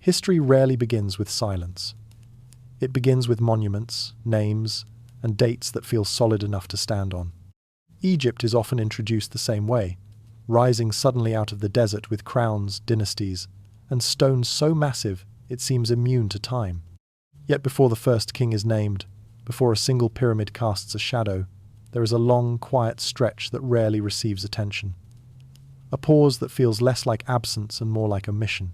History rarely begins with silence. It begins with monuments, names, and dates that feel solid enough to stand on. Egypt is often introduced the same way, rising suddenly out of the desert with crowns, dynasties, and stones so massive it seems immune to time. Yet before the first king is named, before a single pyramid casts a shadow, there is a long, quiet stretch that rarely receives attention. A pause that feels less like absence and more like omission.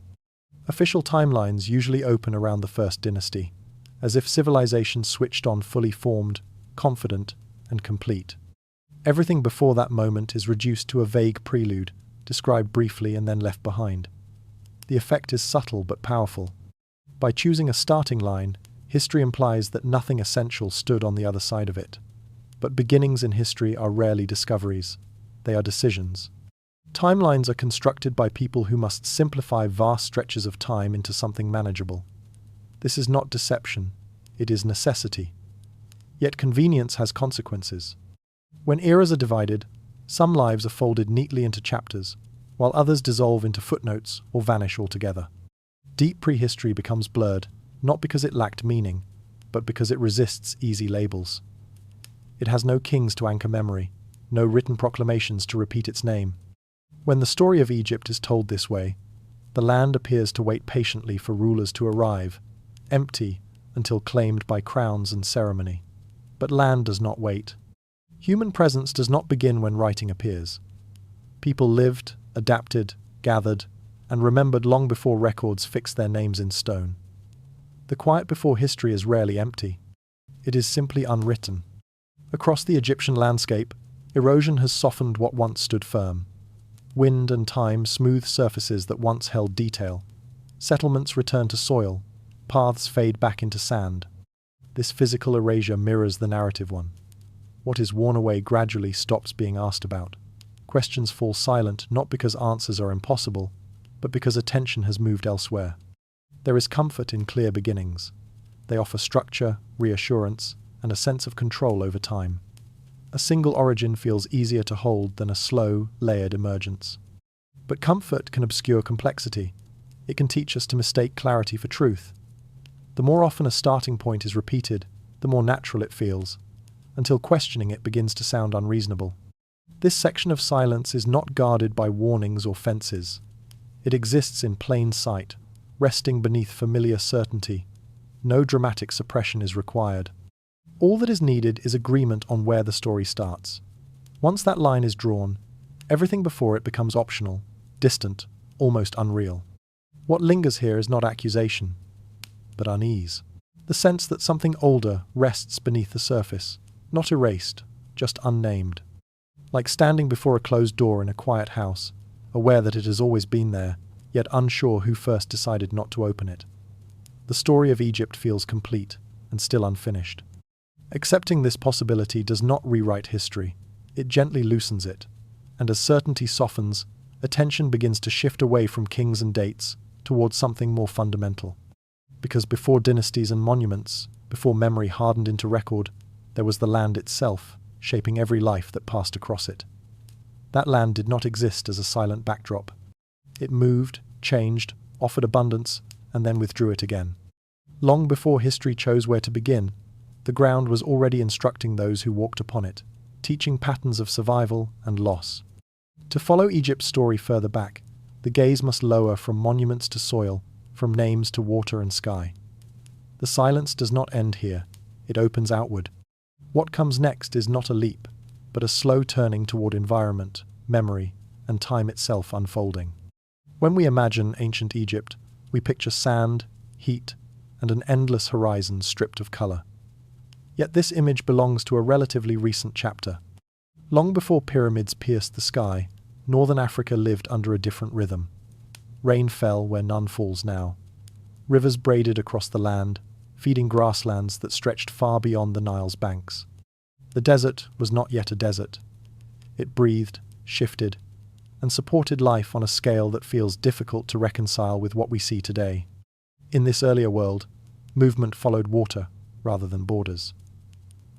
Official timelines usually open around the first dynasty, as if civilization switched on fully formed, confident, and complete. Everything before that moment is reduced to a vague prelude, described briefly and then left behind. The effect is subtle but powerful. By choosing a starting line, history implies that nothing essential stood on the other side of it. But beginnings in history are rarely discoveries. They are decisions. Timelines are constructed by people who must simplify vast stretches of time into something manageable. This is not deception, it is necessity. Yet convenience has consequences. When eras are divided, some lives are folded neatly into chapters, while others dissolve into footnotes or vanish altogether. Deep prehistory becomes blurred, not because it lacked meaning, but because it resists easy labels. It has no kings to anchor memory, no written proclamations to repeat its name. When the story of Egypt is told this way, the land appears to wait patiently for rulers to arrive, empty until claimed by crowns and ceremony. But land does not wait. Human presence does not begin when writing appears. People lived, adapted, gathered, and remembered long before records fixed their names in stone. The quiet before history is rarely empty. It is simply unwritten. Across the Egyptian landscape, erosion has softened what once stood firm. Wind and time smooth surfaces that once held detail. Settlements return to soil. Paths fade back into sand. This physical erasure mirrors the narrative one. What is worn away gradually stops being asked about. Questions fall silent not because answers are impossible, but because attention has moved elsewhere. There is comfort in clear beginnings. They offer structure, reassurance, and a sense of control over time. A single origin feels easier to hold than a slow, layered emergence. But comfort can obscure complexity. It can teach us to mistake clarity for truth. The more often a starting point is repeated, the more natural it feels, until questioning it begins to sound unreasonable. This section of silence is not guarded by warnings or fences. It exists in plain sight, resting beneath familiar certainty. No dramatic suppression is required. All that is needed is agreement on where the story starts. Once that line is drawn, everything before it becomes optional, distant, almost unreal. What lingers here is not accusation, but unease. The sense that something older rests beneath the surface, not erased, just unnamed. Like standing before a closed door in a quiet house, aware that it has always been there, yet unsure who first decided not to open it. The story of Egypt feels complete and still unfinished. Accepting this possibility does not rewrite history, it gently loosens it, and as certainty softens, attention begins to shift away from kings and dates towards something more fundamental. Because before dynasties and monuments, before memory hardened into record, there was the land itself, shaping every life that passed across it. That land did not exist as a silent backdrop. It moved, changed, offered abundance, and then withdrew it again. Long before history chose where to begin, the ground was already instructing those who walked upon it, teaching patterns of survival and loss. To follow Egypt's story further back, the gaze must lower from monuments to soil, from names to water and sky. The silence does not end here, it opens outward. What comes next is not a leap, but a slow turning toward environment, memory, and time itself unfolding. When we imagine ancient Egypt, we picture sand, heat, and an endless horizon stripped of color. Yet this image belongs to a relatively recent chapter. Long before pyramids pierced the sky, northern Africa lived under a different rhythm. Rain fell where none falls now. Rivers braided across the land, feeding grasslands that stretched far beyond the Nile's banks. The desert was not yet a desert. It breathed, shifted, and supported life on a scale that feels difficult to reconcile with what we see today. In this earlier world, movement followed water rather than borders.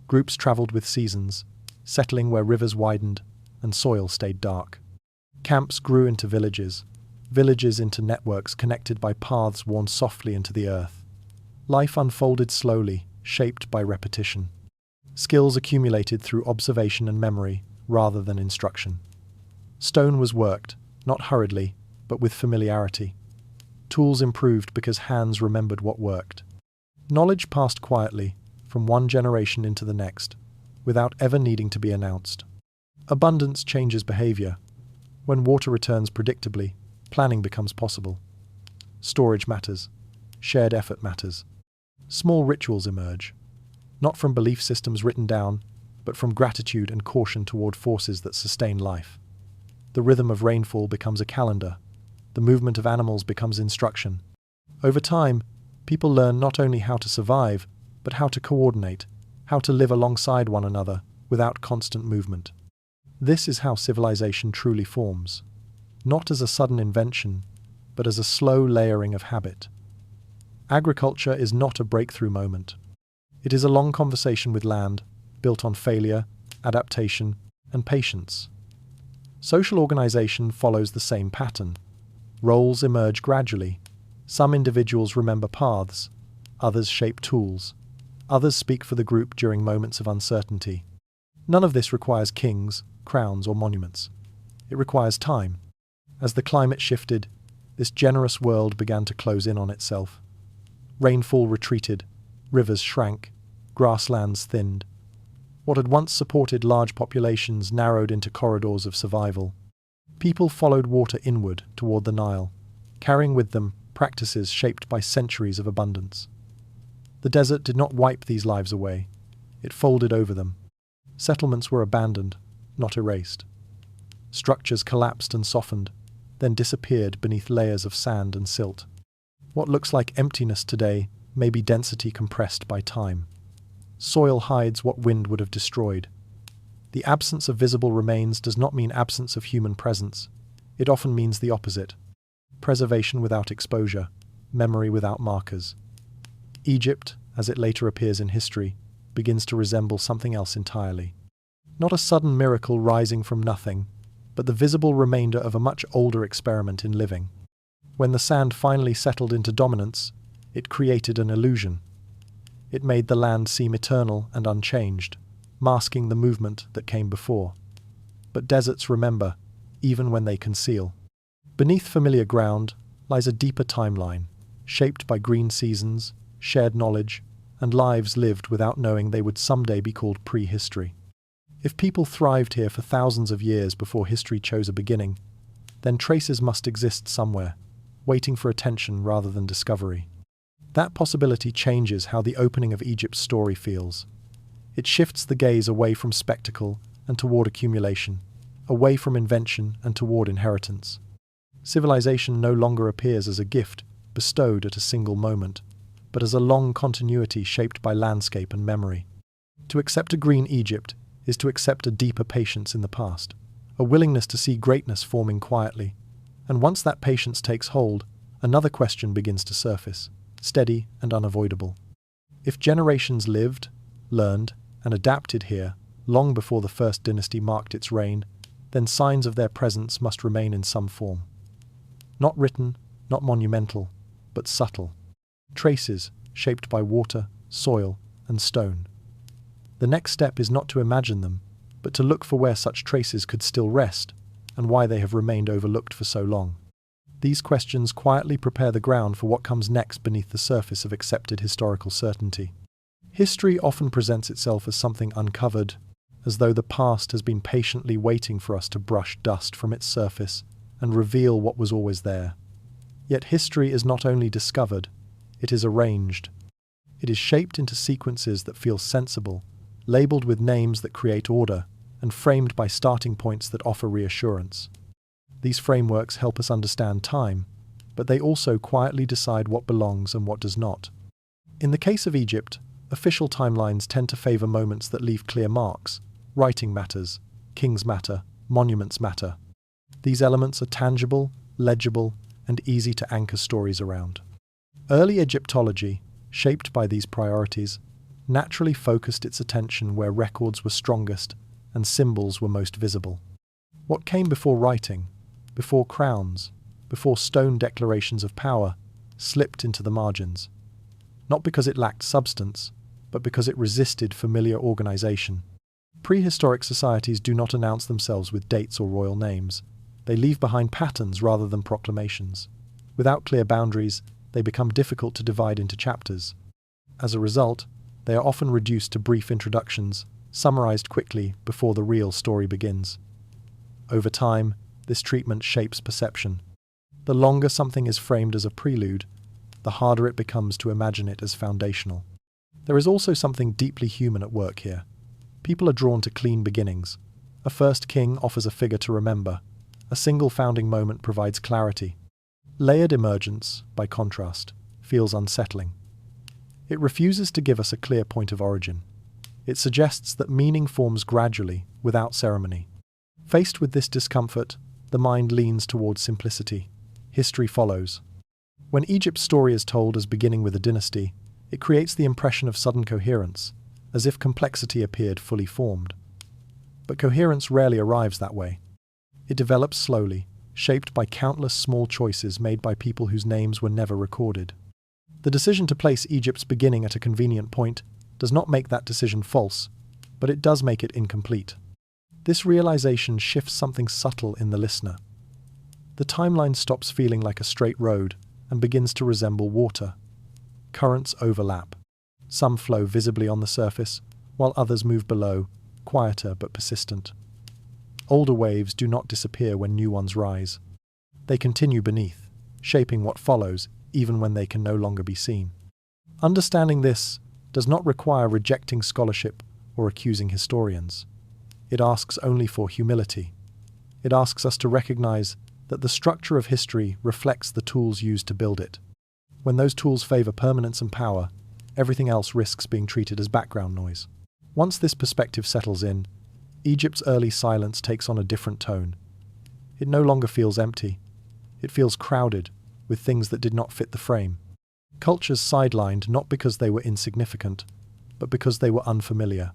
Groups traveled with seasons, settling where rivers widened and soil stayed dark. Camps grew into villages villages into networks connected by paths worn softly into the earth. Life unfolded slowly, shaped by repetition. Skills accumulated through observation and memory, rather than instruction. Stone was worked, not hurriedly, but with familiarity. Tools improved because hands remembered what worked. Knowledge passed quietly, from one generation into the next, without ever needing to be announced. Abundance changes behavior. When water returns predictably, planning becomes possible. Storage matters. Shared effort matters. Small rituals emerge, not from belief systems written down, but from gratitude and caution toward forces that sustain life. The rhythm of rainfall becomes a calendar. The movement of animals becomes instruction. Over time, people learn not only how to survive, but how to coordinate, how to live alongside one another without constant movement. This is how civilization truly forms, not as a sudden invention, but as a slow layering of habit. Agriculture is not a breakthrough moment. It is a long conversation with land, built on failure, adaptation, and patience. Social organization follows the same pattern. Roles emerge gradually. Some individuals remember paths, others shape tools, others speak for the group during moments of uncertainty. None of this requires kings, crowns, or monuments. It requires time. As the climate shifted, this generous world began to close in on itself. Rainfall retreated, rivers shrank, grasslands thinned. What had once supported large populations narrowed into corridors of survival. People followed water inward toward the Nile, carrying with them practices shaped by centuries of abundance. The desert did not wipe these lives away. It folded over them. Settlements were abandoned, not erased. Structures collapsed and softened, then disappeared beneath layers of sand and silt. What looks like emptiness today may be density compressed by time. Soil hides what wind would have destroyed. The absence of visible remains does not mean absence of human presence. It often means the opposite. Preservation without exposure, memory without markers. Egypt, as it later appears in history, begins to resemble something else entirely. Not a sudden miracle rising from nothing, but the visible remainder of a much older experiment in living. When the sand finally settled into dominance, it created an illusion. It made the land seem eternal and unchanged, masking the movement that came before. But deserts remember, even when they conceal. Beneath familiar ground lies a deeper timeline, shaped by green seasons, shared knowledge, and lives lived without knowing they would someday be called prehistory. If people thrived here for thousands of years before history chose a beginning, then traces must exist somewhere, waiting for attention rather than discovery. That possibility changes how the opening of Egypt's story feels. It shifts the gaze away from spectacle and toward accumulation, away from invention and toward inheritance. Civilization no longer appears as a gift bestowed at a single moment, but as a long continuity shaped by landscape and memory. To accept a green Egypt is to accept a deeper patience in the past, a willingness to see greatness forming quietly. And once that patience takes hold, another question begins to surface, steady and unavoidable. If generations lived, learned, and adapted here long before the first dynasty marked its reign, then signs of their presence must remain in some form. Not written, not monumental, but subtle. Traces shaped by water, soil, and stone. The next step is not to imagine them, but to look for where such traces could still rest, and why they have remained overlooked for so long. These questions quietly prepare the ground for what comes next beneath the surface of accepted historical certainty. History often presents itself as something uncovered, as though the past has been patiently waiting for us to brush dust from its surface and reveal what was always there. Yet history is not only discovered, it is arranged. It is shaped into sequences that feel sensible, labeled with names that create order, and framed by starting points that offer reassurance. These frameworks help us understand time, but they also quietly decide what belongs and what does not. In the case of Egypt, official timelines tend to favor moments that leave clear marks. Writing matters, kings matter, monuments matter. These elements are tangible, legible, and easy to anchor stories around. Early Egyptology, shaped by these priorities, naturally focused its attention where records were strongest and symbols were most visible. What came before writing, before crowns, before stone declarations of power slipped into the margins, not because it lacked substance, but because it resisted familiar organization. Prehistoric societies do not announce themselves with dates or royal names. They leave behind patterns rather than proclamations. Without clear boundaries, they become difficult to divide into chapters. As a result, they are often reduced to brief introductions, summarized quickly before the real story begins. Over time, this treatment shapes perception. The longer something is framed as a prelude, the harder it becomes to imagine it as foundational. There is also something deeply human at work here. People are drawn to clean beginnings. A first king offers a figure to remember. A single founding moment provides clarity. Layered emergence, by contrast, feels unsettling. It refuses to give us a clear point of origin. It suggests that meaning forms gradually, without ceremony. Faced with this discomfort, the mind leans towards simplicity. History follows. When Egypt's story is told as beginning with a dynasty, it creates the impression of sudden coherence, as if complexity appeared fully formed. But coherence rarely arrives that way. It develops slowly, shaped by countless small choices made by people whose names were never recorded. The decision to place Egypt's beginning at a convenient point does not make that decision false, but it does make it incomplete. This realization shifts something subtle in the listener. The timeline stops feeling like a straight road and begins to resemble water. Currents overlap. Some flow visibly on the surface, while others move below, quieter but persistent. Older waves do not disappear when new ones rise. They continue beneath, shaping what follows even when they can no longer be seen. Understanding this does not require rejecting scholarship or accusing historians. It asks only for humility. It asks us to recognize that the structure of history reflects the tools used to build it. When those tools favor permanence and power, everything else risks being treated as background noise. Once this perspective settles in, Egypt's early silence takes on a different tone. It no longer feels empty. It feels crowded, with things that did not fit the frame. Cultures sidelined not because they were insignificant, but because they were unfamiliar.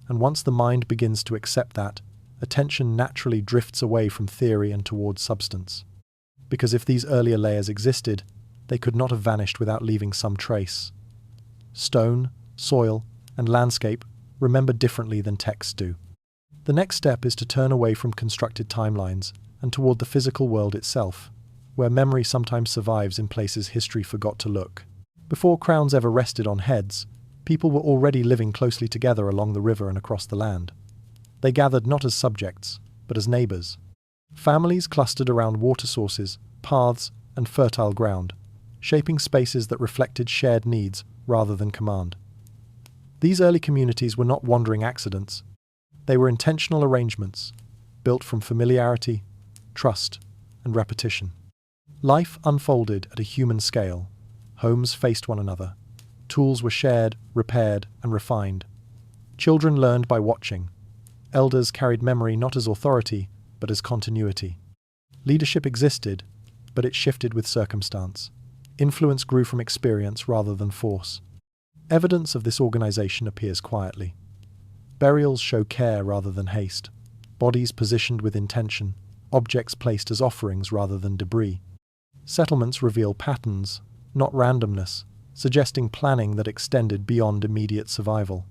And once the mind begins to accept that, attention naturally drifts away from theory and towards substance. Because if these earlier layers existed, they could not have vanished without leaving some trace. Stone, soil, and landscape remember differently than texts do. The next step is to turn away from constructed timelines and toward the physical world itself, where memory sometimes survives in places history forgot to look. Before crowns ever rested on heads, people were already living closely together along the river and across the land. They gathered not as subjects, but as neighbors. Families clustered around water sources, paths, and fertile ground, shaping spaces that reflected shared needs rather than command. These early communities were not wandering accidents. They were intentional arrangements, built from familiarity, trust, and repetition. Life unfolded at a human scale. Homes faced one another. Tools were shared, repaired, and refined. Children learned by watching. Elders carried memory not as authority, but as continuity. Leadership existed, but it shifted with circumstance. Influence grew from experience rather than force. Evidence of this organization appears quietly. Burials show care rather than haste. Bodies positioned with intention. Objects placed as offerings rather than debris. Settlements reveal patterns, not randomness, suggesting planning that extended beyond immediate survival.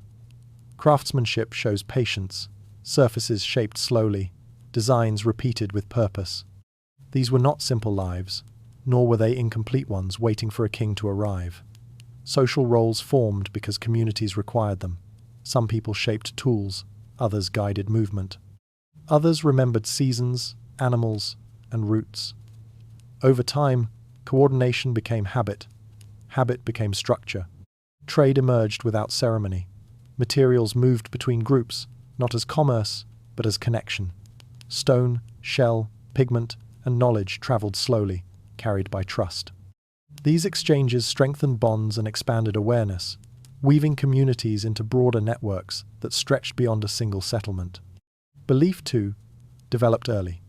Craftsmanship shows patience, surfaces shaped slowly, designs repeated with purpose. These were not simple lives, nor were they incomplete ones waiting for a king to arrive. Social roles formed because communities required them. Some people shaped tools, others guided movement. Others remembered seasons, animals, and roots. Over time, coordination became habit. Habit became structure. Trade emerged without ceremony. Materials moved between groups, not as commerce, but as connection. Stone, shell, pigment, and knowledge traveled slowly, carried by trust. These exchanges strengthened bonds and expanded awareness, weaving communities into broader networks that stretched beyond a single settlement. Belief, too, developed early.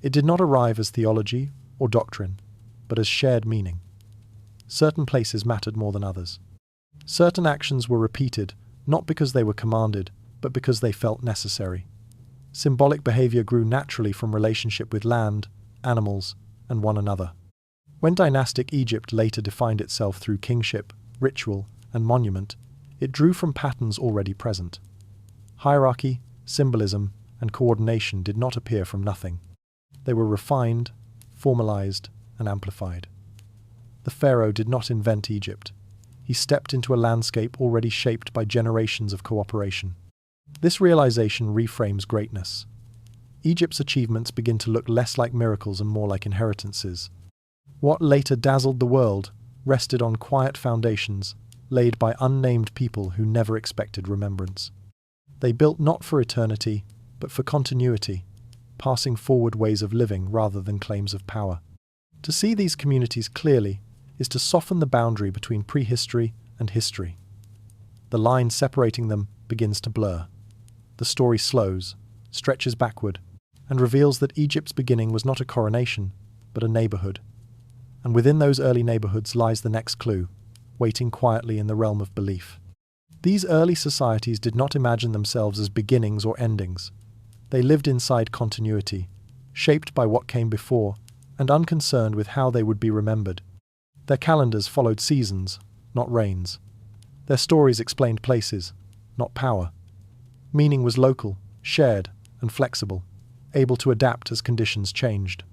It did not arrive as theology or doctrine, but as shared meaning. Certain places mattered more than others. Certain actions were repeated, not because they were commanded, but because they felt necessary. Symbolic behavior grew naturally from relationship with land, animals, and one another. When dynastic Egypt later defined itself through kingship, ritual, and monument, it drew from patterns already present. Hierarchy, symbolism, and coordination did not appear from nothing. They were refined, formalized, and amplified. The pharaoh did not invent Egypt. He stepped into a landscape already shaped by generations of cooperation. This realization reframes greatness. Egypt's achievements begin to look less like miracles and more like inheritances. What later dazzled the world rested on quiet foundations laid by unnamed people who never expected remembrance. They built not for eternity, but for continuity, passing forward ways of living rather than claims of power. To see these communities clearly is to soften the boundary between prehistory and history. The line separating them begins to blur. The story slows, stretches backward, and reveals that Egypt's beginning was not a coronation, but a neighborhood. And within those early neighborhoods lies the next clue, waiting quietly in the realm of belief. These early societies did not imagine themselves as beginnings or endings. They lived inside continuity, shaped by what came before, and unconcerned with how they would be remembered. Their calendars followed seasons, not reigns. Their stories explained places, not power. Meaning was local, shared, and flexible, able to adapt as conditions changed.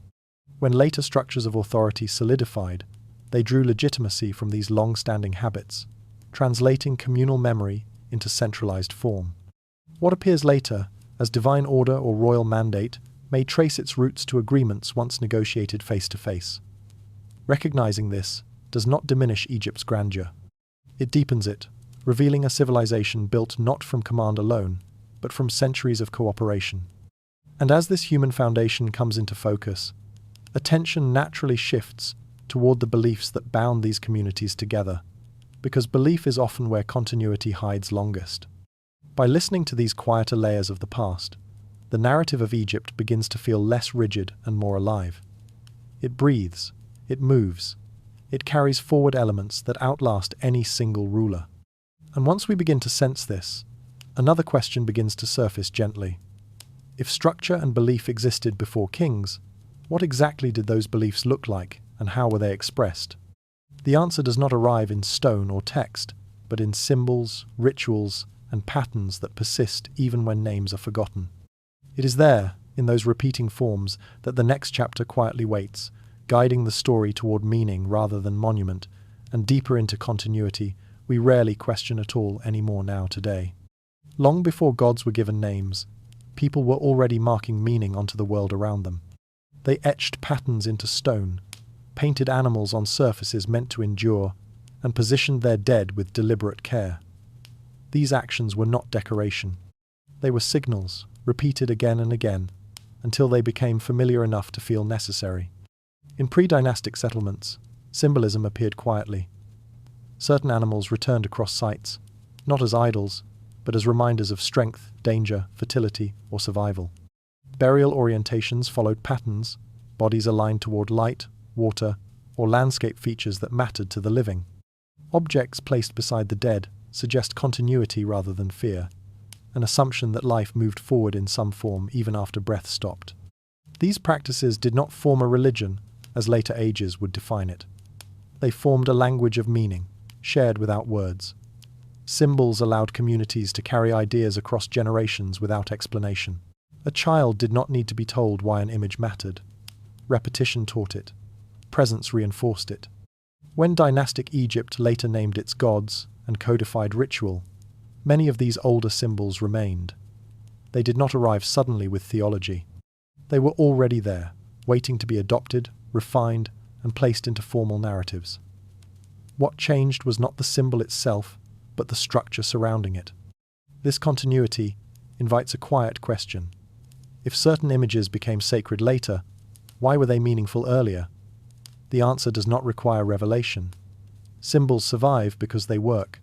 When later structures of authority solidified, they drew legitimacy from these long-standing habits, translating communal memory into centralized form. What appears later as divine order or royal mandate may trace its roots to agreements once negotiated face-to-face. Recognizing this does not diminish Egypt's grandeur. It deepens it, revealing a civilization built not from command alone, but from centuries of cooperation. And as this human foundation comes into focus, attention naturally shifts toward the beliefs that bound these communities together, because belief is often where continuity hides longest. By listening to these quieter layers of the past, the narrative of Egypt begins to feel less rigid and more alive. It breathes, it moves, it carries forward elements that outlast any single ruler. And once we begin to sense this, another question begins to surface gently. If structure and belief existed before kings, what exactly did those beliefs look like, and how were they expressed? The answer does not arrive in stone or text, but in symbols, rituals, and patterns that persist even when names are forgotten. It is there, in those repeating forms, that the next chapter quietly waits, guiding the story toward meaning rather than monument, and deeper into continuity we rarely question at all anymore now today. Long before gods were given names, people were already marking meaning onto the world around them. They etched patterns into stone, painted animals on surfaces meant to endure, and positioned their dead with deliberate care. These actions were not decoration. They were signals, repeated again and again, until they became familiar enough to feel necessary. In pre-dynastic settlements, symbolism appeared quietly. Certain animals returned across sites, not as idols, but as reminders of strength, danger, fertility, or survival. Burial orientations followed patterns, bodies aligned toward light, water, or landscape features that mattered to the living. Objects placed beside the dead suggest continuity rather than fear, an assumption that life moved forward in some form even after breath stopped. These practices did not form a religion, as later ages would define it. They formed a language of meaning, shared without words. Symbols allowed communities to carry ideas across generations without explanation. A child did not need to be told why an image mattered. Repetition taught it. Presence reinforced it. When dynastic Egypt later named its gods and codified ritual, many of these older symbols remained. They did not arrive suddenly with theology. They were already there, waiting to be adopted, refined, and placed into formal narratives. What changed was not the symbol itself, but the structure surrounding it. This continuity invites a quiet question. If certain images became sacred later, why were they meaningful earlier? The answer does not require revelation. Symbols survive because they work.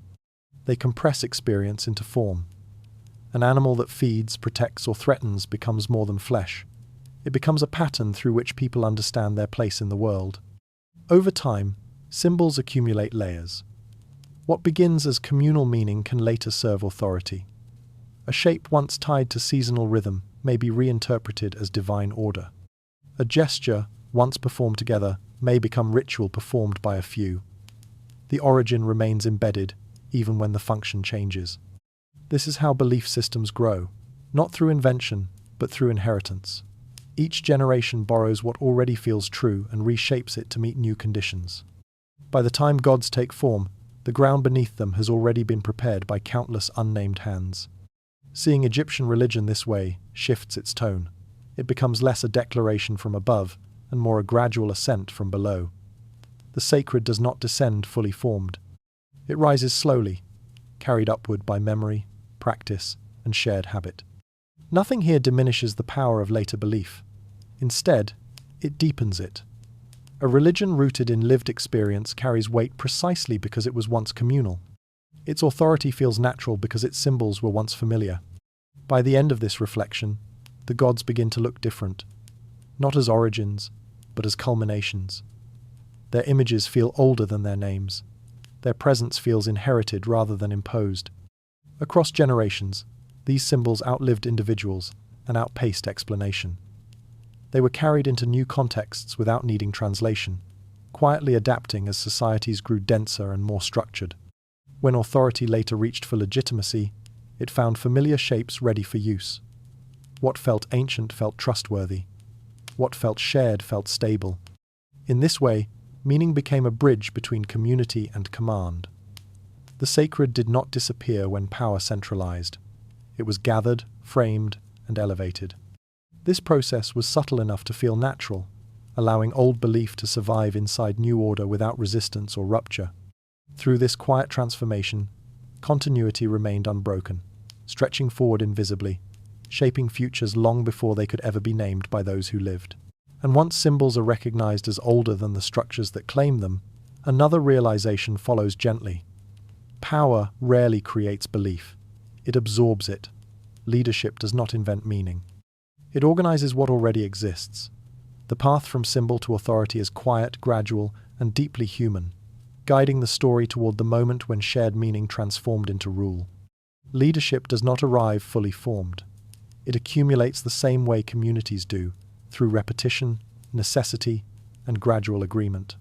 They compress experience into form. An animal that feeds, protects, or threatens becomes more than flesh. It becomes a pattern through which people understand their place in the world. Over time, symbols accumulate layers. What begins as communal meaning can later serve authority. A shape once tied to seasonal rhythm may be reinterpreted as divine order. A gesture once performed together, may become ritual performed by a few. The origin remains embedded, even when the function changes. This is how belief systems grow, not through invention, but through inheritance. Each generation borrows what already feels true and reshapes it to meet new conditions. By the time gods take form, the ground beneath them has already been prepared by countless unnamed hands. Seeing Egyptian religion this way shifts its tone. It becomes less a declaration from above and more a gradual ascent from below. The sacred does not descend fully formed. It rises slowly, carried upward by memory, practice, and shared habit. Nothing here diminishes the power of later belief. Instead, it deepens it. A religion rooted in lived experience carries weight precisely because it was once communal. Its authority feels natural because its symbols were once familiar. By the end of this reflection, the gods begin to look different, not as origins, but as culminations. Their images feel older than their names. Their presence feels inherited rather than imposed. Across generations, these symbols outlived individuals and outpaced explanation. They were carried into new contexts without needing translation, quietly adapting as societies grew denser and more structured. When authority later reached for legitimacy, it found familiar shapes ready for use. What felt ancient felt trustworthy. What felt shared felt stable. In this way, meaning became a bridge between community and command. The sacred did not disappear when power centralized. It was gathered, framed, and elevated. This process was subtle enough to feel natural, allowing old belief to survive inside new order without resistance or rupture. Through this quiet transformation, continuity remained unbroken, stretching forward invisibly, shaping futures long before they could ever be named by those who lived. And once symbols are recognized as older than the structures that claim them, another realization follows gently. Power rarely creates belief. It absorbs it. Leadership does not invent meaning. It organizes what already exists. The path from symbol to authority is quiet, gradual, and deeply human, guiding the story toward the moment when shared meaning transformed into rule. Leadership does not arrive fully formed. It accumulates the same way communities do, through repetition, necessity, and gradual agreement.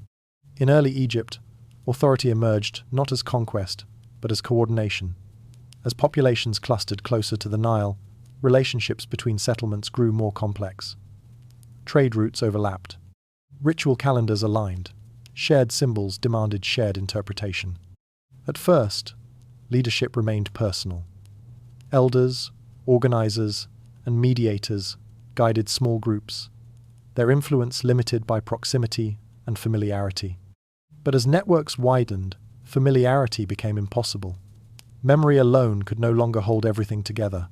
In early Egypt, authority emerged not as conquest, but as coordination. As populations clustered closer to the Nile, relationships between settlements grew more complex. Trade routes overlapped. Ritual calendars aligned. Shared symbols demanded shared interpretation. At first, leadership remained personal. Elders, organizers, and mediators guided small groups, their influence limited by proximity and familiarity. But as networks widened, familiarity became impossible. Memory alone could no longer hold everything together.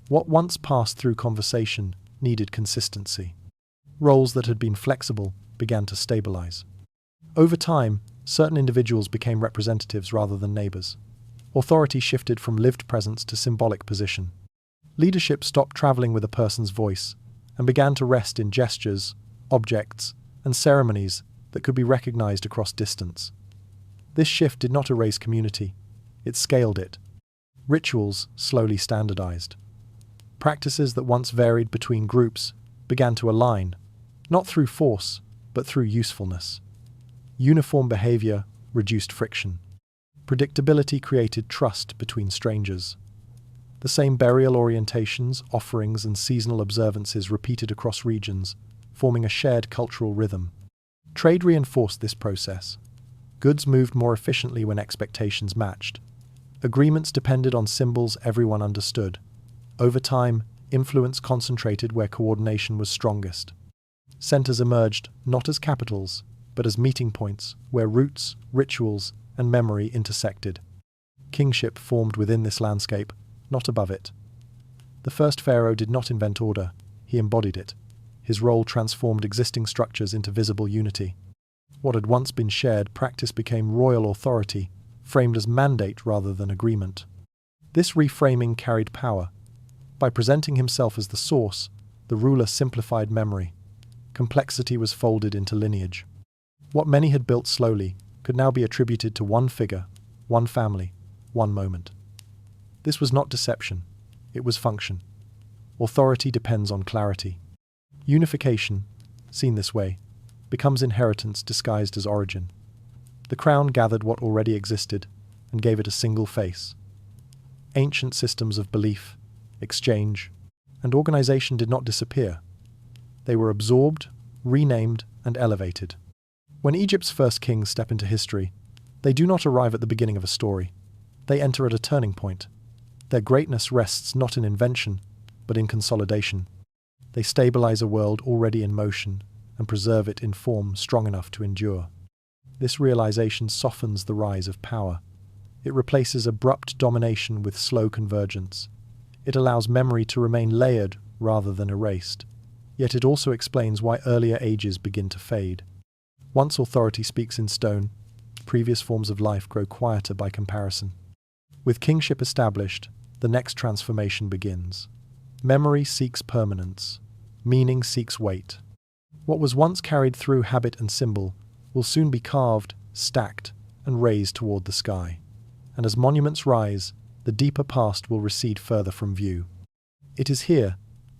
What once passed through conversation needed consistency. Roles that had been flexible began to stabilize. Over time, certain individuals became representatives rather than neighbors. Authority shifted from lived presence to symbolic position. Leadership stopped traveling with a person's voice and began to rest in gestures, objects, and ceremonies that could be recognized across distance. This shift did not erase community. It scaled it. Rituals slowly standardized. Practices that once varied between groups began to align, not through force, but through usefulness. Uniform behavior reduced friction. Predictability created trust between strangers. The same burial orientations, offerings, and seasonal observances repeated across regions, forming a shared cultural rhythm. Trade reinforced this process. Goods moved more efficiently when expectations matched. Agreements depended on symbols everyone understood. Over time, influence concentrated where coordination was strongest. Centers emerged not as capitals, but as meeting points where roots, rituals, and memory intersected. Kingship formed within this landscape, not above it. The first pharaoh did not invent order, he embodied it. His role transformed existing structures into visible unity. What had once been shared practice became royal authority, framed as mandate rather than agreement. This reframing carried power. By presenting himself as the source, the ruler simplified memory. Complexity was folded into lineage. What many had built slowly could now be attributed to one figure, one family, one moment. This was not deception, it was function. Authority depends on clarity. Unification, seen this way, becomes inheritance disguised as origin. The crown gathered what already existed and gave it a single face. Ancient systems of belief, exchange, and organization did not disappear. They were absorbed, renamed, and elevated. When Egypt's first kings step into history, they do not arrive at the beginning of a story. They enter at a turning point. Their greatness rests not in invention, but in consolidation. They stabilize a world already in motion and preserve it in form strong enough to endure. This realization softens the rise of power. It replaces abrupt domination with slow convergence. It allows memory to remain layered rather than erased. Yet it also explains why earlier ages begin to fade. Once authority speaks in stone, previous forms of life grow quieter by comparison. With kingship established, the next transformation begins. Memory seeks permanence. Meaning seeks weight. What was once carried through habit and symbol will soon be carved, stacked, and raised toward the sky. And as monuments rise, the deeper past will recede further from view. It is here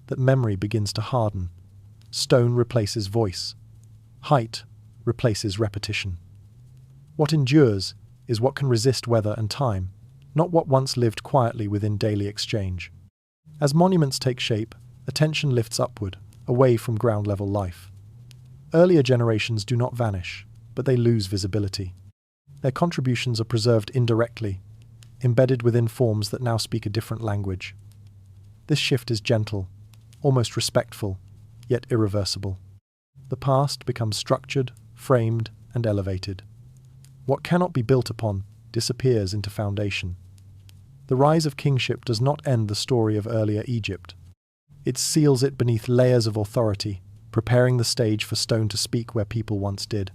that memory begins to harden. Stone replaces voice. Height replaces repetition. What endures is what can resist weather and time, not what once lived quietly within daily exchange. As monuments take shape, attention lifts upward, away from ground-level life. Earlier generations do not vanish, but they lose visibility. Their contributions are preserved indirectly, embedded within forms that now speak a different language. This shift is gentle, almost respectful, yet irreversible. The past becomes structured, framed, and elevated. What cannot be built upon disappears into foundation. The rise of kingship does not end the story of earlier Egypt. It seals it beneath layers of authority, preparing the stage for stone to speak where people once did.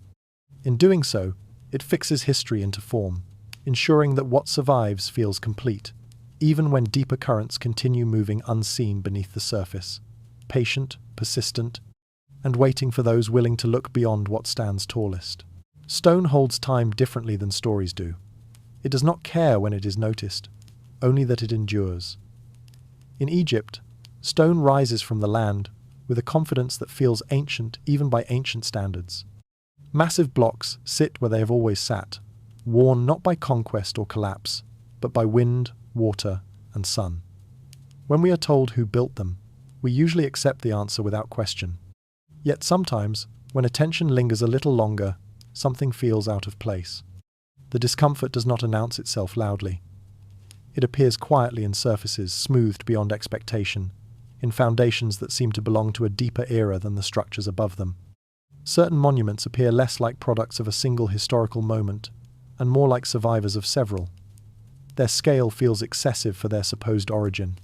In doing so, it fixes history into form, ensuring that what survives feels complete, even when deeper currents continue moving unseen beneath the surface, patient, persistent, and waiting for those willing to look beyond what stands tallest. Stone holds time differently than stories do. It does not care when it is noticed, only that it endures. In Egypt, stone rises from the land with a confidence that feels ancient even by ancient standards. Massive blocks sit where they have always sat, worn not by conquest or collapse, but by wind, water, and sun. When we are told who built them, we usually accept the answer without question. Yet sometimes, when attention lingers a little longer, something feels out of place. The discomfort does not announce itself loudly. It appears quietly in surfaces smoothed beyond expectation, in foundations that seem to belong to a deeper era than the structures above them. Certain monuments appear less like products of a single historical moment, and more like survivors of several. Their scale feels excessive for their supposed origin.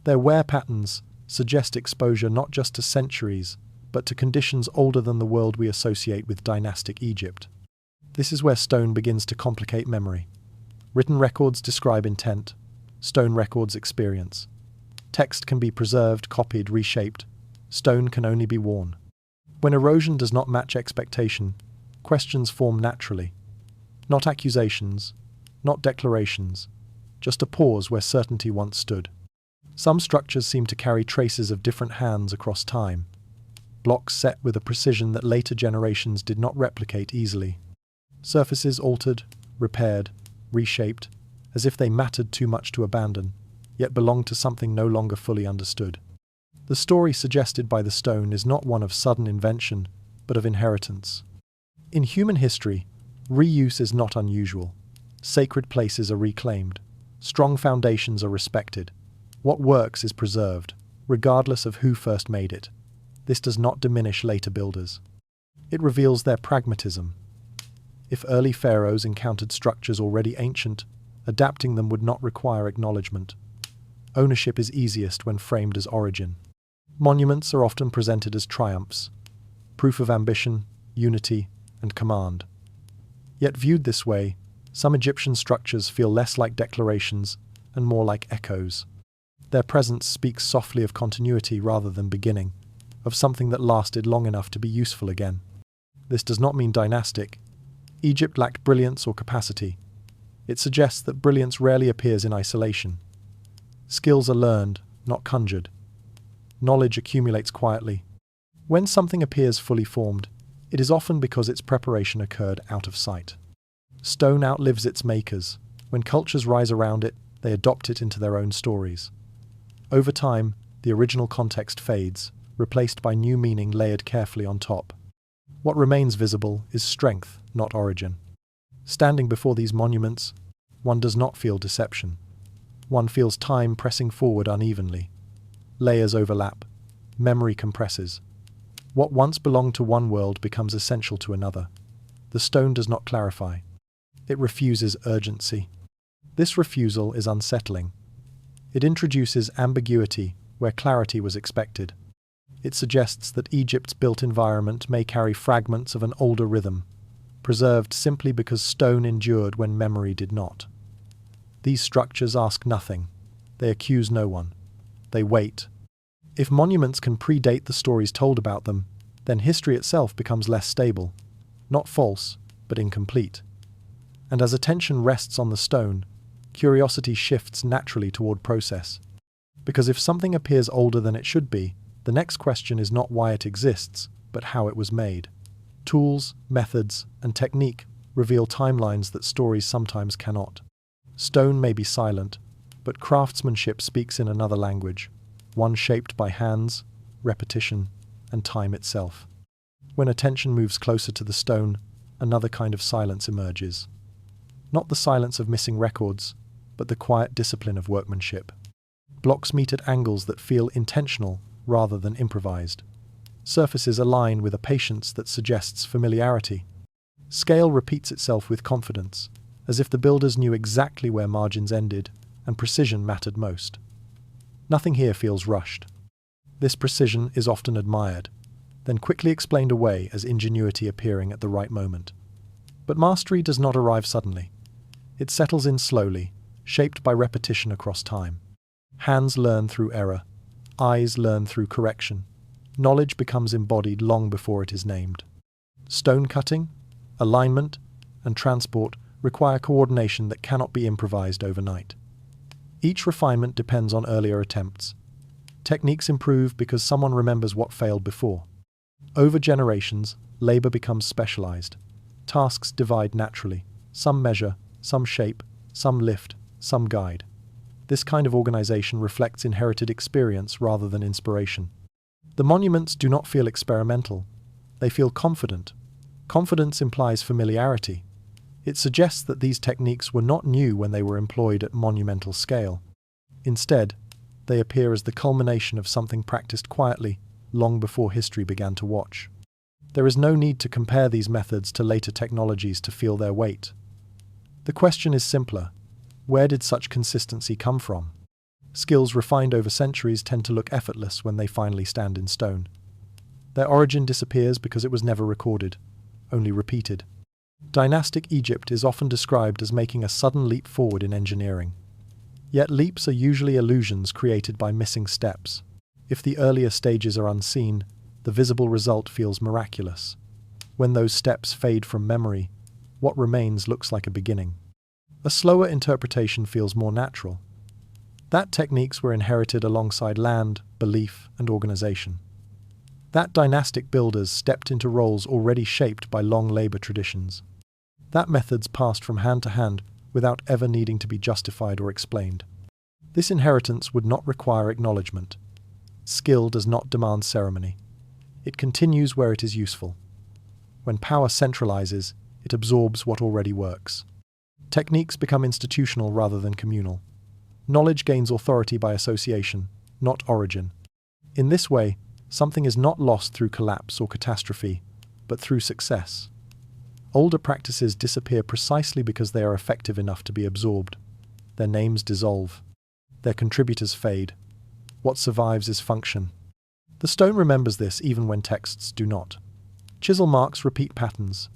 Their wear patterns suggest exposure not just to centuries, but to conditions older than the world we associate with dynastic Egypt. This is where stone begins to complicate memory. Written records describe intent, stone records experience. Text can be preserved, copied, reshaped. Stone can only be worn. When erosion does not match expectation, questions form naturally. Not accusations, not declarations, just a pause where certainty once stood. Some structures seem to carry traces of different hands across time, blocks set with a precision that later generations did not replicate easily. Surfaces altered, repaired, reshaped, as if they mattered too much to abandon, yet belonged to something no longer fully understood. The story suggested by the stone is not one of sudden invention, but of inheritance. In human history, reuse is not unusual. Sacred places are reclaimed. Strong foundations are respected. What works is preserved, regardless of who first made it. This does not diminish later builders. It reveals their pragmatism. If early pharaohs encountered structures already ancient, adapting them would not require acknowledgement. Ownership is easiest when framed as origin. Monuments are often presented as triumphs, proof of ambition, unity, and command. Yet viewed this way, some Egyptian structures feel less like declarations and more like echoes. Their presence speaks softly of continuity rather than beginning, of something that lasted long enough to be useful again. This does not mean dynastic. Egypt lacked brilliance or capacity. It suggests that brilliance rarely appears in isolation. Skills are learned, not conjured. Knowledge accumulates quietly. When something appears fully formed, it is often because its preparation occurred out of sight. Stone outlives its makers. When cultures rise around it, they adopt it into their own stories. Over time, the original context fades, replaced by new meaning layered carefully on top. What remains visible is strength, not origin. Standing before these monuments, one does not feel deception. One feels time pressing forward unevenly. Layers overlap. Memory compresses. What once belonged to one world becomes essential to another. The stone does not clarify. It refuses urgency. This refusal is unsettling. It introduces ambiguity where clarity was expected. It suggests that Egypt's built environment may carry fragments of an older rhythm, preserved simply because stone endured when memory did not. These structures ask nothing. They accuse no one. They wait. If monuments can predate the stories told about them, then history itself becomes less stable. Not false, but incomplete. And as attention rests on the stone, curiosity shifts naturally toward process. Because if something appears older than it should be, the next question is not why it exists, but how it was made. Tools, methods, and technique reveal timelines that stories sometimes cannot. Stone may be silent, but craftsmanship speaks in another language, one shaped by hands, repetition, and time itself. When attention moves closer to the stone, another kind of silence emerges. Not the silence of missing records, but the quiet discipline of workmanship. Blocks meet at angles that feel intentional rather than improvised. Surfaces align with a patience that suggests familiarity. Scale repeats itself with confidence, as if the builders knew exactly where margins ended and precision mattered most. Nothing here feels rushed. This precision is often admired, then quickly explained away as ingenuity appearing at the right moment. But mastery does not arrive suddenly. It settles in slowly, shaped by repetition across time. Hands learn through error. Eyes learn through correction. Knowledge becomes embodied long before it is named. Stone cutting, alignment, and transport require coordination that cannot be improvised overnight. Each refinement depends on earlier attempts. Techniques improve because someone remembers what failed before. Over generations, labor becomes specialized. Tasks divide naturally. Some measure, some shape, some lift, some guide. This kind of organization reflects inherited experience rather than inspiration. The monuments do not feel experimental. They feel confident. Confidence implies familiarity. It suggests that these techniques were not new when they were employed at monumental scale. Instead, they appear as the culmination of something practiced quietly, long before history began to watch. There is no need to compare these methods to later technologies to feel their weight. The question is simpler. Where did such consistency come from? Skills refined over centuries tend to look effortless when they finally stand in stone. Their origin disappears because it was never recorded, only repeated. Dynastic Egypt is often described as making a sudden leap forward in engineering. Yet leaps are usually illusions created by missing steps. If the earlier stages are unseen, the visible result feels miraculous. When those steps fade from memory, what remains looks like a beginning. A slower interpretation feels more natural. That techniques were inherited alongside land, belief, and organization. That dynastic builders stepped into roles already shaped by long labor traditions. That methods passed from hand to hand without ever needing to be justified or explained. This inheritance would not require acknowledgement. Skill does not demand ceremony. It continues where it is useful. When power centralizes, it absorbs what already works. Techniques become institutional rather than communal. Knowledge gains authority by association, not origin. In this way, something is not lost through collapse or catastrophe, but through success. Older practices disappear precisely because they are effective enough to be absorbed. Their names dissolve. Their contributors fade. What survives is function. The stone remembers this even when texts do not. Chisel marks repeat patterns.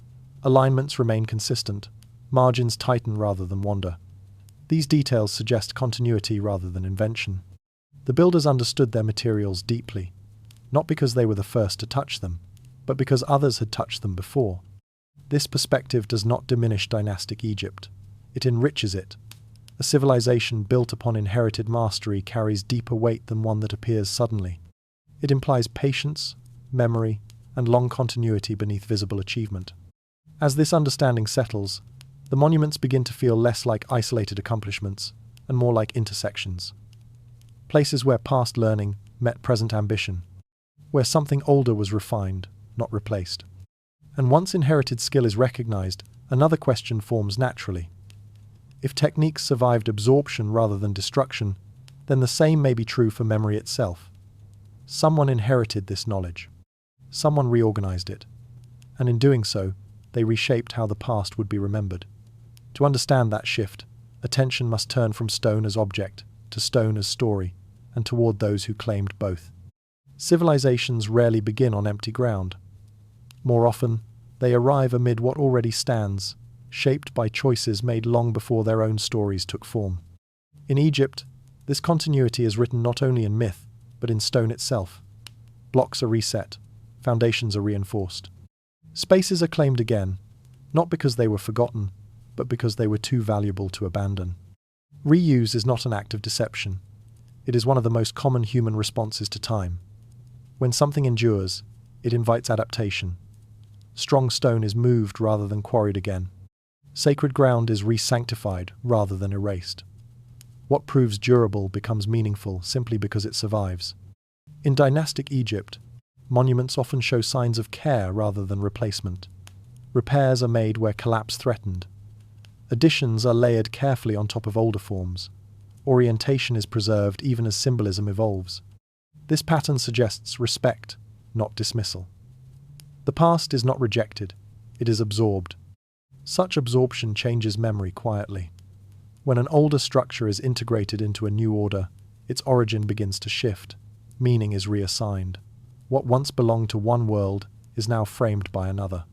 Alignments remain consistent. Margins tighten rather than wander. These details suggest continuity rather than invention. The builders understood their materials deeply, not because they were the first to touch them, but because others had touched them before. This perspective does not diminish dynastic Egypt. It enriches it. A civilization built upon inherited mastery carries deeper weight than one that appears suddenly. It implies patience, memory, and long continuity beneath visible achievement. As this understanding settles, the monuments begin to feel less like isolated accomplishments and more like intersections. Places where past learning met present ambition, where something older was refined, not replaced. And once inherited skill is recognized, another question forms naturally. If techniques survived absorption rather than destruction, then the same may be true for memory itself. Someone inherited this knowledge. Someone reorganized it. And in doing so, they reshaped how the past would be remembered. To understand that shift, attention must turn from stone as object to stone as story, and toward those who claimed both. Civilizations rarely begin on empty ground. More often, they arrive amid what already stands, shaped by choices made long before their own stories took form. In Egypt, this continuity is written not only in myth, but in stone itself. Blocks are reset, foundations are reinforced. Spaces are claimed again, not because they were forgotten, but because they were too valuable to abandon. Reuse is not an act of deception. It is one of the most common human responses to time. When something endures, it invites adaptation. Strong stone is moved rather than quarried again. Sacred ground is re-sanctified rather than erased. What proves durable becomes meaningful simply because it survives. In dynastic Egypt, monuments often show signs of care rather than replacement. Repairs are made where collapse threatened. Additions are layered carefully on top of older forms. Orientation is preserved even as symbolism evolves. This pattern suggests respect, not dismissal. The past is not rejected, it is absorbed. Such absorption changes memory quietly. When an older structure is integrated into a new order, its origin begins to shift. Meaning is reassigned. What once belonged to one world is now framed by another.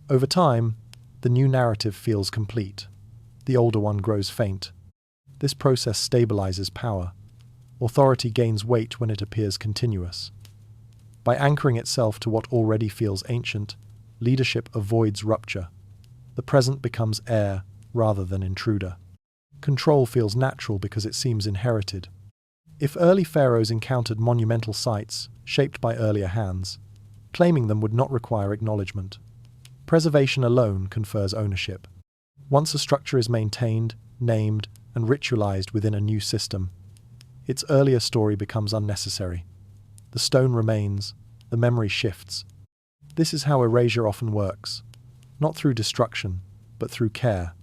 Over time, the new narrative feels complete. The older one grows faint. This process stabilizes power. Authority gains weight when it appears continuous. By anchoring itself to what already feels ancient, leadership avoids rupture. The present becomes heir rather than intruder. Control feels natural because it seems inherited. If early pharaohs encountered monumental sites shaped by earlier hands, claiming them would not require acknowledgement. Preservation alone confers ownership. Once a structure is maintained, named, and ritualized within a new system, its earlier story becomes unnecessary. The stone remains, the memory shifts. This is how erasure often works, not through destruction, but through care.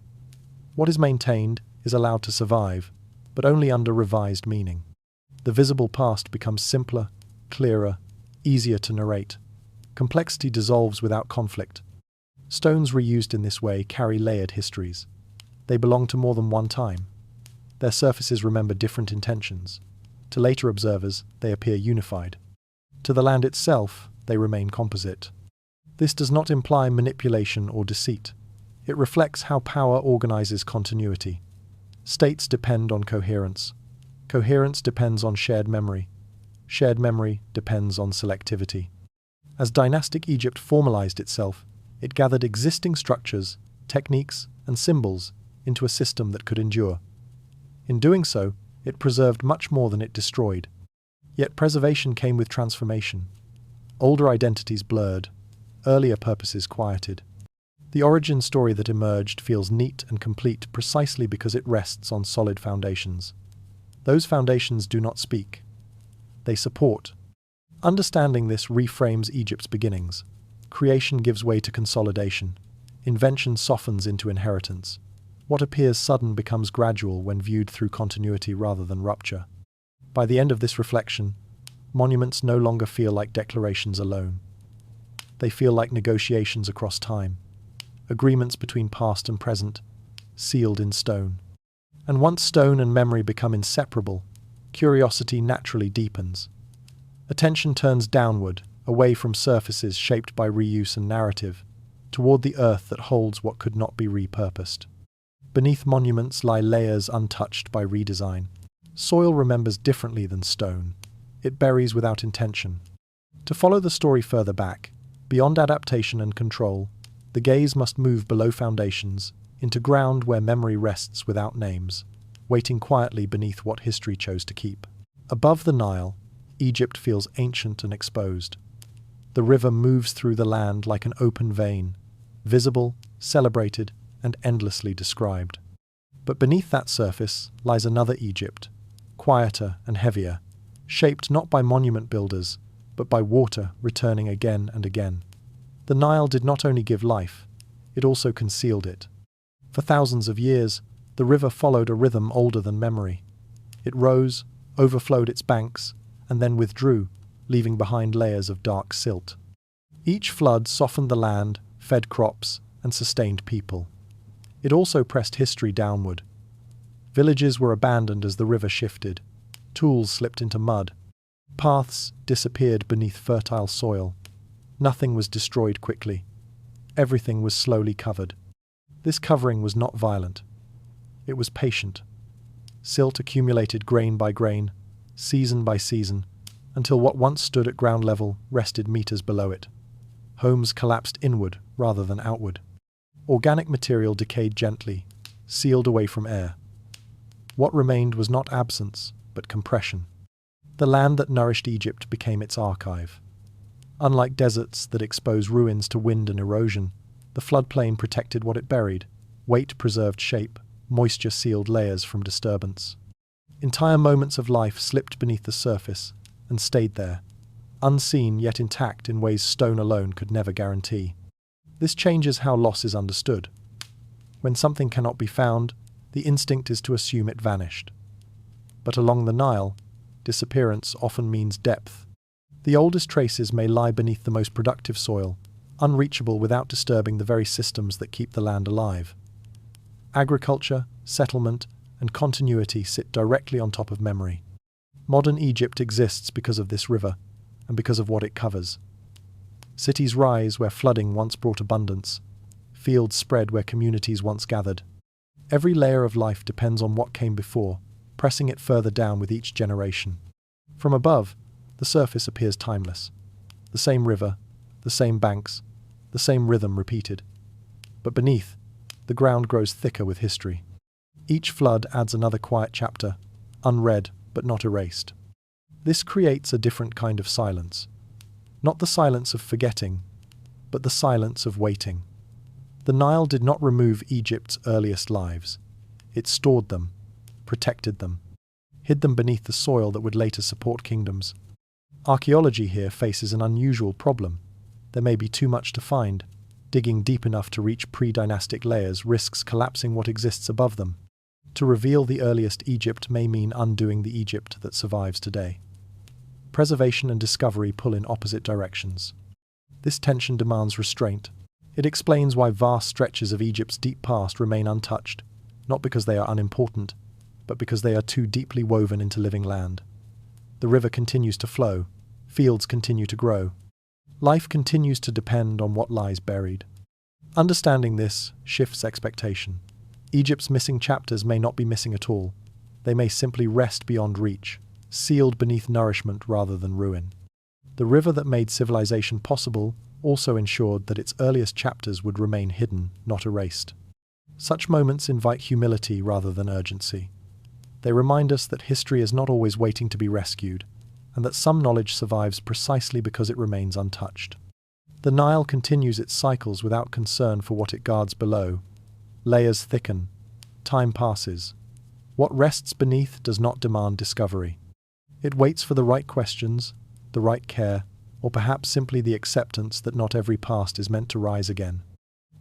What is maintained is allowed to survive, but only under revised meaning. The visible past becomes simpler, clearer, easier to narrate. Complexity dissolves without conflict. Stones reused in this way carry layered histories. They belong to more than one time. Their surfaces remember different intentions. To later observers, they appear unified. To the land itself, they remain composite. This does not imply manipulation or deceit. It reflects how power organizes continuity. States depend on coherence. Coherence depends on shared memory. Shared memory depends on selectivity. As dynastic Egypt formalized itself, it gathered existing structures, techniques, and symbols into a system that could endure. In doing so, it preserved much more than it destroyed. Yet preservation came with transformation. Older identities blurred, earlier purposes quieted. The origin story that emerged feels neat and complete precisely because it rests on solid foundations. Those foundations do not speak. They support. Understanding this reframes Egypt's beginnings. Creation gives way to consolidation. Invention softens into inheritance. What appears sudden becomes gradual when viewed through continuity rather than rupture. By the end of this reflection, monuments no longer feel like declarations alone. They feel like negotiations across time. Agreements between past and present, sealed in stone. And once stone and memory become inseparable, curiosity naturally deepens. Attention turns downward, away from surfaces shaped by reuse and narrative, toward the earth that holds what could not be repurposed. Beneath monuments lie layers untouched by redesign. Soil remembers differently than stone. It buries without intention. To follow the story further back, beyond adaptation and control, the gaze must move below foundations, into ground where memory rests without names, waiting quietly beneath what history chose to keep. Above the Nile, Egypt feels ancient and exposed. The river moves through the land like an open vein, visible, celebrated, and endlessly described. But beneath that surface lies another Egypt, quieter and heavier, shaped not by monument builders, but by water returning again and again. The Nile did not only give life, it also concealed it. For thousands of years, the river followed a rhythm older than memory. It rose, overflowed its banks, and then withdrew, leaving behind layers of dark silt. Each flood softened the land, fed crops, and sustained people. It also pressed history downward. Villages were abandoned as the river shifted. Tools slipped into mud. Paths disappeared beneath fertile soil. Nothing was destroyed quickly. Everything was slowly covered. This covering was not violent. It was patient. Silt accumulated grain by grain, season by season, until what once stood at ground level rested meters below it. Homes collapsed inward rather than outward. Organic material decayed gently, sealed away from air. What remained was not absence, but compression. The land that nourished Egypt became its archive. Unlike deserts that expose ruins to wind and erosion, the floodplain protected what it buried. Weight preserved shape, moisture sealed layers from disturbance. Entire moments of life slipped beneath the surface and stayed there, unseen yet intact in ways stone alone could never guarantee. This changes how loss is understood. When something cannot be found, the instinct is to assume it vanished. But along the Nile, disappearance often means depth. The oldest traces may lie beneath the most productive soil, unreachable without disturbing the very systems that keep the land alive. Agriculture, settlement, and continuity sit directly on top of memory. Modern Egypt exists because of this river, and because of what it covers. Cities rise where flooding once brought abundance. Fields spread where communities once gathered. Every layer of life depends on what came before, pressing it further down with each generation. From above, the surface appears timeless. The same river, the same banks, the same rhythm repeated. But beneath, the ground grows thicker with history. Each flood adds another quiet chapter, unread but not erased. This creates a different kind of silence. Not the silence of forgetting, but the silence of waiting. The Nile did not remove Egypt's earliest lives. It stored them, protected them, hid them beneath the soil that would later support kingdoms. Archaeology here faces an unusual problem. There may be too much to find. Digging deep enough to reach pre-dynastic layers risks collapsing what exists above them. To reveal the earliest Egypt may mean undoing the Egypt that survives today. Preservation and discovery pull in opposite directions. This tension demands restraint. It explains why vast stretches of Egypt's deep past remain untouched, not because they are unimportant, but because they are too deeply woven into living land. The river continues to flow, fields continue to grow. Life continues to depend on what lies buried. Understanding this shifts expectation. Egypt's missing chapters may not be missing at all. They may simply rest beyond reach, sealed beneath nourishment rather than ruin. The river that made civilization possible also ensured that its earliest chapters would remain hidden, not erased. Such moments invite humility rather than urgency. They remind us that history is not always waiting to be rescued, and that some knowledge survives precisely because it remains untouched. The Nile continues its cycles without concern for what it guards below. Layers thicken. Time passes. What rests beneath does not demand discovery. It waits for the right questions, the right care, or perhaps simply the acceptance that not every past is meant to rise again.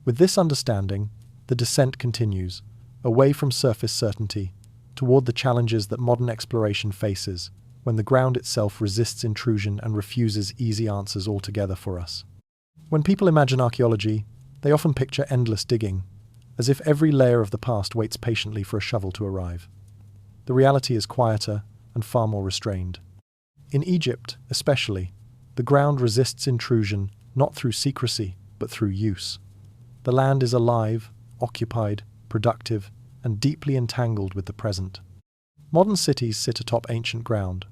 With this understanding, the descent continues, away from surface certainty, toward the challenges that modern exploration faces, when the ground itself resists intrusion and refuses easy answers altogether for us. When people imagine archaeology, they often picture endless digging, as if every layer of the past waits patiently for a shovel to arrive. The reality is quieter and far more restrained. In Egypt, especially, the ground resists intrusion not through secrecy, but through use. The land is alive, occupied, productive, and deeply entangled with the present. Modern cities sit atop ancient ground.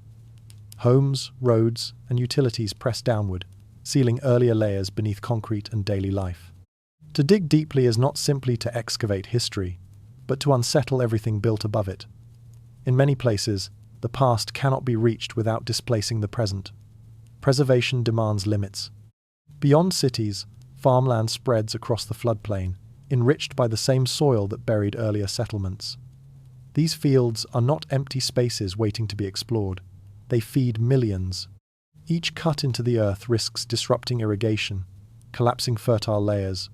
Homes, roads, and utilities press downward, sealing earlier layers beneath concrete and daily life. To dig deeply is not simply to excavate history, but to unsettle everything built above it. In many places, the past cannot be reached without displacing the present. Preservation demands limits, Beyond cities, farmland spreads across the floodplain, enriched by the same soil that buried earlier settlements. These fields are not empty spaces waiting to be explored. They feed millions. Each cut into the earth risks disrupting irrigation, collapsing fertile layers,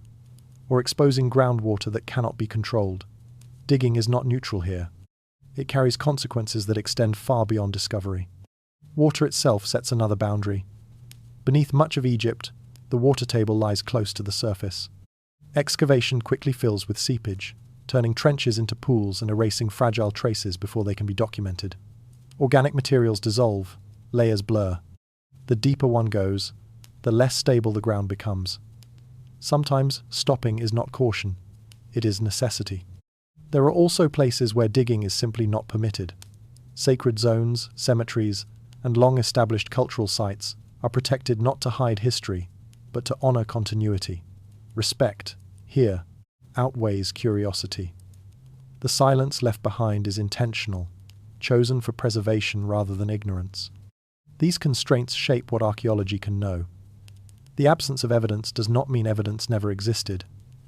or exposing groundwater that cannot be controlled. Digging is not neutral here. It carries consequences that extend far beyond discovery. Water itself sets another boundary. Beneath much of Egypt, the water table lies close to the surface. Excavation quickly fills with seepage, turning trenches into pools and erasing fragile traces before they can be documented. Organic materials dissolve, layers blur. The deeper one goes, the less stable the ground becomes. Sometimes stopping is not caution, it is necessity. There are also places where digging is simply not permitted. Sacred zones, cemeteries, and long-established cultural sites are protected not to hide history, but to honor continuity. Respect, here, outweighs curiosity. The silence left behind is intentional, chosen for preservation rather than ignorance. These constraints shape what archaeology can know. The absence of evidence does not mean evidence never existed.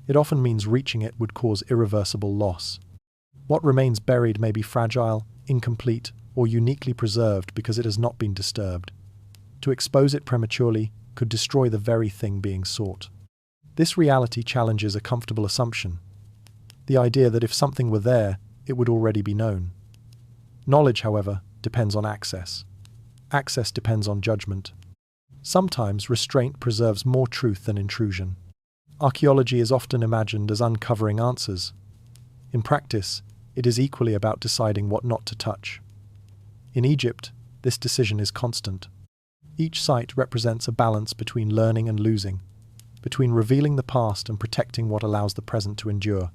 It often means reaching it would cause irreversible loss. What remains buried may be fragile, incomplete, or uniquely preserved because it has not been disturbed. To expose it prematurely could destroy the very thing being sought. This reality challenges a comfortable assumption, the idea that if something were there, it would already be known. Knowledge, however, depends on access. Access depends on judgment. Sometimes restraint preserves more truth than intrusion. Archaeology is often imagined as uncovering answers. In practice, it is equally about deciding what not to touch. In Egypt, this decision is constant. Each site represents a balance between learning and losing, between revealing the past and protecting what allows the present to endure.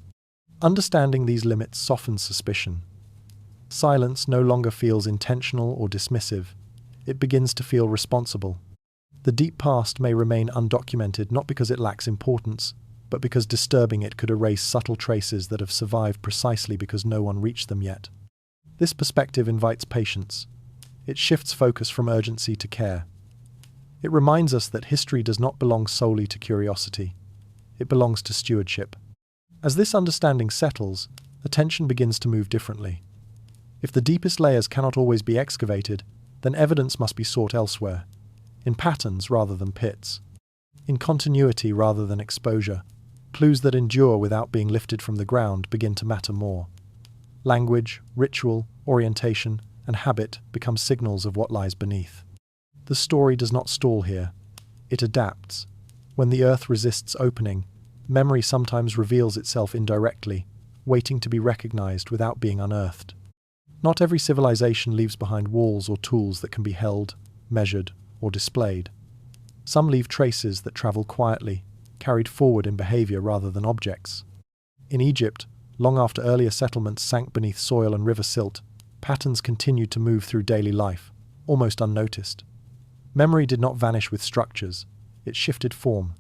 Understanding these limits softens suspicion. Silence no longer feels intentional or dismissive. It begins to feel responsible. The deep past may remain undocumented not because it lacks importance, but because disturbing it could erase subtle traces that have survived precisely because no one reached them yet. This perspective invites patience. It shifts focus from urgency to care. It reminds us that history does not belong solely to curiosity. It belongs to stewardship. As this understanding settles, attention begins to move differently. If the deepest layers cannot always be excavated, then evidence must be sought elsewhere, in patterns rather than pits, in continuity rather than exposure. Clues that endure without being lifted from the ground begin to matter more. Language, ritual, orientation, and habit become signals of what lies beneath. The story does not stall here. It adapts. When the earth resists opening, memory sometimes reveals itself indirectly, waiting to be recognized without being unearthed. Not every civilization leaves behind walls or tools that can be held, measured, or displayed. Some leave traces that travel quietly, carried forward in behavior rather than objects. In Egypt, long after earlier settlements sank beneath soil and river silt, patterns continued to move through daily life, almost unnoticed. Memory did not vanish with structures, it shifted form.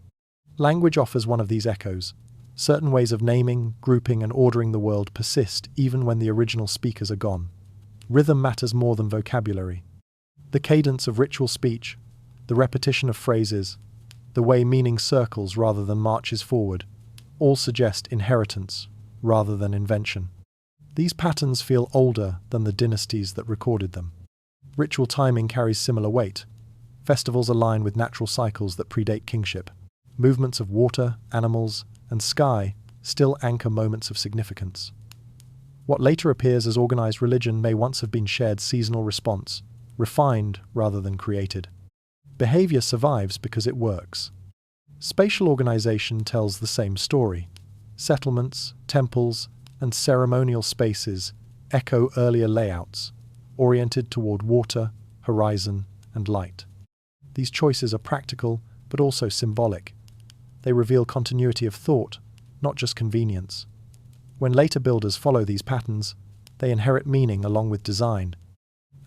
Language offers one of these echoes. Certain ways of naming, grouping, and ordering the world persist even when the original speakers are gone. Rhythm matters more than vocabulary. The cadence of ritual speech, the repetition of phrases, the way meaning circles rather than marches forward, all suggest inheritance rather than invention. These patterns feel older than the dynasties that recorded them. Ritual timing carries similar weight. Festivals align with natural cycles that predate kingship. Movements of water, animals, and sky still anchor moments of significance. What later appears as organized religion may once have been shared seasonal response, refined rather than created. Behavior survives because it works. Spatial organization tells the same story. Settlements, temples, and ceremonial spaces echo earlier layouts, oriented toward water, horizon, and light. These choices are practical, but also symbolic. They reveal continuity of thought, not just convenience. When later builders follow these patterns, they inherit meaning along with design.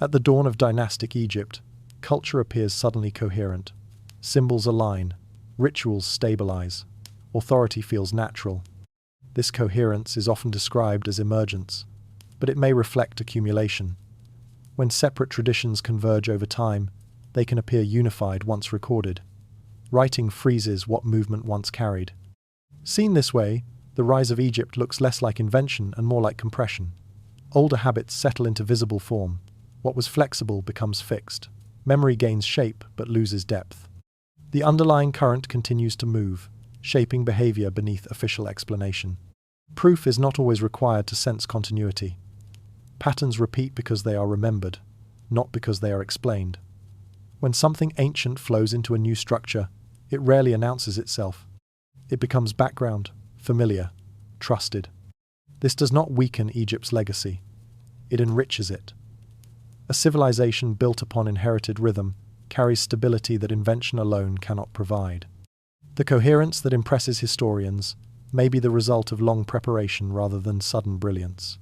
At the dawn of dynastic Egypt, culture appears suddenly coherent. Symbols align, rituals stabilize, authority feels natural. This coherence is often described as emergence, but it may reflect accumulation. When separate traditions converge over time, they can appear unified once recorded. Writing freezes what movement once carried. Seen this way, the rise of Egypt looks less like invention and more like compression. Older habits settle into visible form. What was flexible becomes fixed. Memory gains shape but loses depth. The underlying current continues to move, shaping behavior beneath official explanation. Proof is not always required to sense continuity. Patterns repeat because they are remembered, not because they are explained. When something ancient flows into a new structure, it rarely announces itself. It becomes background, familiar, trusted. This does not weaken Egypt's legacy. It enriches it. A civilization built upon inherited rhythm carries stability that invention alone cannot provide. The coherence that impresses historians may be the result of long preparation rather than sudden brilliance.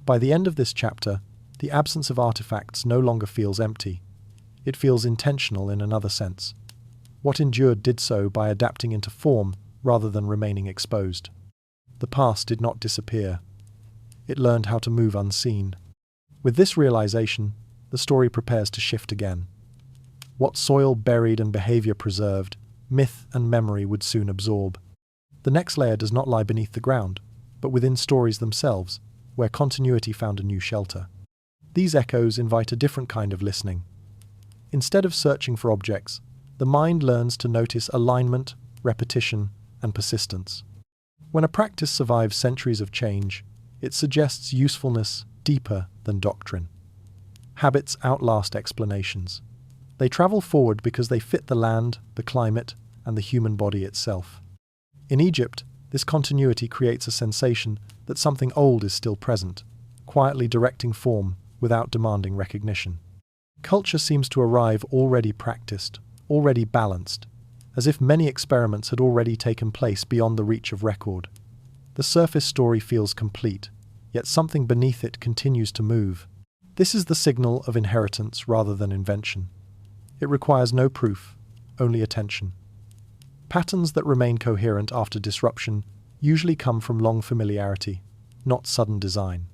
By the end of this chapter, the absence of artifacts no longer feels empty. It feels intentional in another sense. What endured did so by adapting into form rather than remaining exposed. The past did not disappear. It learned how to move unseen. With this realization, the story prepares to shift again. What soil buried and behavior preserved, myth and memory would soon absorb. The next layer does not lie beneath the ground, but within stories themselves, where continuity found a new shelter. These echoes invite a different kind of listening. Instead of searching for objects, the mind learns to notice alignment, repetition, and persistence. When a practice survives centuries of change, it suggests usefulness deeper than doctrine. Habits outlast explanations. They travel forward because they fit the land, the climate, and the human body itself. In Egypt, this continuity creates a sensation that something old is still present, quietly directing form without demanding recognition. Culture seems to arrive already practiced, already balanced, as if many experiments had already taken place beyond the reach of record. The surface story feels complete, yet something beneath it continues to move. This is the signal of inheritance rather than invention. It requires no proof, only attention. Patterns that remain coherent after disruption usually come from long familiarity, not sudden design.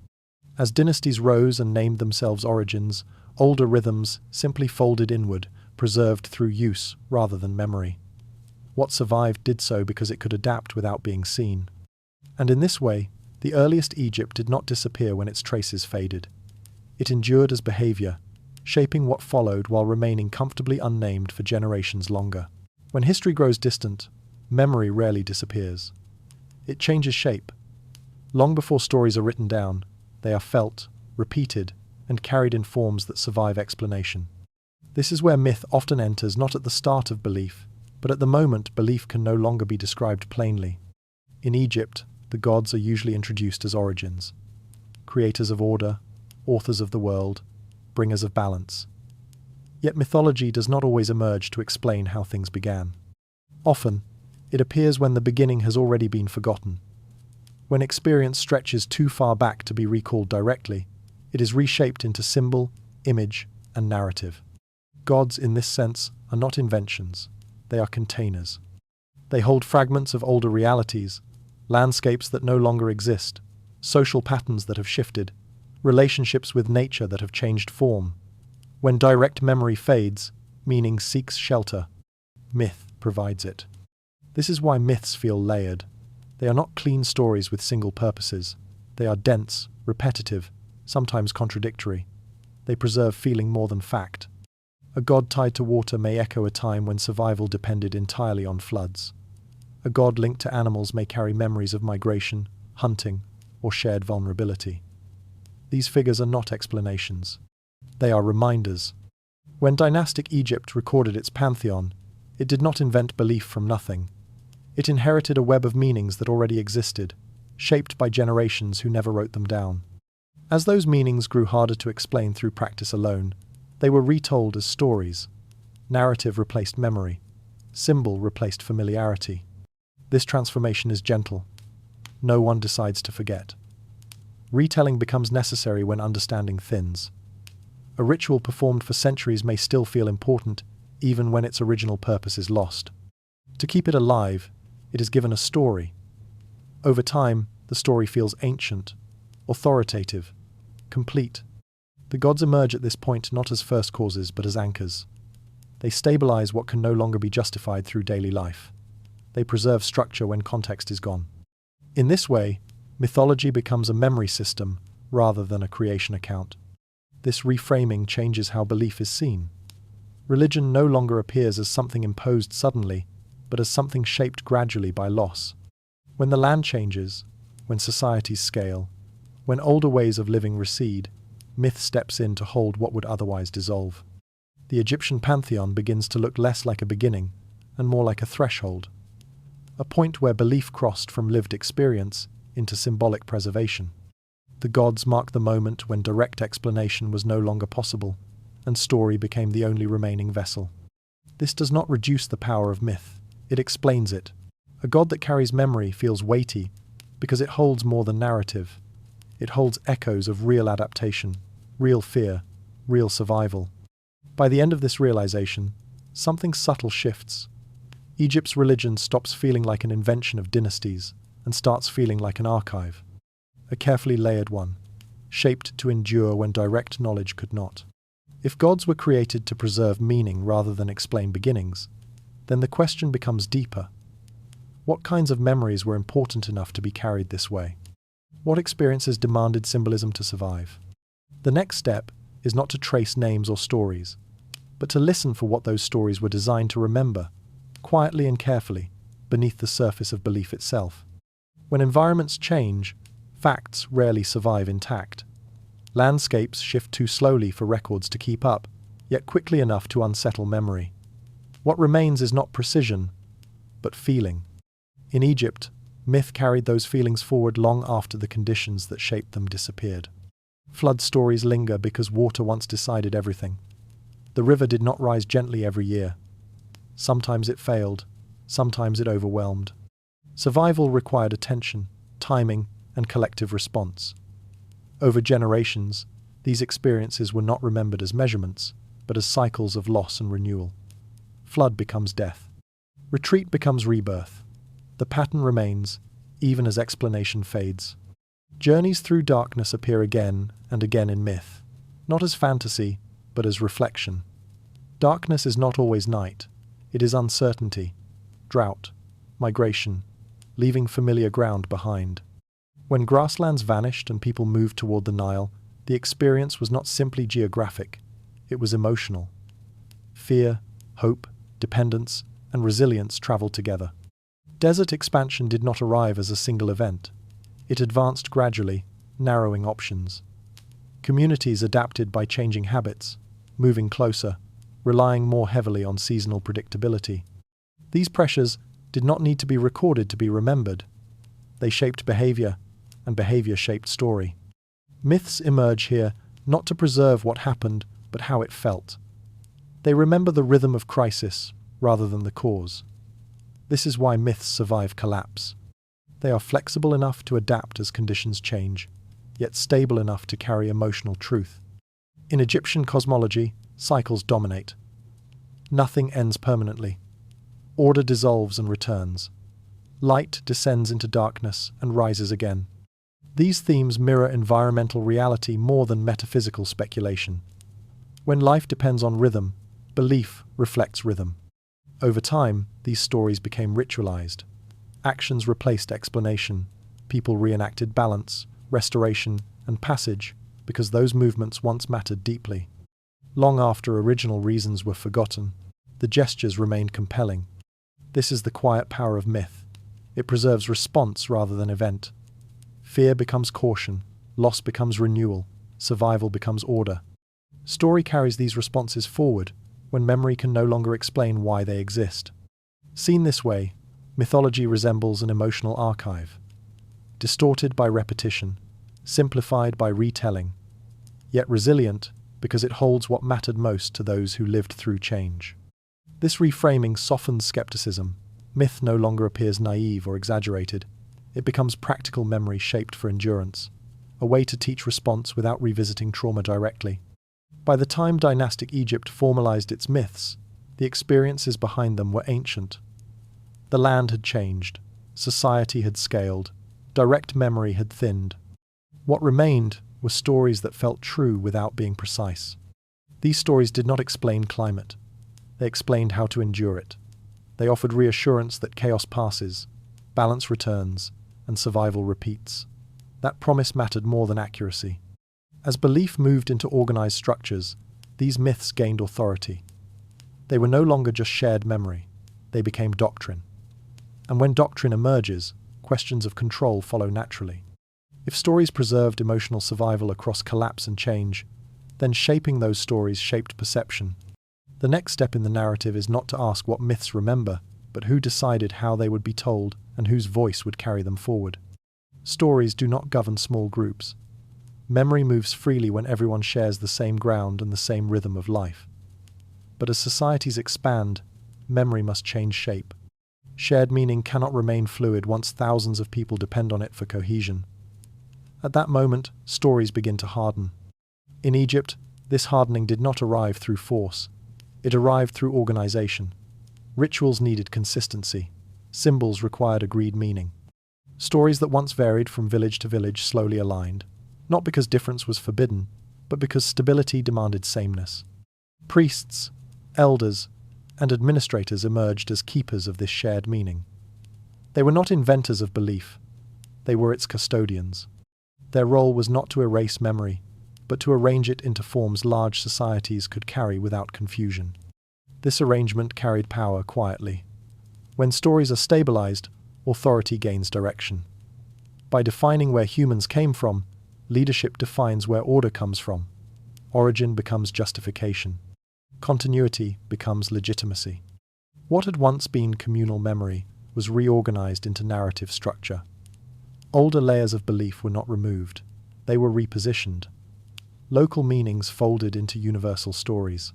As dynasties rose and named themselves origins, older rhythms simply folded inward, preserved through use rather than memory. What survived did so because it could adapt without being seen. And in this way, the earliest Egypt did not disappear when its traces faded. It endured as behavior, shaping what followed while remaining comfortably unnamed for generations longer. When history grows distant, memory rarely disappears. It changes shape. Long before stories are written down, they are felt, repeated, and carried in forms that survive explanation. This is where myth often enters not at the start of belief, but at the moment belief can no longer be described plainly. In Egypt, the gods are usually introduced as origins, creators of order, authors of the world, bringers of balance. Yet mythology does not always emerge to explain how things began. Often, it appears when the beginning has already been forgotten. When experience stretches too far back to be recalled directly, it is reshaped into symbol, image, and narrative. Gods, in this sense, are not inventions. They are containers. They hold fragments of older realities, landscapes that no longer exist, social patterns that have shifted, relationships with nature that have changed form. When direct memory fades, meaning seeks shelter. Myth provides it. This is why myths feel layered. They are not clean stories with single purposes. They are dense, repetitive, sometimes contradictory. They preserve feeling more than fact. A god tied to water may echo a time when survival depended entirely on floods. A god linked to animals may carry memories of migration, hunting, or shared vulnerability. These figures are not explanations. They are reminders. When dynastic Egypt recorded its pantheon, it did not invent belief from nothing. It inherited a web of meanings that already existed, shaped by generations who never wrote them down. As those meanings grew harder to explain through practice alone, they were retold as stories. Narrative replaced memory. Symbol replaced familiarity. This transformation is gentle. No one decides to forget. Retelling becomes necessary when understanding thins. A ritual performed for centuries may still feel important, even when its original purpose is lost. To keep it alive, it is given a story. Over time, the story feels ancient, authoritative, complete. The gods emerge at this point not as first causes but as anchors. They stabilize what can no longer be justified through daily life. They preserve structure when context is gone. In this way, mythology becomes a memory system rather than a creation account. This reframing changes how belief is seen. Religion no longer appears as something imposed suddenly, but as something shaped gradually by loss. When the land changes, when societies scale, when older ways of living recede, myth steps in to hold what would otherwise dissolve. The Egyptian pantheon begins to look less like a beginning and more like a threshold, a point where belief crossed from lived experience into symbolic preservation. The gods mark the moment when direct explanation was no longer possible, and story became the only remaining vessel. This does not reduce the power of myth, it explains it. A god that carries memory feels weighty because it holds more than narrative. It holds echoes of real adaptation, real fear, real survival. By the end of this realization, something subtle shifts. Egypt's religion stops feeling like an invention of dynasties and starts feeling like an archive. A carefully layered one, shaped to endure when direct knowledge could not. If gods were created to preserve meaning rather than explain beginnings, then the question becomes deeper. What kinds of memories were important enough to be carried this way? What experiences demanded symbolism to survive? The next step is not to trace names or stories, but to listen for what those stories were designed to remember, quietly and carefully, beneath the surface of belief itself. When environments change, facts rarely survive intact. Landscapes shift too slowly for records to keep up, yet quickly enough to unsettle memory. What remains is not precision, but feeling. In Egypt, myth carried those feelings forward long after the conditions that shaped them disappeared. Flood stories linger because water once decided everything. The river did not rise gently every year. Sometimes it failed, sometimes it overwhelmed. Survival required attention, timing, and collective response. Over generations, these experiences were not remembered as measurements, but as cycles of loss and renewal. Flood becomes death. Retreat becomes rebirth. The pattern remains, even as explanation fades. Journeys through darkness appear again and again in myth, not as fantasy, but as reflection. Darkness is not always night. It is uncertainty, drought, migration, leaving familiar ground behind. When grasslands vanished and people moved toward the Nile, the experience was not simply geographic, it was emotional. Fear, hope, dependence, and resilience traveled together. Desert expansion did not arrive as a single event. It advanced gradually, narrowing options. Communities adapted by changing habits, moving closer, relying more heavily on seasonal predictability. These pressures did not need to be recorded to be remembered. They shaped behavior, and behavior shaped story. Myths emerge here not to preserve what happened, but how it felt. They remember the rhythm of crisis rather than the cause. This is why myths survive collapse. They are flexible enough to adapt as conditions change, yet stable enough to carry emotional truth. In Egyptian cosmology, cycles dominate. Nothing ends permanently. Order dissolves and returns. Light descends into darkness and rises again. These themes mirror environmental reality more than metaphysical speculation. When life depends on rhythm, belief reflects rhythm. Over time, these stories became ritualized. Actions replaced explanation. People reenacted balance, restoration, and passage because those movements once mattered deeply. Long after original reasons were forgotten, the gestures remained compelling. This is the quiet power of myth. It preserves response rather than event. Fear becomes caution, loss becomes renewal, survival becomes order. Story carries these responses forward when memory can no longer explain why they exist. Seen this way, mythology resembles an emotional archive, distorted by repetition, simplified by retelling, yet resilient because it holds what mattered most to those who lived through change. This reframing softens skepticism. Myth no longer appears naive or exaggerated. It becomes practical memory shaped for endurance, a way to teach response without revisiting trauma directly. By the time dynastic Egypt formalized its myths, the experiences behind them were ancient. The land had changed, society had scaled, direct memory had thinned. What remained were stories that felt true without being precise. These stories did not explain climate. They explained how to endure it. They offered reassurance that chaos passes, balance returns, and survival repeats. That promise mattered more than accuracy. As belief moved into organized structures, these myths gained authority. They were no longer just shared memory. They became doctrine. And when doctrine emerges, questions of control follow naturally. If stories preserved emotional survival across collapse and change, then shaping those stories shaped perception. The next step in the narrative is not to ask what myths remember, but who decided how they would be told and whose voice would carry them forward. Stories do not govern small groups. Memory moves freely when everyone shares the same ground and the same rhythm of life. But as societies expand, memory must change shape. Shared meaning cannot remain fluid once thousands of people depend on it for cohesion. At that moment, stories begin to harden. In Egypt, this hardening did not arrive through force. It arrived through organization. Rituals needed consistency. Symbols required agreed meaning. Stories that once varied from village to village slowly aligned, not because difference was forbidden, but because stability demanded sameness. Priests, elders, and administrators emerged as keepers of this shared meaning. They were not inventors of belief. They were its custodians. Their role was not to erase memory, but to arrange it into forms large societies could carry without confusion. This arrangement carried power quietly. When stories are stabilized, authority gains direction. By defining where humans came from, leadership defines where order comes from. Origin becomes justification. Continuity becomes legitimacy. What had once been communal memory was reorganized into narrative structure. Older layers of belief were not removed. They were repositioned. Local meanings folded into universal stories.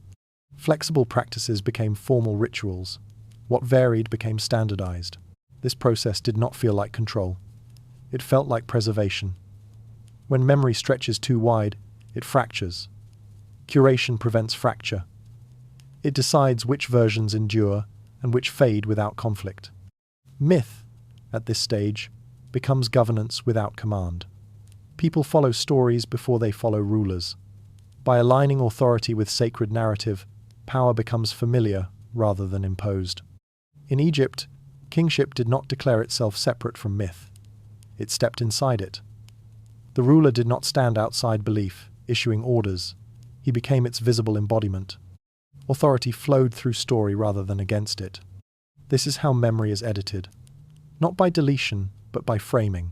Flexible practices became formal rituals. What varied became standardized. This process did not feel like control. It felt like preservation. When memory stretches too wide, it fractures. Curation prevents fracture. It decides which versions endure and which fade without conflict. Myth, at this stage, becomes governance without command. People follow stories before they follow rulers. By aligning authority with sacred narrative, power becomes familiar rather than imposed. In Egypt, kingship did not declare itself separate from myth. It stepped inside it. The ruler did not stand outside belief, issuing orders. He became its visible embodiment. Authority flowed through story rather than against it. This is how memory is edited. Not by deletion, but by framing.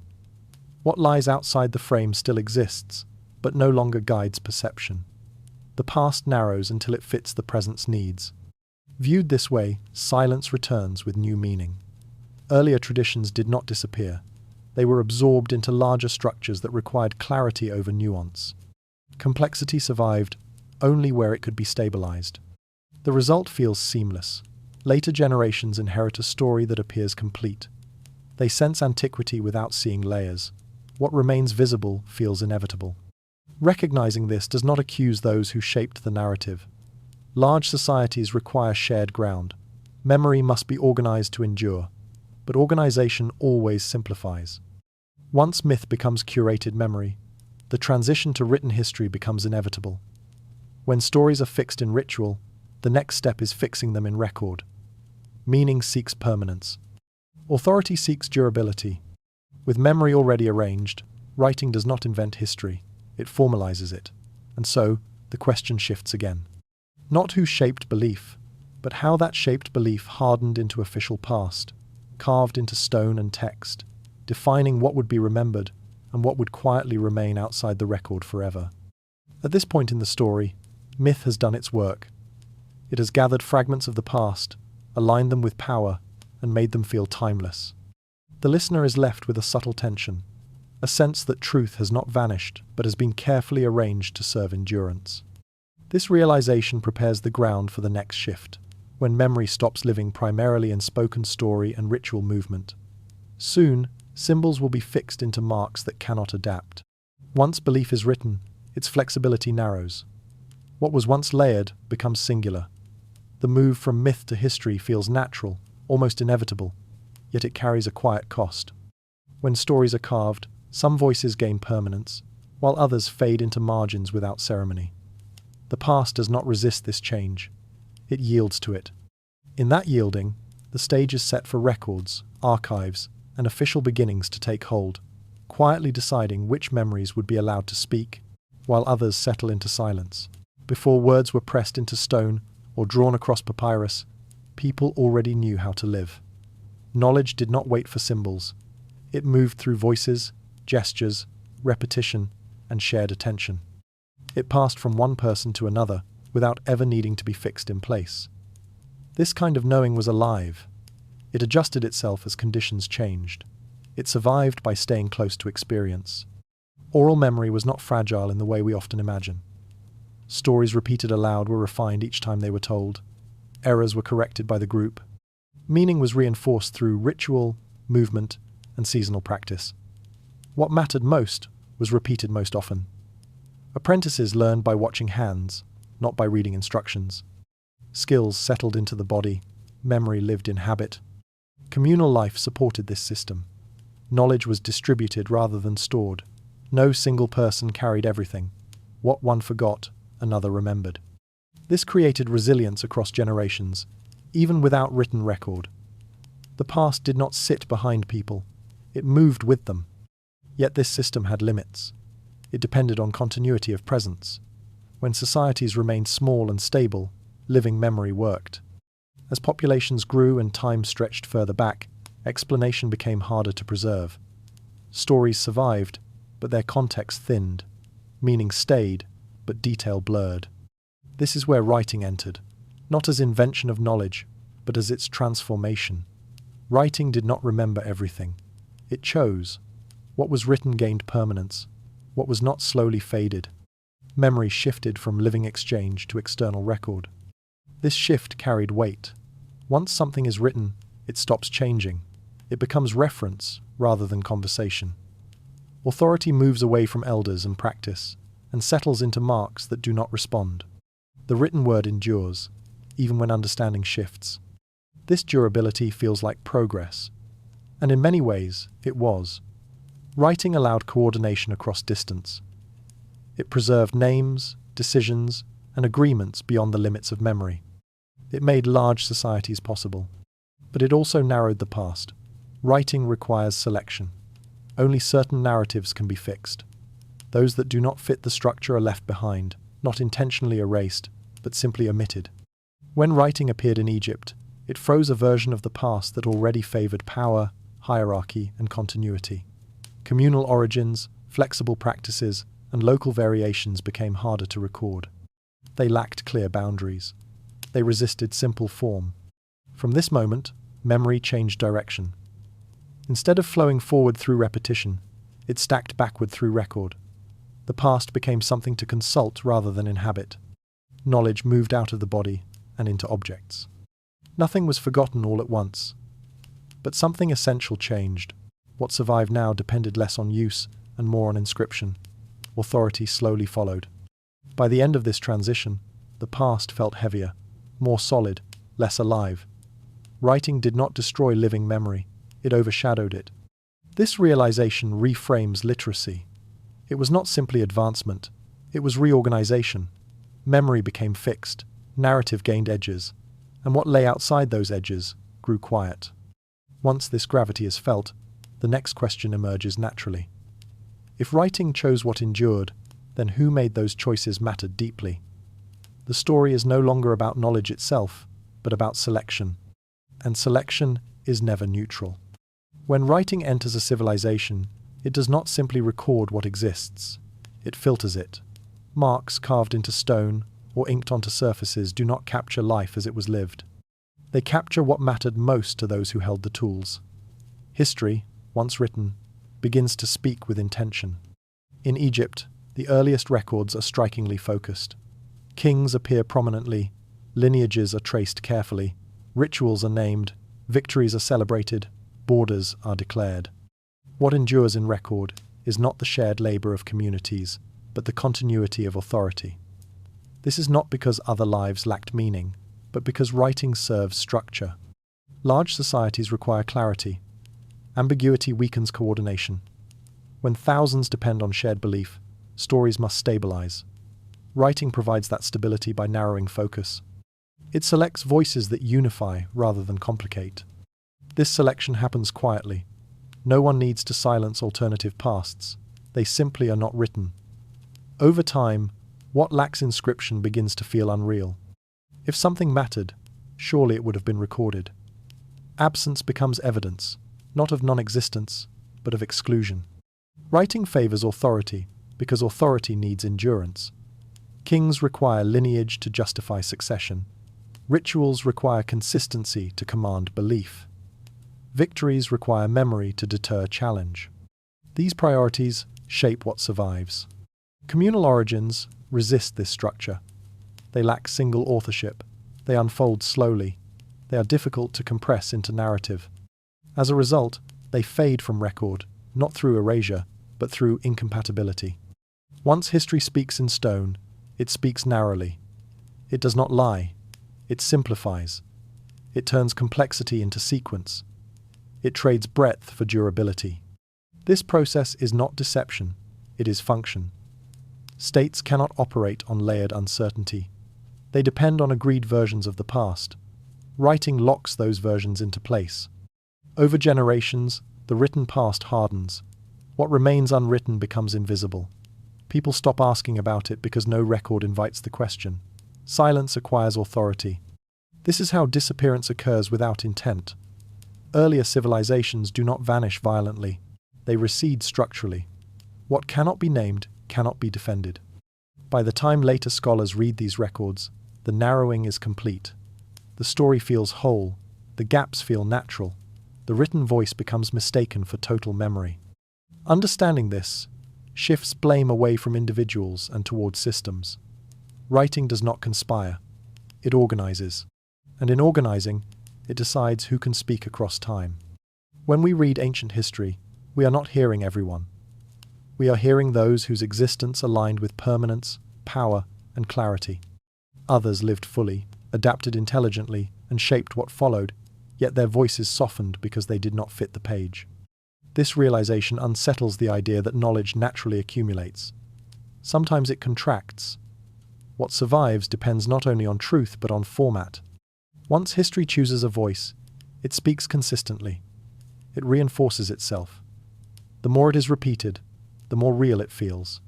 What lies outside the frame still exists, but no longer guides perception. The past narrows until it fits the present's needs. Viewed this way, silence returns with new meaning. Earlier traditions did not disappear. They were absorbed into larger structures that required clarity over nuance. Complexity survived only where it could be stabilized. The result feels seamless. Later generations inherit a story that appears complete. They sense antiquity without seeing layers. What remains visible feels inevitable. Recognizing this does not accuse those who shaped the narrative. Large societies require shared ground. Memory must be organized to endure, but organization always simplifies. Once myth becomes curated memory, the transition to written history becomes inevitable. When stories are fixed in ritual, the next step is fixing them in record. Meaning seeks permanence. Authority seeks durability. With memory already arranged, writing does not invent history, it formalizes it. And so, the question shifts again. Not who shaped belief, but how that shaped belief hardened into official past, carved into stone and text, defining what would be remembered and what would quietly remain outside the record forever. At this point in the story, myth has done its work. It has gathered fragments of the past, aligned them with power, and made them feel timeless. The listener is left with a subtle tension, a sense that truth has not vanished but has been carefully arranged to serve endurance. This realization prepares the ground for the next shift, when memory stops living primarily in spoken story and ritual movement. Soon, symbols will be fixed into marks that cannot adapt. Once belief is written, its flexibility narrows. What was once layered becomes singular. The move from myth to history feels natural, almost inevitable, yet it carries a quiet cost. When stories are carved, some voices gain permanence, while others fade into margins without ceremony. The past does not resist this change. it yields to it. In that yielding, the stage is set for records, archives, and official beginnings to take hold, quietly deciding which memories would be allowed to speak, while others settle into silence. Before words were pressed into stone or drawn across papyrus, people already knew how to live. Knowledge did not wait for symbols. It moved through voices, gestures, repetition, and shared attention. It passed from one person to another without ever needing to be fixed in place. This kind of knowing was alive. It adjusted itself as conditions changed. It survived by staying close to experience. Oral memory was not fragile in the way we often imagine. Stories repeated aloud were refined each time they were told. Errors were corrected by the group. Meaning was reinforced through ritual, movement, and seasonal practice. What mattered most was repeated most often. Apprentices learned by watching hands, not by reading instructions. Skills settled into the body, memory lived in habit. Communal life supported this system. Knowledge was distributed rather than stored. No single person carried everything. What one forgot, another remembered. This created resilience across generations, even without written record. The past did not sit behind people, it moved with them. Yet this system had limits. It depended on continuity of presence. When societies remained small and stable, living memory worked. As populations grew and time stretched further back, explanation became harder to preserve. Stories survived, but their context thinned. Meaning stayed, but detail blurred. This is where writing entered, not as invention of knowledge, but as its transformation. Writing did not remember everything. It chose. What was written gained permanence. What was not slowly faded. Memory shifted from living exchange to external record. This shift carried weight. Once something is written, it stops changing. It becomes reference rather than conversation. Authority moves away from elders and practice, and settles into marks that do not respond. The written word endures, even when understanding shifts. This durability feels like progress, and in many ways, it was. Writing allowed coordination across distance. It preserved names, decisions, and agreements beyond the limits of memory. It made large societies possible. But it also narrowed the past. Writing requires selection. Only certain narratives can be fixed. Those that do not fit the structure are left behind, not intentionally erased, but simply omitted. When writing appeared in Egypt, it froze a version of the past that already favored power, hierarchy, and continuity. Communal origins, flexible practices, and local variations became harder to record. They lacked clear boundaries. They resisted simple form. From this moment, memory changed direction. Instead of flowing forward through repetition, it stacked backward through record. The past became something to consult rather than inhabit. Knowledge moved out of the body and into objects. Nothing was forgotten all at once. But something essential changed. What survived now depended less on use and more on inscription. Authority slowly followed. By the end of this transition, the past felt heavier, more solid, less alive. Writing did not destroy living memory, it overshadowed it. This realization reframes literacy. It was not simply advancement, it was reorganization. Memory became fixed, narrative gained edges, and what lay outside those edges grew quiet. Once this gravity is felt, the next question emerges naturally. If writing chose what endured, then who made those choices mattered deeply? The story is no longer about knowledge itself, but about selection. And selection is never neutral. When writing enters a civilization, it does not simply record what exists. It filters it. Marks carved into stone or inked onto surfaces do not capture life as it was lived. They capture what mattered most to those who held the tools. History, once written, begins to speak with intention. In Egypt, the earliest records are strikingly focused. Kings appear prominently, lineages are traced carefully, rituals are named, victories are celebrated, borders are declared. What endures in record is not the shared labor of communities, but the continuity of authority. This is not because other lives lacked meaning, but because writing serves structure. Large societies require clarity. Ambiguity weakens coordination. When thousands depend on shared belief, stories must stabilize. Writing provides that stability by narrowing focus. It selects voices that unify rather than complicate. This selection happens quietly. No one needs to silence alternative pasts. They simply are not written. Over time, what lacks inscription begins to feel unreal. If something mattered, surely it would have been recorded. Absence becomes evidence, not of non-existence, but of exclusion. Writing favors authority, because authority needs endurance. Kings require lineage to justify succession. Rituals require consistency to command belief. Victories require memory to deter challenge. These priorities shape what survives. Communal origins resist this structure. They lack single authorship. They unfold slowly. They are difficult to compress into narrative. As a result, they fade from record, not through erasure, but through incompatibility. Once history speaks in stone, it speaks narrowly. It does not lie. It simplifies. It turns complexity into sequence. It trades breadth for durability. This process is not deception, it is function. States cannot operate on layered uncertainty. They depend on agreed versions of the past. Writing locks those versions into place. Over generations, the written past hardens. What remains unwritten becomes invisible. People stop asking about it because no record invites the question. Silence acquires authority. This is how disappearance occurs without intent. Earlier civilizations do not vanish violently. They recede structurally. What cannot be named cannot be defended. By the time later scholars read these records, the narrowing is complete. The story feels whole. The gaps feel natural. The written voice becomes mistaken for total memory. Understanding this shifts blame away from individuals and towards systems. Writing does not conspire. It organizes. And in organizing, it decides who can speak across time. When we read ancient history, we are not hearing everyone. We are hearing those whose existence aligned with permanence, power, and clarity. Others lived fully, adapted intelligently, and shaped what followed, yet their voices softened because they did not fit the page. This realization unsettles the idea that knowledge naturally accumulates. Sometimes it contracts. What survives depends not only on truth but on format. Once history chooses a voice, it speaks consistently. It reinforces itself. The more it is repeated, the more real it feels.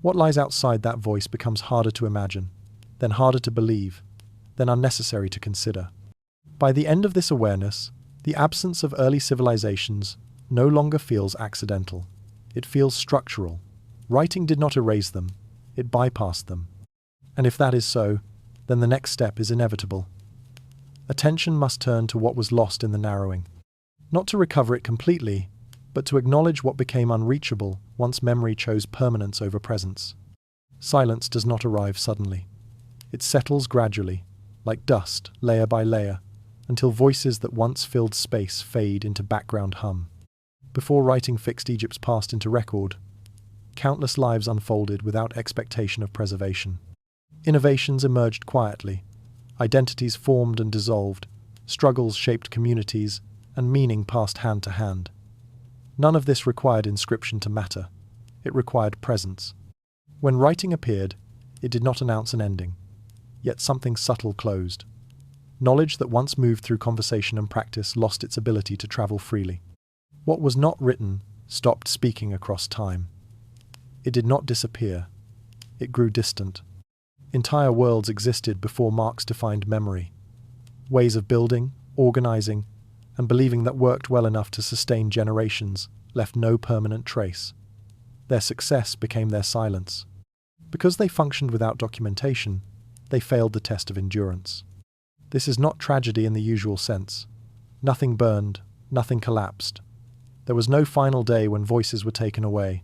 What lies outside that voice becomes harder to imagine, then harder to believe, then unnecessary to consider. By the end of this awareness, the absence of early civilizations no longer feels accidental. It feels structural. Writing did not erase them, it bypassed them. And if that is so, then the next step is inevitable. Attention must turn to what was lost in the narrowing. Not to recover it completely, but to acknowledge what became unreachable once memory chose permanence over presence. Silence does not arrive suddenly. It settles gradually, like dust, layer by layer, until voices that once filled space fade into background hum. Before writing fixed Egypt's past into record, countless lives unfolded without expectation of preservation. Innovations emerged quietly. Identities formed and dissolved. Struggles shaped communities, and meaning passed hand to hand. None of this required inscription to matter. It required presence. When writing appeared, it did not announce an ending. Yet something subtle closed. Knowledge that once moved through conversation and practice lost its ability to travel freely. What was not written stopped speaking across time. It did not disappear. It grew distant. Entire worlds existed before marks defined memory. Ways of building, organizing, and believing that worked well enough to sustain generations left no permanent trace. Their success became their silence. Because they functioned without documentation, they failed the test of endurance. This is not tragedy in the usual sense. Nothing burned, nothing collapsed. There was no final day when voices were taken away.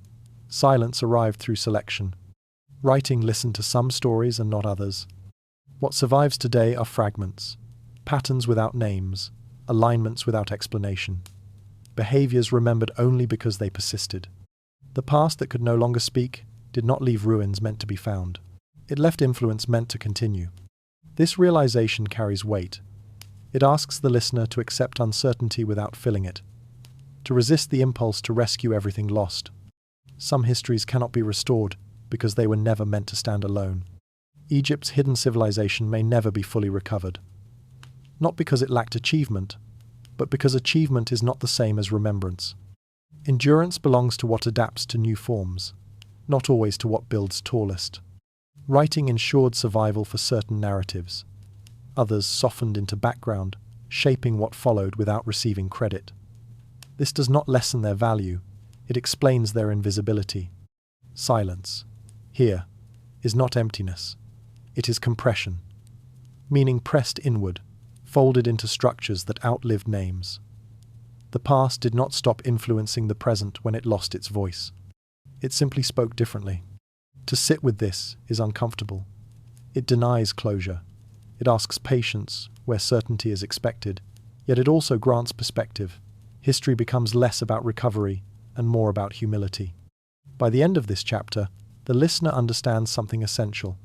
Silence arrived through selection. Writing listened to some stories and not others. What survives today are fragments, patterns without names, alignments without explanation, behaviors remembered only because they persisted. The past that could no longer speak did not leave ruins meant to be found. It left influence meant to continue. This realization carries weight. It asks the listener to accept uncertainty without filling it, to resist the impulse to rescue everything lost. Some histories cannot be restored because they were never meant to stand alone. Egypt's hidden civilization may never be fully recovered. Not because it lacked achievement, but because achievement is not the same as remembrance. Endurance belongs to what adapts to new forms, not always to what builds tallest. Writing ensured survival for certain narratives. Others softened into background, shaping what followed without receiving credit. This does not lessen their value, it explains their invisibility. Silence, here, is not emptiness. It is compression, meaning pressed inward, folded into structures that outlived names. The past did not stop influencing the present when it lost its voice. It simply spoke differently. To sit with this is uncomfortable. It denies closure. It asks patience where certainty is expected, yet it also grants perspective. History becomes less about recovery and more about humility. By the end of this chapter, the listener understands something essential.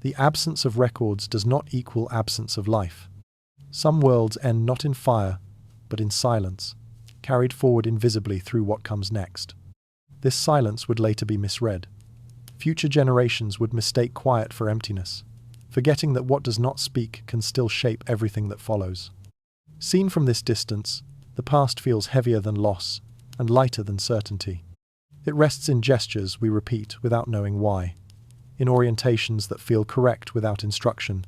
The absence of records does not equal absence of life. Some worlds end not in fire, but in silence, carried forward invisibly through what comes next. This silence would later be misread. Future generations would mistake quiet for emptiness, forgetting that what does not speak can still shape everything that follows. Seen from this distance, the past feels heavier than loss and lighter than certainty. It rests in gestures we repeat without knowing why, in orientations that feel correct without instruction,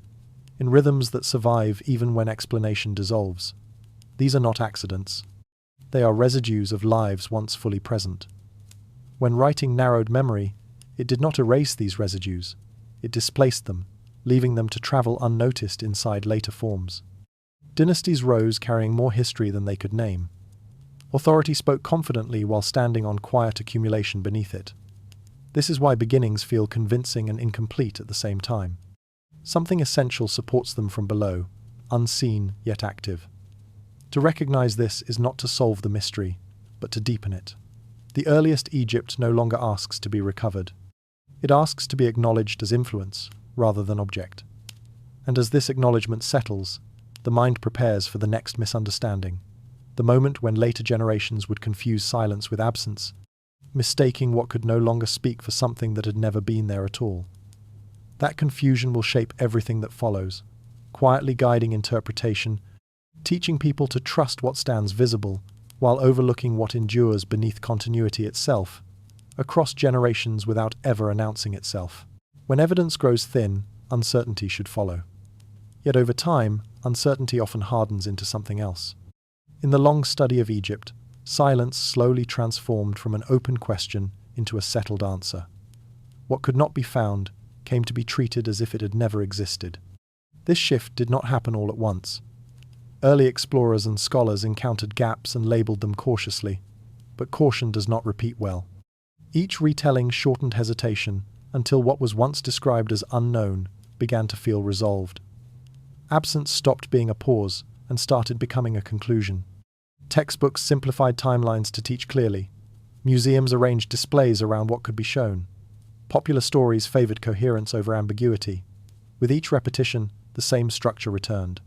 in rhythms that survive even when explanation dissolves. These are not accidents. They are residues of lives once fully present. When writing narrowed memory, it did not erase these residues. It displaced them, leaving them to travel unnoticed inside later forms. Dynasties rose carrying more history than they could name. Authority spoke confidently while standing on quiet accumulation beneath it. This is why beginnings feel convincing and incomplete at the same time. Something essential supports them from below, unseen yet active. To recognize this is not to solve the mystery, but to deepen it. The earliest Egypt no longer asks to be recovered. It asks to be acknowledged as influence, rather than object. And as this acknowledgement settles, the mind prepares for the next misunderstanding, the moment when later generations would confuse silence with absence, mistaking what could no longer speak for something that had never been there at all. That confusion will shape everything that follows, quietly guiding interpretation, teaching people to trust what stands visible, while overlooking what endures beneath continuity itself, across generations without ever announcing itself. When evidence grows thin, uncertainty should follow. Yet over time, uncertainty often hardens into something else. In the long study of Egypt, silence slowly transformed from an open question into a settled answer. What could not be found came to be treated as if it had never existed. This shift did not happen all at once. Early explorers and scholars encountered gaps and labeled them cautiously, but caution does not repeat well. Each retelling shortened hesitation until what was once described as unknown began to feel resolved. Absence stopped being a pause and started becoming a conclusion. Textbooks simplified timelines to teach clearly. Museums arranged displays around what could be shown. Popular stories favored coherence over ambiguity. With each repetition, the same structure returned.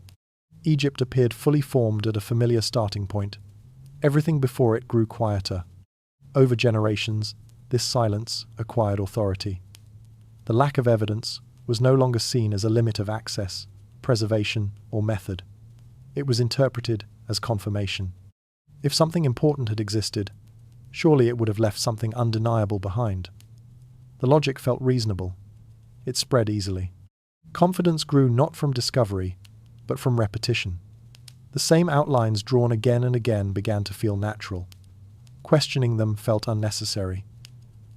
Egypt appeared fully formed at a familiar starting point. Everything before it grew quieter. Over generations, this silence acquired authority. The lack of evidence was no longer seen as a limit of access, preservation, or method. It was interpreted as confirmation. If something important had existed, surely it would have left something undeniable behind. The logic felt reasonable. It spread easily. Confidence grew not from discovery, but from repetition. The same outlines drawn again and again began to feel natural. Questioning them felt unnecessary.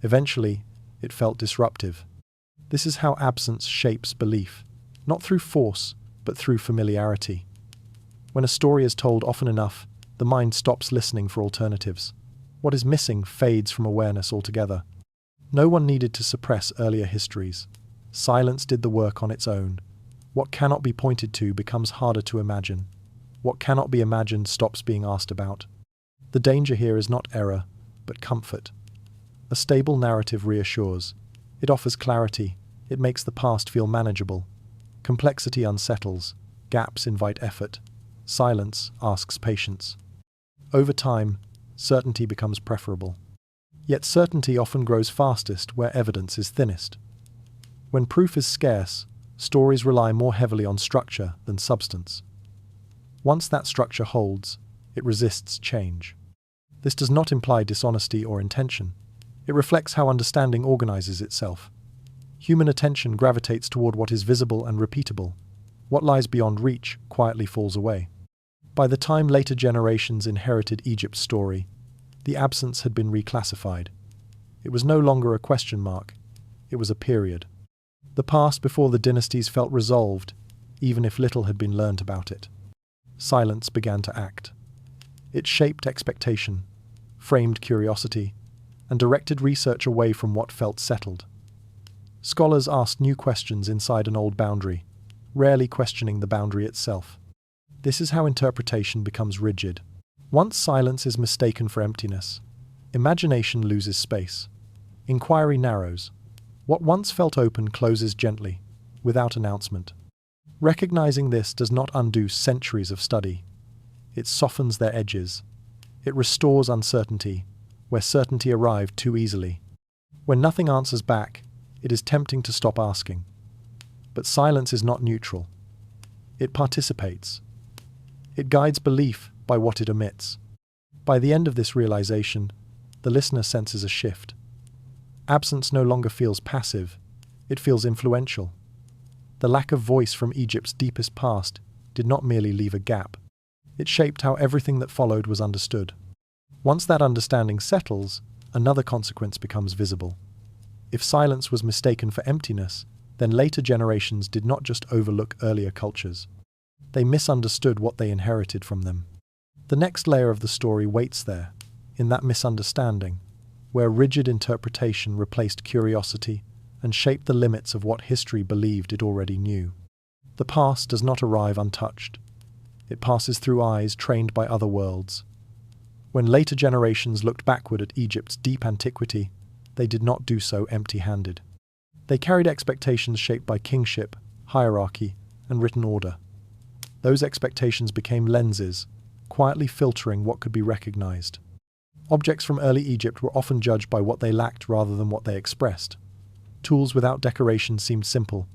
Eventually, it felt disruptive. This is how absence shapes belief, not through force, but through familiarity. When a story is told often enough, the mind stops listening for alternatives. What is missing fades from awareness altogether. No one needed to suppress earlier histories. Silence did the work on its own. What cannot be pointed to becomes harder to imagine. What cannot be imagined stops being asked about. The danger here is not error, but comfort. A stable narrative reassures. It offers clarity. It makes the past feel manageable. Complexity unsettles. Gaps invite effort. Silence asks patience. Over time, certainty becomes preferable. Yet certainty often grows fastest where evidence is thinnest. When proof is scarce, stories rely more heavily on structure than substance. Once that structure holds, it resists change. This does not imply dishonesty or intention. It reflects how understanding organizes itself. Human attention gravitates toward what is visible and repeatable. What lies beyond reach quietly falls away. By the time later generations inherited Egypt's story, the absence had been reclassified. It was no longer a question mark, it was a period. The past before the dynasties felt resolved, even if little had been learnt about it. Silence began to act. It shaped expectation, framed curiosity, and directed research away from what felt settled. Scholars asked new questions inside an old boundary, rarely questioning the boundary itself. This is how interpretation becomes rigid. Once silence is mistaken for emptiness, imagination loses space. Inquiry narrows. What once felt open closes gently, without announcement. Recognizing this does not undo centuries of study. It softens their edges. It restores uncertainty, where certainty arrived too easily. When nothing answers back, it is tempting to stop asking. But silence is not neutral. It participates. It guides belief by what it omits. By the end of this realization, the listener senses a shift. Absence no longer feels passive, it feels influential. The lack of voice from Egypt's deepest past did not merely leave a gap. It shaped how everything that followed was understood. Once that understanding settles, another consequence becomes visible. If silence was mistaken for emptiness, then later generations did not just overlook earlier cultures. They misunderstood what they inherited from them. The next layer of the story waits there, in that misunderstanding, where rigid interpretation replaced curiosity and shaped the limits of what history believed it already knew. The past does not arrive untouched. It passes through eyes trained by other worlds. When later generations looked backward at Egypt's deep antiquity, they did not do so empty-handed. They carried expectations shaped by kingship, hierarchy, and written order. Those expectations became lenses, quietly filtering what could be recognized. Objects from early Egypt were often judged by what they lacked rather than what they expressed. Tools without decoration seemed simple.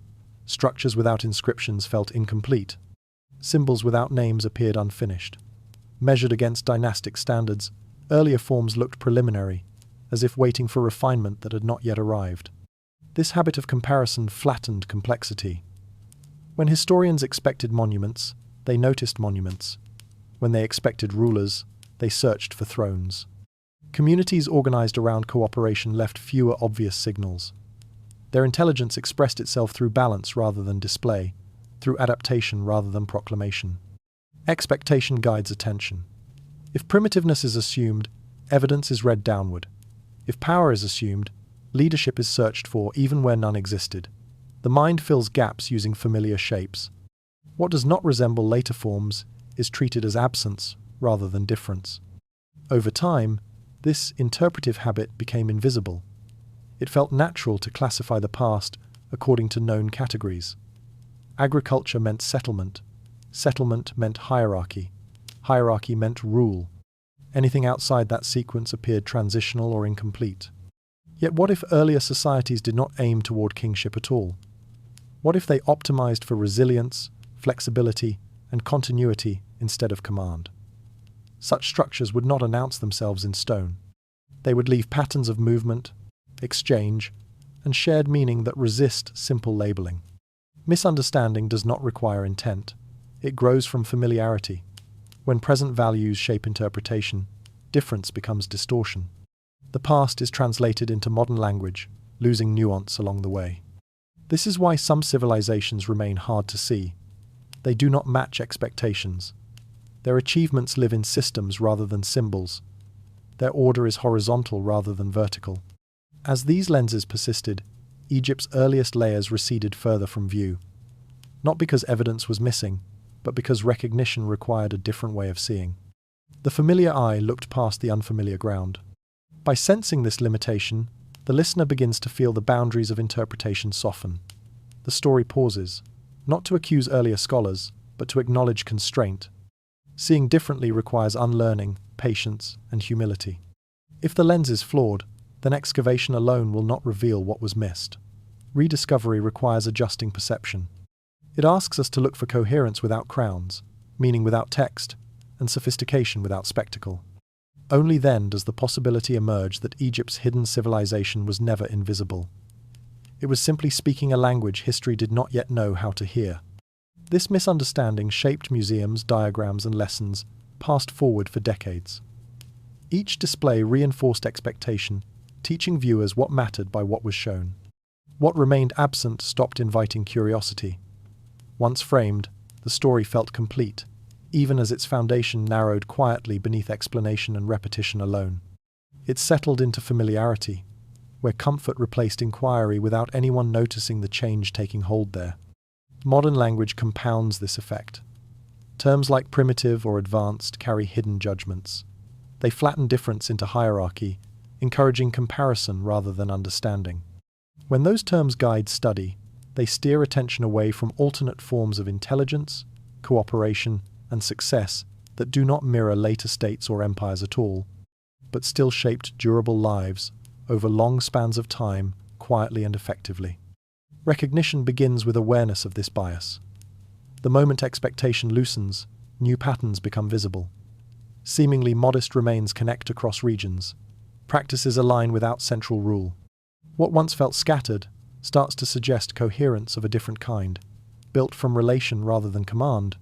Structures without inscriptions felt incomplete. Symbols without names appeared unfinished. Measured against dynastic standards, earlier forms looked preliminary, as if waiting for refinement that had not yet arrived. This habit of comparison flattened complexity. When historians expected monuments, they noticed monuments. When they expected rulers, they searched for thrones. Communities organized around cooperation left fewer obvious signals. Their intelligence expressed itself through balance rather than display, through adaptation rather than proclamation. Expectation guides attention. If primitiveness is assumed, evidence is read downward. If power is assumed, leadership is searched for even where none existed. The mind fills gaps using familiar shapes. What does not resemble later forms is treated as absence rather than difference. Over time, this interpretive habit became invisible. It felt natural to classify the past according to known categories. Agriculture meant settlement. Settlement meant hierarchy. Hierarchy meant rule. Anything outside that sequence appeared transitional or incomplete. Yet what if earlier societies did not aim toward kingship at all? What if they optimized for resilience, flexibility, and continuity instead of command? Such structures would not announce themselves in stone. They would leave patterns of movement, exchange, and shared meaning that resist simple labeling. Misunderstanding does not require intent. It grows from familiarity. When present values shape interpretation, difference becomes distortion. The past is translated into modern language, losing nuance along the way. This is why some civilizations remain hard to see. They do not match expectations. Their achievements live in systems rather than symbols. Their order is horizontal rather than vertical. As these lenses persisted, Egypt's earliest layers receded further from view. Not because evidence was missing, but because recognition required a different way of seeing. The familiar eye looked past the unfamiliar ground. By sensing this limitation, the listener begins to feel the boundaries of interpretation soften. The story pauses, not to accuse earlier scholars, but to acknowledge constraint. Seeing differently requires unlearning, patience, and humility. If the lens is flawed, then excavation alone will not reveal what was missed. rediscovery requires adjusting perception. It asks us to look for coherence without crowns, meaning without text, and sophistication without spectacle. Only then does the possibility emerge that Egypt's hidden civilization was never invisible. It was simply speaking a language history did not yet know how to hear. This misunderstanding shaped museums, diagrams, and lessons passed forward for decades. Each display reinforced expectation, teaching viewers what mattered by what was shown. What remained absent stopped inviting curiosity. Once framed, the story felt complete, even as its foundation narrowed quietly beneath explanation and repetition alone. It settled into familiarity, where comfort replaced inquiry without anyone noticing the change taking hold there. Modern language compounds this effect. Terms like primitive or advanced carry hidden judgments. They flatten difference into hierarchy, encouraging comparison rather than understanding. When those terms guide study, they steer attention away from alternate forms of intelligence, cooperation, and success that do not mirror later states or empires at all, but still shaped durable lives over long spans of time, quietly and effectively. Recognition begins with awareness of this bias. The moment expectation loosens, new patterns become visible. Seemingly modest remains connect across regions. Practices align without central rule. What once felt scattered starts to suggest coherence of a different kind, built from relation rather than command,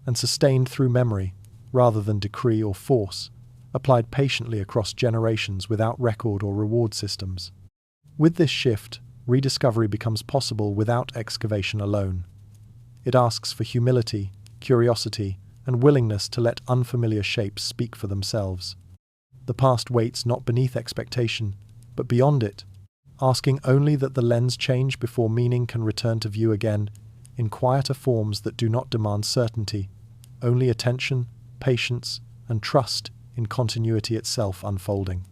and sustained through memory rather than decree or force, applied patiently across generations without record or reward systems. With this shift, rediscovery becomes possible without excavation alone. It asks for humility, curiosity, and willingness to let unfamiliar shapes speak for themselves. The past waits not beneath expectation, but beyond it, asking only that the lens change before meaning can return to view again, in quieter forms that do not demand certainty, only attention, patience, and trust in continuity itself unfolding.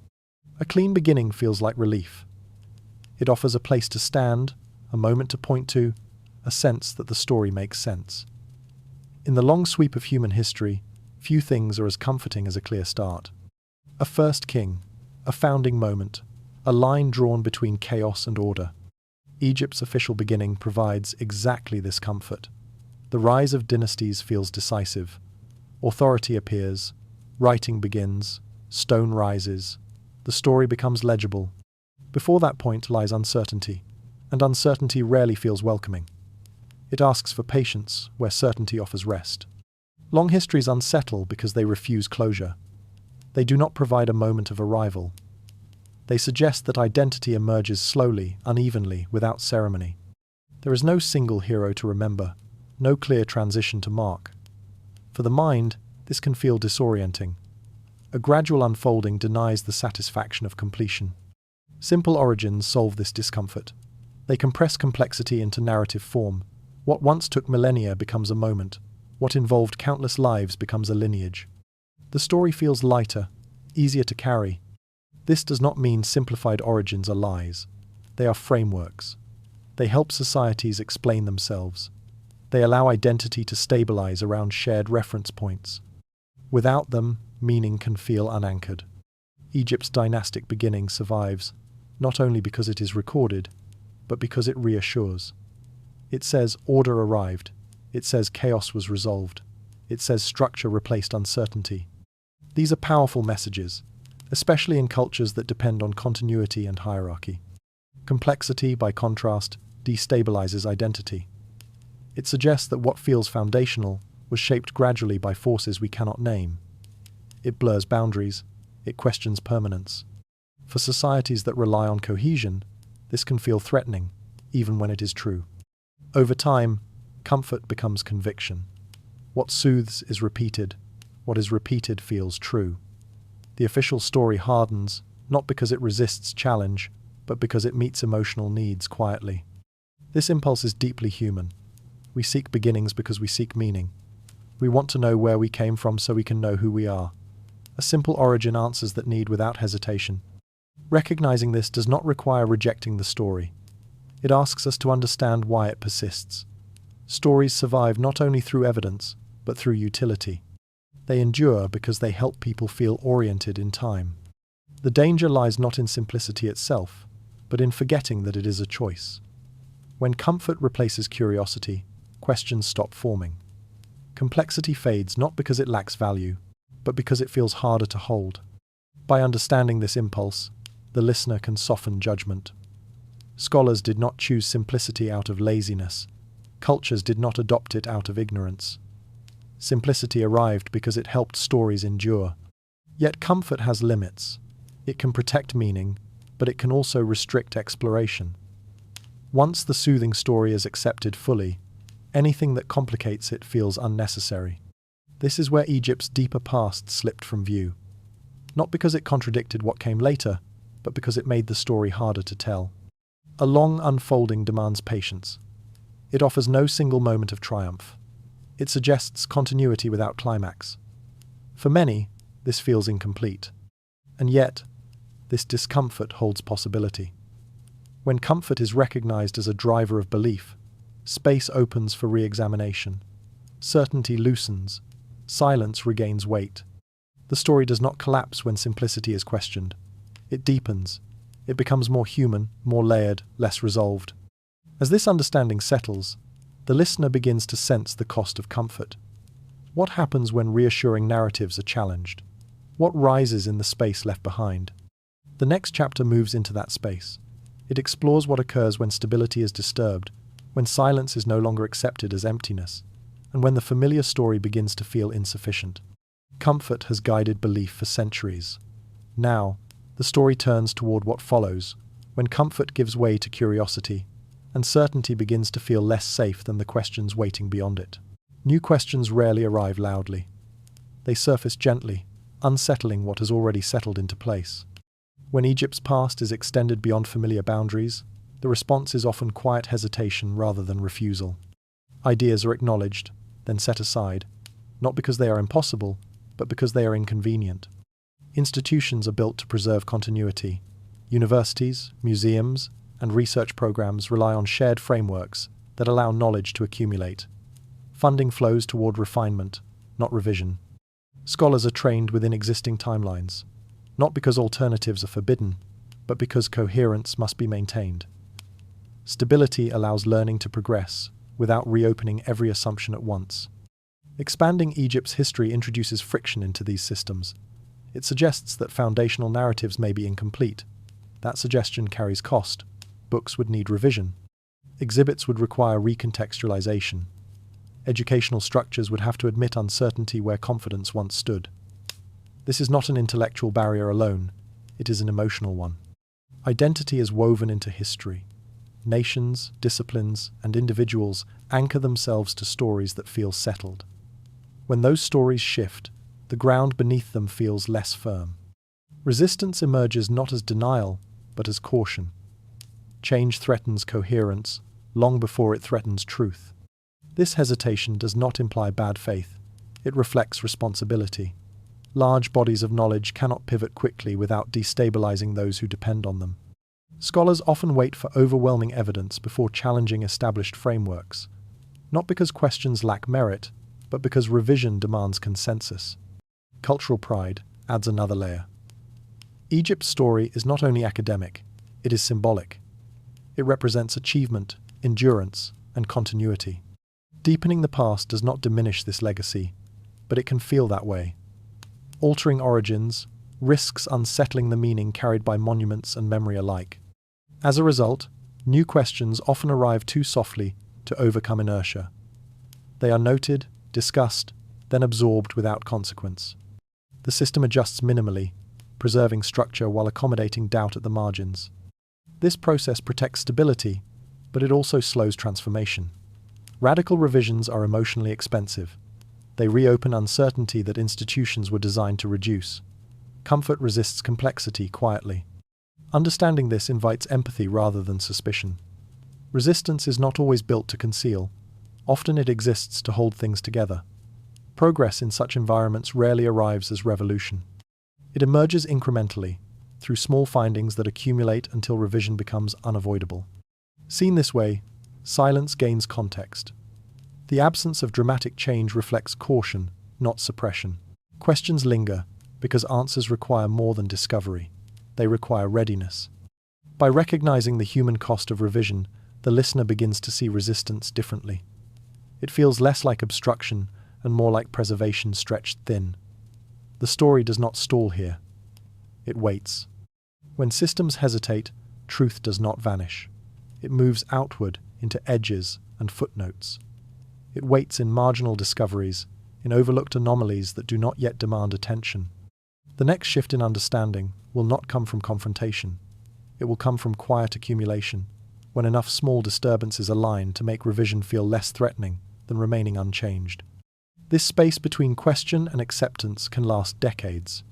A clean beginning feels like relief. It offers a place to stand, a moment to point to, a sense that the story makes sense. In the long sweep of human history, few things are as comforting as a clear start. A first king, a founding moment, a line drawn between chaos and order. Egypt's official beginning provides exactly this comfort. The rise of dynasties feels decisive. Authority appears, writing begins, stone rises, the story becomes legible. Before that point lies uncertainty, and uncertainty rarely feels welcoming. It asks for patience where certainty offers rest. Long histories unsettle because they refuse closure. They do not provide a moment of arrival. They suggest that identity emerges slowly, unevenly, without ceremony. There is no single hero to remember, no clear transition to mark. For the mind, this can feel disorienting. A gradual unfolding denies the satisfaction of completion. Simple origins solve this discomfort. They compress complexity into narrative form. What once took millennia becomes a moment. What involved countless lives becomes a lineage. The story feels lighter, easier to carry. This does not mean simplified origins are lies. They are frameworks. They help societies explain themselves. They allow identity to stabilize around shared reference points. Without them, meaning can feel unanchored. Egypt's dynastic beginning survives, not only because it is recorded, but because it reassures. It says order arrived. It says chaos was resolved. It says structure replaced uncertainty. These are powerful messages, especially in cultures that depend on continuity and hierarchy. Complexity, by contrast, destabilizes identity. It suggests that what feels foundational was shaped gradually by forces we cannot name. It blurs boundaries. It questions permanence. For societies that rely on cohesion, this can feel threatening, even when it is true. Over time, comfort becomes conviction. What soothes is repeated. What is repeated feels true. The official story hardens, not because it resists challenge, but because it meets emotional needs quietly. This impulse is deeply human. We seek beginnings because we seek meaning. We want to know where we came from so we can know who we are. A simple origin answers that need without hesitation. Recognizing this does not require rejecting the story. It asks us to understand why it persists. Stories survive not only through evidence, but through utility. They endure because they help people feel oriented in time. The danger lies not in simplicity itself, but in forgetting that it is a choice. When comfort replaces curiosity, questions stop forming. Complexity fades not because it lacks value, but because it feels harder to hold. By understanding this impulse, the listener can soften judgment. Scholars did not choose simplicity out of laziness. Cultures did not adopt it out of ignorance. Simplicity arrived because it helped stories endure. Yet comfort has limits. It can protect meaning, but it can also restrict exploration. Once the soothing story is accepted fully, anything that complicates it feels unnecessary. This is where Egypt's deeper past slipped from view. Not because it contradicted what came later, but because it made the story harder to tell. A long unfolding demands patience. It offers no single moment of triumph. It suggests continuity without climax. For many, this feels incomplete. And yet, this discomfort holds possibility. When comfort is recognized as a driver of belief, space opens for re-examination. Certainty loosens. Silence regains weight. The story does not collapse when simplicity is questioned. It deepens. It becomes more human, more layered, less resolved. As this understanding settles, the listener begins to sense the cost of comfort. What happens when reassuring narratives are challenged? What rises in the space left behind? The next chapter moves into that space. It explores what occurs when stability is disturbed, when silence is no longer accepted as emptiness, and when the familiar story begins to feel insufficient. Comfort has guided belief for centuries. Now, the story turns toward what follows, when comfort gives way to curiosity, and certainty begins to feel less safe than the questions waiting beyond it. New questions rarely arrive loudly. They surface gently, unsettling what has already settled into place. When Egypt's past is extended beyond familiar boundaries, the response is often quiet hesitation rather than refusal. Ideas are acknowledged, then set aside, not because they are impossible, but because they are inconvenient. Institutions are built to preserve continuity. Universities, museums, and research programs rely on shared frameworks that allow knowledge to accumulate. Funding flows toward refinement, not revision. Scholars are trained within existing timelines, not because alternatives are forbidden, but because coherence must be maintained. Stability allows learning to progress without reopening every assumption at once. Expanding Egypt's history introduces friction into these systems. It suggests that foundational narratives may be incomplete. That suggestion carries cost. Books would need revision. Exhibits would require recontextualization. Educational structures would have to admit uncertainty where confidence once stood. This is not an intellectual barrier alone, it is an emotional one. Identity is woven into history. Nations, disciplines, and individuals anchor themselves to stories that feel settled. When those stories shift, the ground beneath them feels less firm. Resistance emerges not as denial, but as caution. Change threatens coherence long before it threatens truth. This hesitation does not imply bad faith. It reflects responsibility. Large bodies of knowledge cannot pivot quickly without destabilizing those who depend on them. Scholars often wait for overwhelming evidence before challenging established frameworks, not because questions lack merit, but because revision demands consensus. Cultural pride adds another layer. Egypt's story is not only academic, it is symbolic. It represents achievement, endurance, and continuity. Deepening the past does not diminish this legacy, but it can feel that way. Altering origins risks unsettling the meaning carried by monuments and memory alike. As a result, new questions often arrive too softly to overcome inertia. They are noted, discussed, then absorbed without consequence. The system adjusts minimally, preserving structure while accommodating doubt at the margins. This process protects stability, but it also slows transformation. Radical revisions are emotionally expensive. They reopen uncertainty that institutions were designed to reduce. Comfort resists complexity quietly. Understanding this invites empathy rather than suspicion. Resistance is not always built to conceal. Often it exists to hold things together. Progress in such environments rarely arrives as revolution. It emerges incrementally, through small findings that accumulate until revision becomes unavoidable. Seen this way, silence gains context. The absence of dramatic change reflects caution, not suppression. Questions linger because answers require more than discovery. They require readiness. By recognizing the human cost of revision, the listener begins to see resistance differently. It feels less like obstruction and more like preservation stretched thin. The story does not stall here. It waits. When systems hesitate, truth does not vanish. It moves outward into edges and footnotes. It waits in marginal discoveries, in overlooked anomalies that do not yet demand attention. The next shift in understanding will not come from confrontation. It will come from quiet accumulation, when enough small disturbances align to make revision feel less threatening than remaining unchanged. This space between question and acceptance can last decades.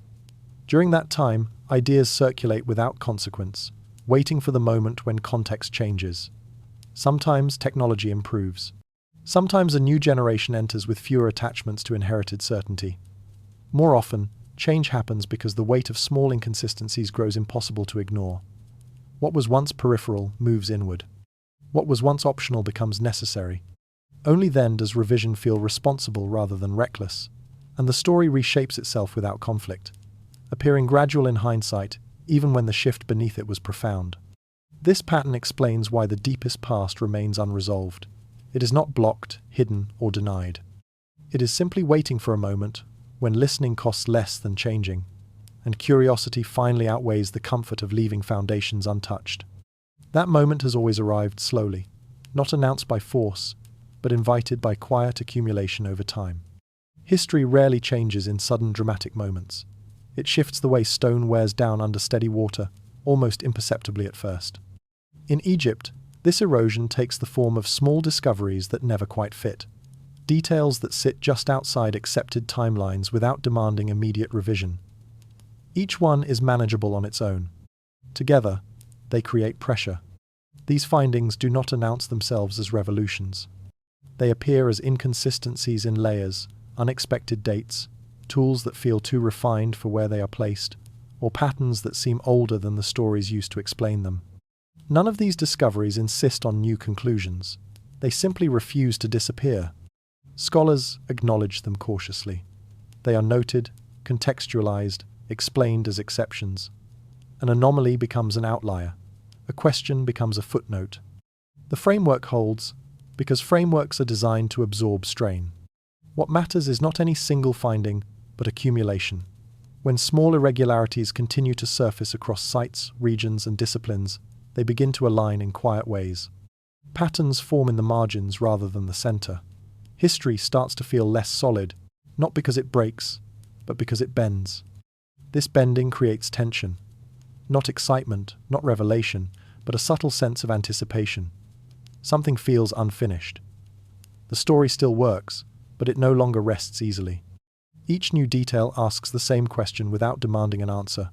During that time, ideas circulate without consequence, waiting for the moment when context changes. Sometimes technology improves. Sometimes a new generation enters with fewer attachments to inherited certainty. More often, change happens because the weight of small inconsistencies grows impossible to ignore. What was once peripheral moves inward. What was once optional becomes necessary. Only then does revision feel responsible rather than reckless, and the story reshapes itself without conflict, appearing gradual in hindsight, even when the shift beneath it was profound. This pattern explains why the deepest past remains unresolved. It is not blocked, hidden, or denied. It is simply waiting for a moment when listening costs less than changing, and curiosity finally outweighs the comfort of leaving foundations untouched. That moment has always arrived slowly, not announced by force, but invited by quiet accumulation over time. History rarely changes in sudden dramatic moments. It shifts the way stone wears down under steady water, almost imperceptibly at first. In Egypt, this erosion takes the form of small discoveries that never quite fit. Details that sit just outside accepted timelines without demanding immediate revision. Each one is manageable on its own. Together, they create pressure. These findings do not announce themselves as revolutions. They appear as inconsistencies in layers, unexpected dates, tools that feel too refined for where they are placed, or patterns that seem older than the stories used to explain them. None of these discoveries insist on new conclusions. They simply refuse to disappear. Scholars acknowledge them cautiously. They are noted, contextualized, explained as exceptions. An anomaly becomes an outlier. A question becomes a footnote. The framework holds, because frameworks are designed to absorb strain. What matters is not any single finding, but accumulation. When small irregularities continue to surface across sites, regions, and disciplines, they begin to align in quiet ways. Patterns form in the margins rather than the center. History starts to feel less solid, not because it breaks, but because it bends. This bending creates tension. Not excitement, not revelation, but a subtle sense of anticipation. Something feels unfinished. The story still works, but it no longer rests easily. Each new detail asks the same question without demanding an answer.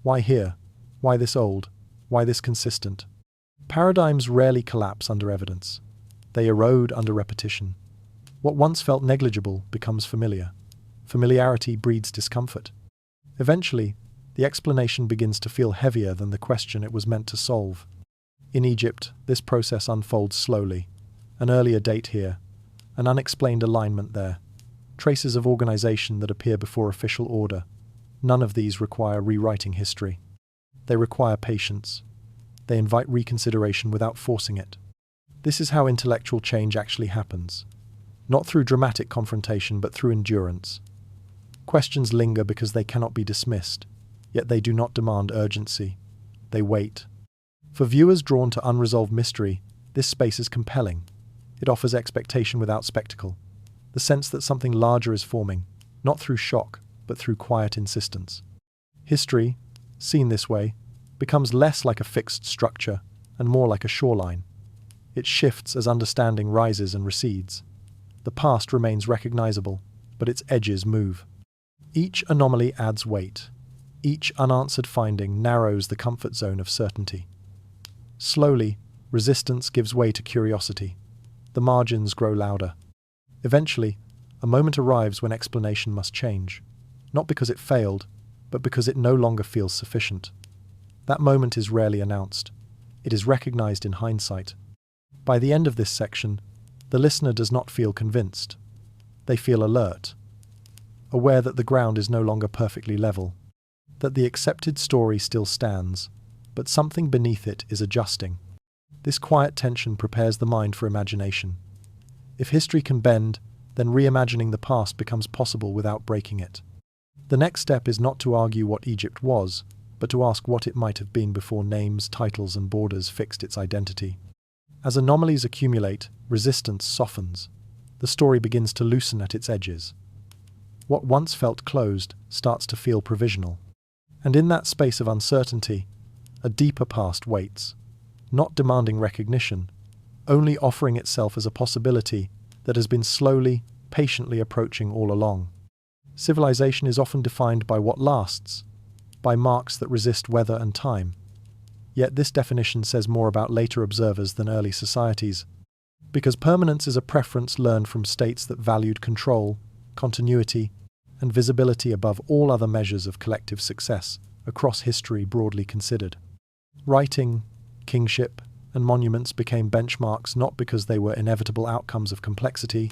Why here? Why this old? Why this consistent? Paradigms rarely collapse under evidence. They erode under repetition. What once felt negligible becomes familiar. Familiarity breeds discomfort. Eventually, the explanation begins to feel heavier than the question it was meant to solve. In Egypt, this process unfolds slowly. An earlier date here, an unexplained alignment there, traces of organization that appear before official order. None of these require rewriting history. They require patience. They invite reconsideration without forcing it. This is how intellectual change actually happens. Not through dramatic confrontation, but through endurance. Questions linger because they cannot be dismissed, yet they do not demand urgency. They wait. For viewers drawn to unresolved mystery, this space is compelling. It offers expectation without spectacle, the sense that something larger is forming, not through shock, but through quiet insistence. History, seen this way, becomes less like a fixed structure and more like a shoreline. It shifts as understanding rises and recedes. The past remains recognizable, but its edges move. Each anomaly adds weight. Each unanswered finding narrows the comfort zone of certainty. Slowly, resistance gives way to curiosity. The margins grow louder. Eventually, a moment arrives when explanation must change, not because it failed, but because it no longer feels sufficient. That moment is rarely announced. It is recognized in hindsight. By the end of this section, the listener does not feel convinced. They feel alert, aware that the ground is no longer perfectly level, that the accepted story still stands, but something beneath it is adjusting. This quiet tension prepares the mind for imagination. If history can bend, then reimagining the past becomes possible without breaking it. The next step is not to argue what Egypt was, but to ask what it might have been before names, titles, and borders fixed its identity. As anomalies accumulate, resistance softens. The story begins to loosen at its edges. What once felt closed starts to feel provisional. And in that space of uncertainty, a deeper past waits, not demanding recognition, only offering itself as a possibility that has been slowly, patiently approaching all along. Civilization is often defined by what lasts, by marks that resist weather and time. Yet this definition says more about later observers than early societies, because permanence is a preference learned from states that valued control, continuity, and visibility above all other measures of collective success across history broadly considered. Writing, kingship, and monuments became benchmarks not because they were inevitable outcomes of complexity,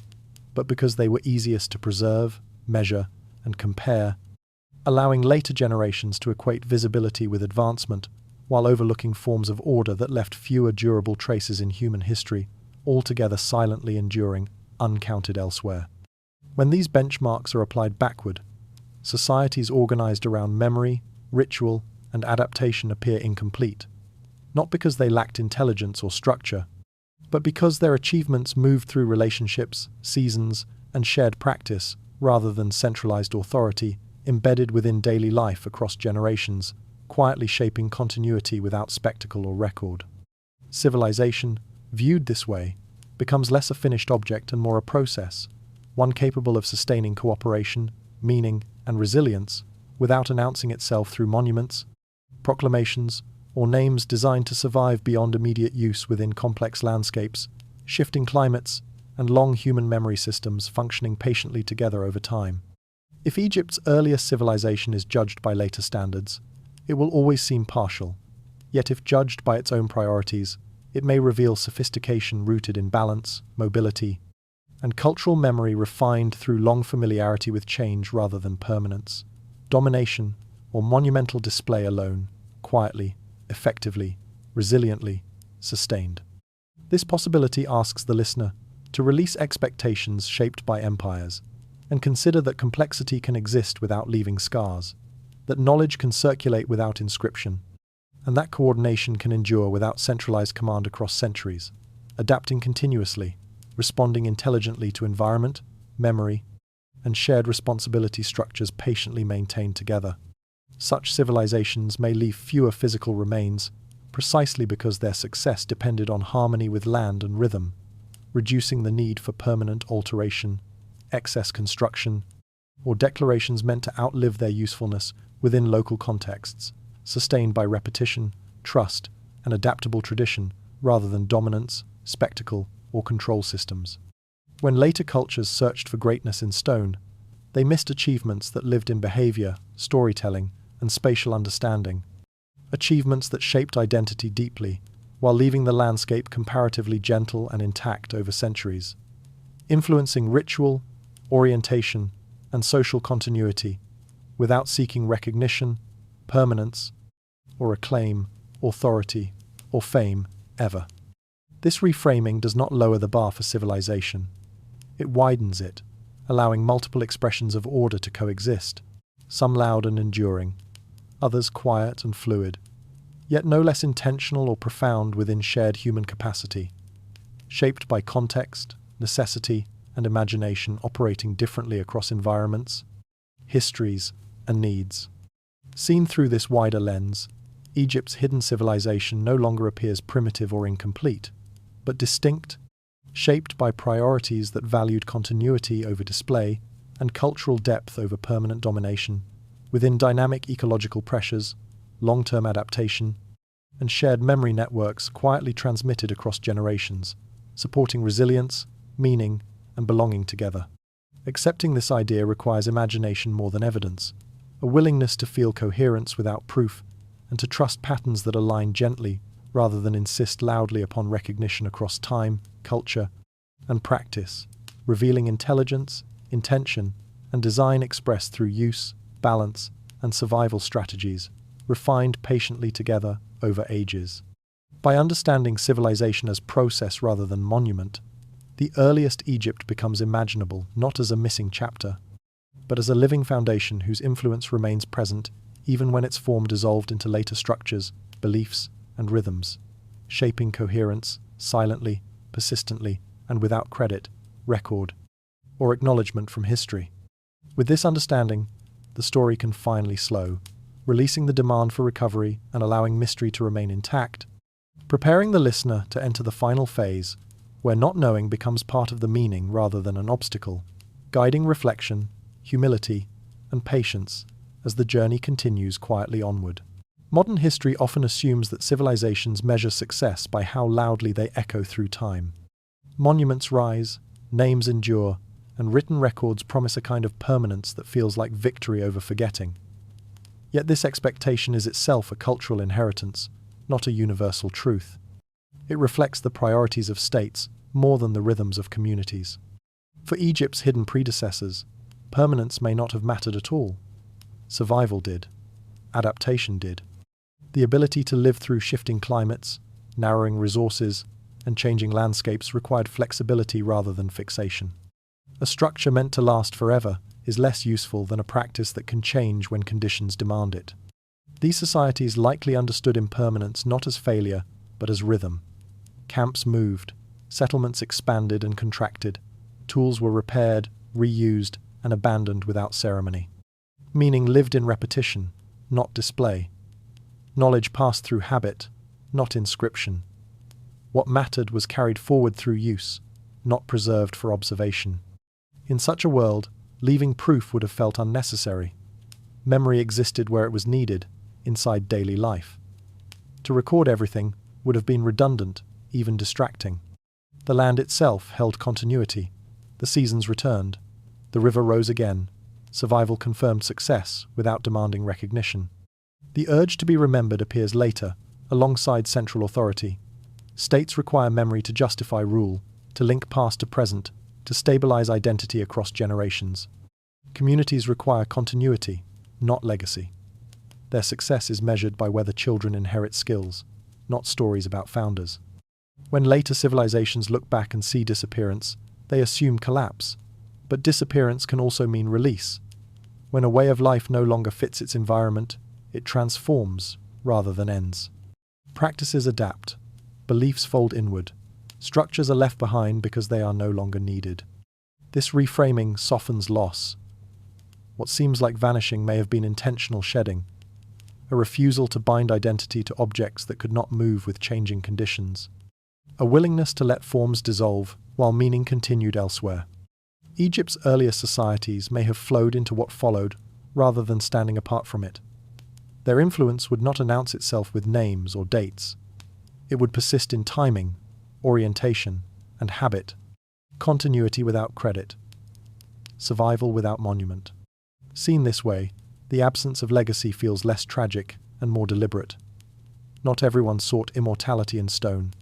but because they were easiest to preserve, measure, and compare, allowing later generations to equate visibility with advancement, while overlooking forms of order that left fewer durable traces in human history, altogether silently enduring, uncounted elsewhere. When these benchmarks are applied backward, societies organized around memory, ritual, and adaptation appear incomplete, not because they lacked intelligence or structure, but because their achievements moved through relationships, seasons, and shared practice rather than centralized authority embedded within daily life across generations, quietly shaping continuity without spectacle or record. Civilization, viewed this way, becomes less a finished object and more a process, one capable of sustaining cooperation, meaning, and resilience without announcing itself through monuments, proclamations, or names designed to survive beyond immediate use within complex landscapes, shifting climates, and long human memory systems functioning patiently together over time. If Egypt's earliest civilization is judged by later standards, it will always seem partial. Yet if judged by its own priorities, it may reveal sophistication rooted in balance, mobility, and cultural memory refined through long familiarity with change rather than permanence, domination, or monumental display alone, quietly, effectively, resiliently, sustained. This possibility asks the listener to release expectations shaped by empires and consider that complexity can exist without leaving scars, that knowledge can circulate without inscription, and that coordination can endure without centralized command across centuries, adapting continuously, responding intelligently to environment, memory, and shared responsibility structures patiently maintained together. Such civilizations may leave fewer physical remains, precisely because their success depended on harmony with land and rhythm, reducing the need for permanent alteration, excess construction, or declarations meant to outlive their usefulness within local contexts, sustained by repetition, trust, and adaptable tradition rather than dominance, spectacle, or control systems. When later cultures searched for greatness in stone, they missed achievements that lived in behavior, storytelling, and spatial understanding, achievements that shaped identity deeply, while leaving the landscape comparatively gentle and intact over centuries, influencing ritual, orientation, and social continuity, without seeking recognition, permanence, or acclaim, authority, or fame, ever. This reframing does not lower the bar for civilization. It widens it, allowing multiple expressions of order to coexist, some loud and enduring, others quiet and fluid, yet no less intentional or profound within shared human capacity, shaped by context, necessity, and imagination operating differently across environments, histories, and needs. Seen through this wider lens, Egypt's hidden civilization no longer appears primitive or incomplete, but distinct, shaped by priorities that valued continuity over display and cultural depth over permanent domination, within dynamic ecological pressures, long-term adaptation, and shared memory networks quietly transmitted across generations, supporting resilience, meaning, and belonging together. Accepting this idea requires imagination more than evidence, a willingness to feel coherence without proof, and to trust patterns that align gently rather than insist loudly upon recognition across time, culture, and practice, revealing intelligence, intention, and design expressed through use, balance, and survival strategies, refined patiently together over ages. By understanding civilization as process rather than monument, the earliest Egypt becomes imaginable not as a missing chapter, but as a living foundation whose influence remains present even when its form dissolved into later structures, beliefs, and rhythms, shaping coherence silently, persistently, and without credit, record, or acknowledgement from history. With this understanding, the story can finally slow, releasing the demand for recovery and allowing mystery to remain intact, preparing the listener to enter the final phase, where not knowing becomes part of the meaning rather than an obstacle, guiding reflection, humility, and patience as the journey continues quietly onward. Modern history often assumes that civilizations measure success by how loudly they echo through time. Monuments rise, names endure, and written records promise a kind of permanence that feels like victory over forgetting. Yet this expectation is itself a cultural inheritance, not a universal truth. It reflects the priorities of states more than the rhythms of communities. For Egypt's hidden predecessors, permanence may not have mattered at all. Survival did. Adaptation did. The ability to live through shifting climates, narrowing resources, and changing landscapes required flexibility rather than fixation. A structure meant to last forever is less useful than a practice that can change when conditions demand it. These societies likely understood impermanence not as failure, but as rhythm. Camps moved, settlements expanded and contracted, tools were repaired, reused, and abandoned without ceremony. Meaning lived in repetition, not display. Knowledge passed through habit, not inscription. What mattered was carried forward through use, not preserved for observation. In such a world, leaving proof would have felt unnecessary. Memory existed where it was needed, inside daily life. To record everything would have been redundant, even distracting. The land itself held continuity. The seasons returned. The river rose again. Survival confirmed success without demanding recognition. The urge to be remembered appears later, alongside central authority. States require memory to justify rule, to link past to present, to stabilize identity across generations. Communities require continuity, not legacy. Their success is measured by whether children inherit skills, not stories about founders. When later civilizations look back and see disappearance, they assume collapse. But disappearance can also mean release. When a way of life no longer fits its environment, it transforms rather than ends. Practices adapt. Beliefs fold inward. Structures are left behind because they are no longer needed. This reframing softens loss. What seems like vanishing may have been intentional shedding, a refusal to bind identity to objects that could not move with changing conditions, a willingness to let forms dissolve while meaning continued elsewhere. Egypt's earlier societies may have flowed into what followed rather than standing apart from it. Their influence would not announce itself with names or dates. It would persist in timing, orientation, and habit, continuity without credit, survival without monument. Seen this way, the absence of legacy feels less tragic and more deliberate. Not everyone sought immortality in stone.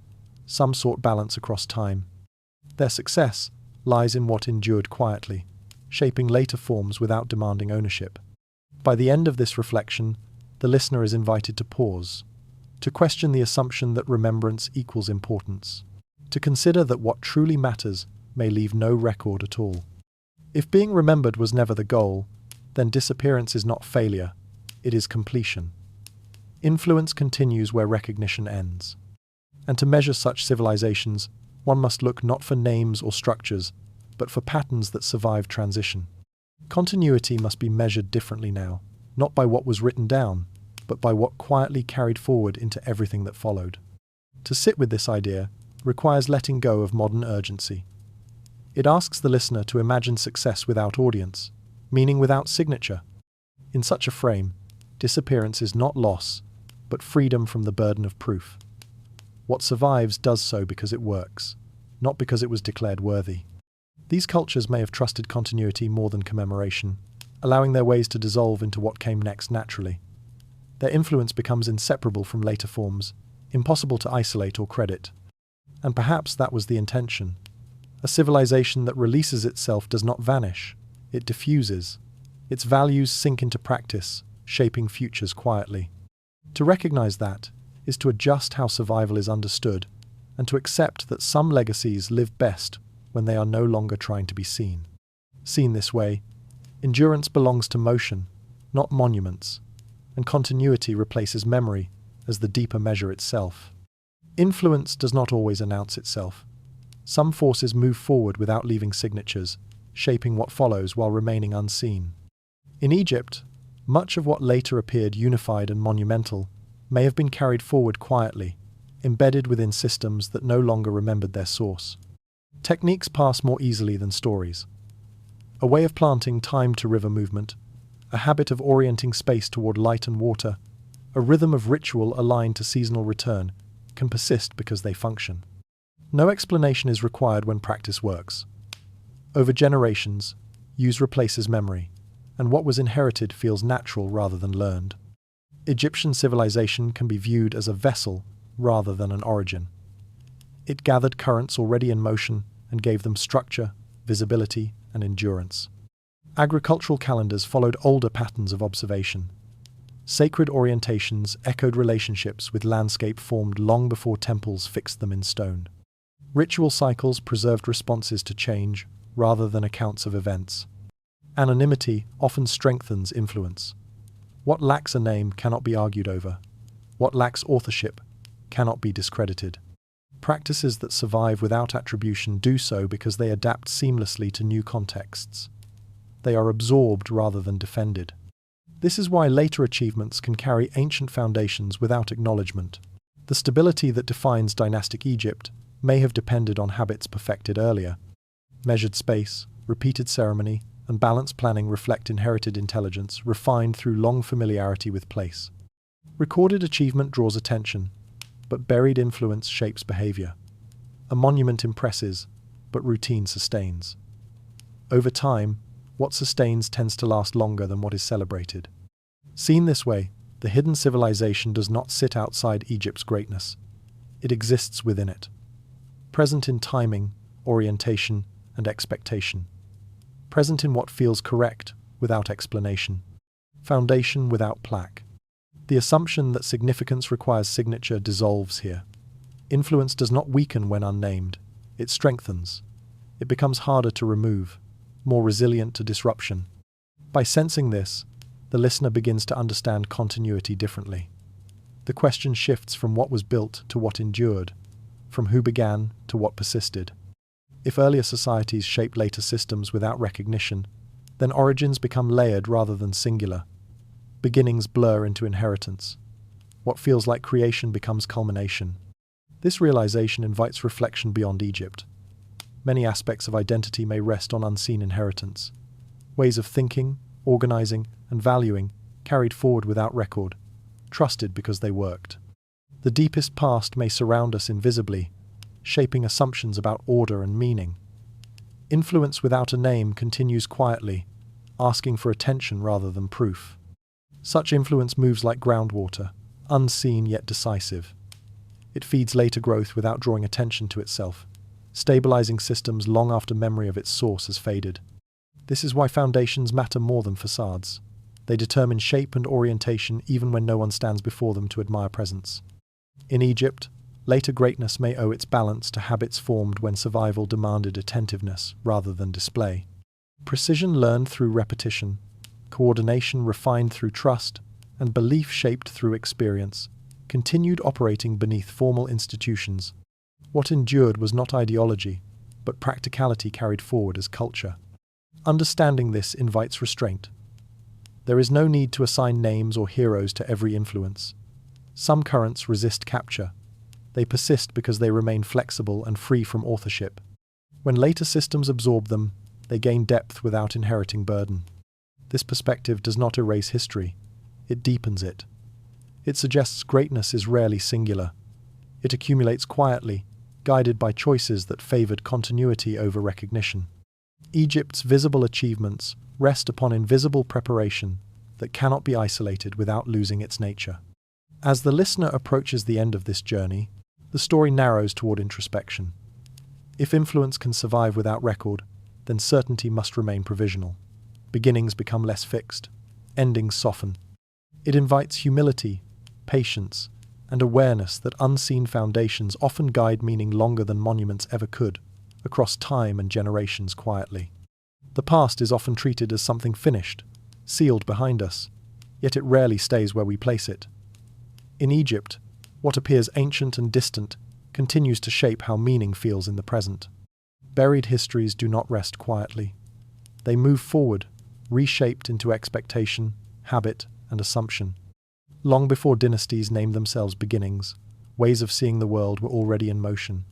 Some sought balance across time. Their success lies in what endured quietly, shaping later forms without demanding ownership. By the end of this reflection, the listener is invited to pause, to question the assumption that remembrance equals importance, to consider that what truly matters may leave no record at all. If being remembered was never the goal, then disappearance is not failure, it is completion. Influence continues where recognition ends. And to measure such civilizations, one must look not for names or structures, but for patterns that survive transition. Continuity must be measured differently now, not by what was written down, but by what quietly carried forward into everything that followed. To sit with this idea requires letting go of modern urgency. It asks the listener to imagine success without audience, meaning without signature. In such a frame, disappearance is not loss, but freedom from the burden of proof. What survives does so because it works, not because it was declared worthy. These cultures may have trusted continuity more than commemoration, allowing their ways to dissolve into what came next naturally. Their influence becomes inseparable from later forms, impossible to isolate or credit. And perhaps that was the intention. A civilization that releases itself does not vanish, it diffuses. Its values sink into practice, shaping futures quietly. To recognize that, is to adjust how survival is understood and to accept that some legacies live best when they are no longer trying to be seen. Seen this way, endurance belongs to motion, not monuments, and continuity replaces memory as the deeper measure itself. Influence does not always announce itself. Some forces move forward without leaving signatures, shaping what follows while remaining unseen. In Egypt, much of what later appeared unified and monumental may have been carried forward quietly, embedded within systems that no longer remembered their source. Techniques pass more easily than stories. A way of planting time to river movement, a habit of orienting space toward light and water, a rhythm of ritual aligned to seasonal return can persist because they function. No explanation is required when practice works. Over generations, use replaces memory, and what was inherited feels natural rather than learned. Egyptian civilization can be viewed as a vessel rather than an origin. It gathered currents already in motion and gave them structure, visibility, and endurance. Agricultural calendars followed older patterns of observation. Sacred orientations echoed relationships with landscape formed long before temples fixed them in stone. Ritual cycles preserved responses to change rather than accounts of events. Anonymity often strengthens influence. What lacks a name cannot be argued over. What lacks authorship cannot be discredited. Practices that survive without attribution do so because they adapt seamlessly to new contexts. They are absorbed rather than defended. This is why later achievements can carry ancient foundations without acknowledgement. The stability that defines dynastic Egypt may have depended on habits perfected earlier. Measured space, repeated ceremony, and balanced planning reflect inherited intelligence refined through long familiarity with place. Recorded achievement draws attention, but buried influence shapes behavior. A monument impresses, but routine sustains. Over time, what sustains tends to last longer than what is celebrated. Seen this way, the hidden civilization does not sit outside Egypt's greatness. It exists within it. Present in timing, orientation, and expectation. Present in what feels correct without explanation. Foundation without plaque. The assumption that significance requires signature dissolves here. Influence does not weaken when unnamed. It strengthens. It becomes harder to remove, more resilient to disruption. By sensing this, the listener begins to understand continuity differently. The question shifts from what was built to what endured, from who began to what persisted. If earlier societies shape later systems without recognition, then origins become layered rather than singular. Beginnings blur into inheritance. What feels like creation becomes culmination. This realization invites reflection beyond Egypt. Many aspects of identity may rest on unseen inheritance. Ways of thinking, organizing, and valuing carried forward without record, trusted because they worked. The deepest past may surround us invisibly, shaping assumptions about order and meaning. Influence without a name continues quietly, asking for attention rather than proof. Such influence moves like groundwater, unseen yet decisive. It feeds later growth without drawing attention to itself, stabilizing systems long after memory of its source has faded. This is why foundations matter more than facades. They determine shape and orientation even when no one stands before them to admire presence. In Egypt, later greatness may owe its balance to habits formed when survival demanded attentiveness rather than display. Precision learned through repetition, coordination refined through trust, and belief shaped through experience, continued operating beneath formal institutions. What endured was not ideology, but practicality carried forward as culture. Understanding this invites restraint. There is no need to assign names or heroes to every influence. Some currents resist capture. They persist because they remain flexible and free from authorship. When later systems absorb them, they gain depth without inheriting burden. This perspective does not erase history. It deepens it. It suggests greatness is rarely singular. It accumulates quietly, guided by choices that favored continuity over recognition. Egypt's visible achievements rest upon invisible preparation that cannot be isolated without losing its nature. As the listener approaches the end of this journey, the story narrows toward introspection. If influence can survive without record, then certainty must remain provisional. Beginnings become less fixed. Endings soften. It invites humility, patience, and awareness that unseen foundations often guide meaning longer than monuments ever could, across time and generations quietly. The past is often treated as something finished, sealed behind us, yet it rarely stays where we place it. In Egypt, what appears ancient and distant continues to shape how meaning feels in the present. Buried histories do not rest quietly. They move forward, reshaped into expectation, habit, and assumption. Long before dynasties named themselves beginnings, ways of seeing the world were already in motion.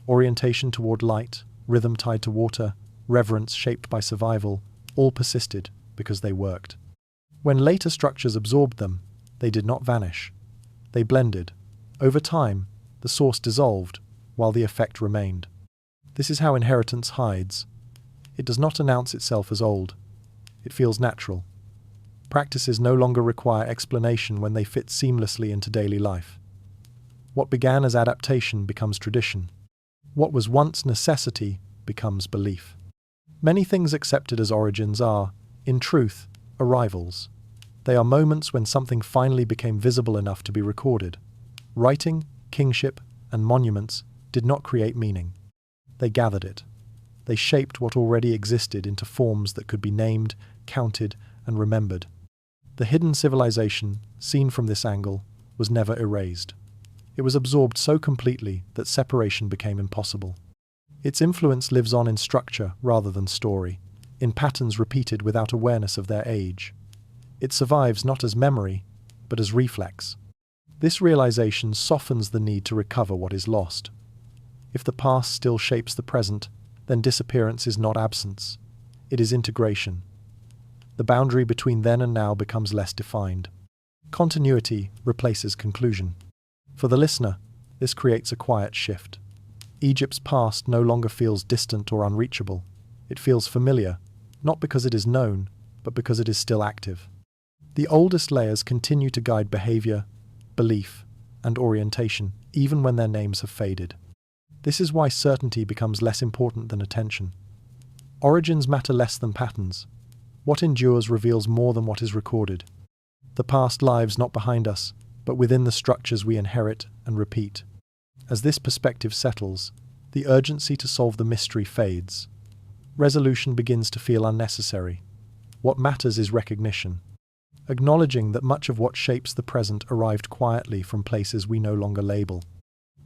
Orientation toward light, rhythm tied to water, reverence shaped by survival, all persisted because they worked. When later structures absorbed them, they did not vanish. They blended. Over time, the source dissolved, while the effect remained. This is how inheritance hides. It does not announce itself as old. It feels natural. Practices no longer require explanation when they fit seamlessly into daily life. What began as adaptation becomes tradition. What was once necessity becomes belief. Many things accepted as origins are, in truth, arrivals. They are moments when something finally became visible enough to be recorded. Writing, kingship, and monuments did not create meaning. They gathered it. They shaped what already existed into forms that could be named, counted, and remembered. The hidden civilization, seen from this angle, was never erased. It was absorbed so completely that separation became impossible. Its influence lives on in structure rather than story, in patterns repeated without awareness of their age. It survives not as memory, but as reflex. This realization softens the need to recover what is lost. If the past still shapes the present, then disappearance is not absence. It is integration. The boundary between then and now becomes less defined. Continuity replaces conclusion. For the listener, this creates a quiet shift. Egypt's past no longer feels distant or unreachable. It feels familiar, not because it is known, but because it is still active. The oldest layers continue to guide behavior, belief, and orientation, even when their names have faded. This is why certainty becomes less important than attention. Origins matter less than patterns. What endures reveals more than what is recorded. The past lives not behind us, but within the structures we inherit and repeat. As this perspective settles, the urgency to solve the mystery fades. Resolution begins to feel unnecessary. What matters is recognition. Acknowledging that much of what shapes the present arrived quietly from places we no longer label.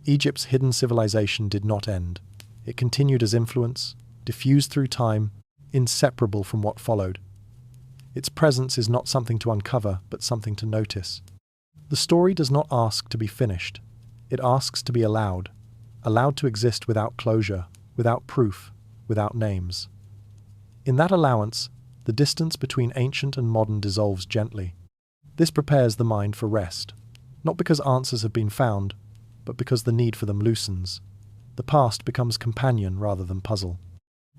Egypt's hidden civilization did not end. It continued as influence, diffused through time, inseparable from what followed. Its presence is not something to uncover, but something to notice. The story does not ask to be finished. It asks to be allowed to exist without closure, without proof, without names. In that allowance, the distance between ancient and modern dissolves gently. This prepares the mind for rest, not because answers have been found, but because the need for them loosens. The past becomes companion rather than puzzle.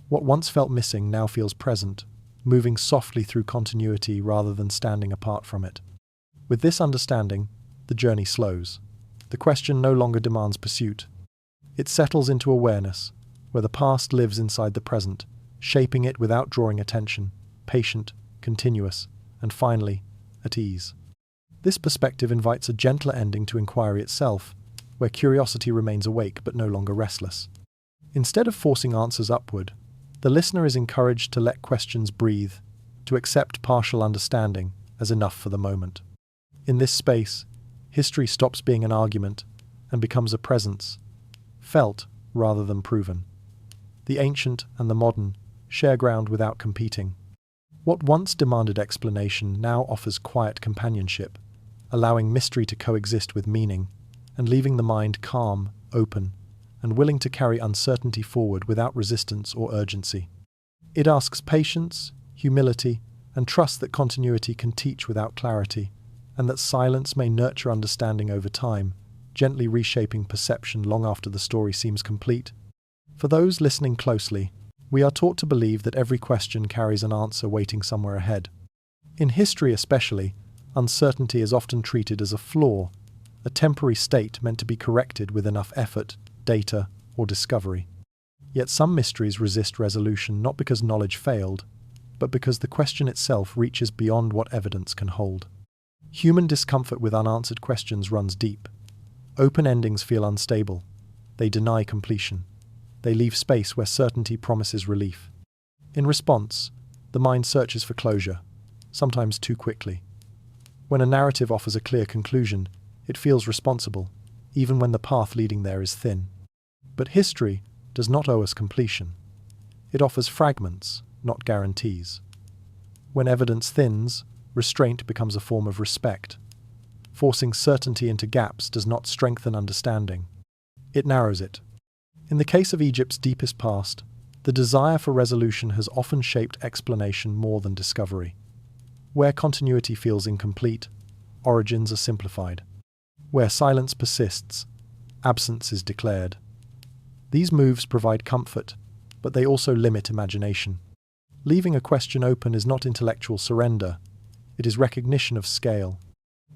What once felt missing now feels present, moving softly through continuity rather than standing apart from it. With this understanding, the journey slows. The question no longer demands pursuit. It settles into awareness, where the past lives inside the present, shaping it without drawing attention, patient, continuous, and finally, at ease. This perspective invites a gentler ending to inquiry itself, where curiosity remains awake but no longer restless. Instead of forcing answers upward, the listener is encouraged to let questions breathe, to accept partial understanding as enough for the moment. In this space, history stops being an argument and becomes a presence, felt rather than proven. The ancient and the modern share ground without competing. What once demanded explanation now offers quiet companionship, allowing mystery to coexist with meaning, and leaving the mind calm, open, and willing to carry uncertainty forward without resistance or urgency. It asks patience, humility, and trust that continuity can teach without clarity, and that silence may nurture understanding over time, gently reshaping perception long after the story seems complete. For those listening closely, we are taught to believe that every question carries an answer waiting somewhere ahead. In history especially, uncertainty is often treated as a flaw, a temporary state meant to be corrected with enough effort, data, or discovery. Yet some mysteries resist resolution not because knowledge failed, but because the question itself reaches beyond what evidence can hold. Human discomfort with unanswered questions runs deep. Open endings feel unstable. They deny completion. They leave space where certainty promises relief. In response, the mind searches for closure, sometimes too quickly. When a narrative offers a clear conclusion, it feels responsible, even when the path leading there is thin. But history does not owe us completion. It offers fragments, not guarantees. When evidence thins, restraint becomes a form of respect. Forcing certainty into gaps does not strengthen understanding. It narrows it. In the case of Egypt's deepest past, the desire for resolution has often shaped explanation more than discovery. Where continuity feels incomplete, origins are simplified. Where silence persists, absence is declared. These moves provide comfort, but they also limit imagination. Leaving a question open is not intellectual surrender, it is recognition of scale.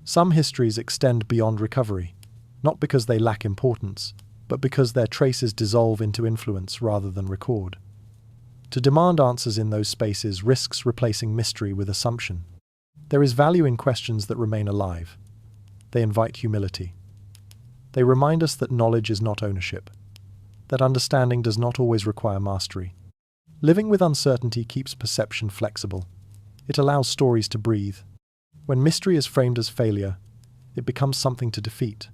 Some histories extend beyond recovery, not because they lack importance, but because their traces dissolve into influence rather than record. To demand answers in those spaces risks replacing mystery with assumption. There is value in questions that remain alive. They invite humility. They remind us that knowledge is not ownership, that understanding does not always require mastery. Living with uncertainty keeps perception flexible. It allows stories to breathe. When mystery is framed as failure, it becomes something to defeat.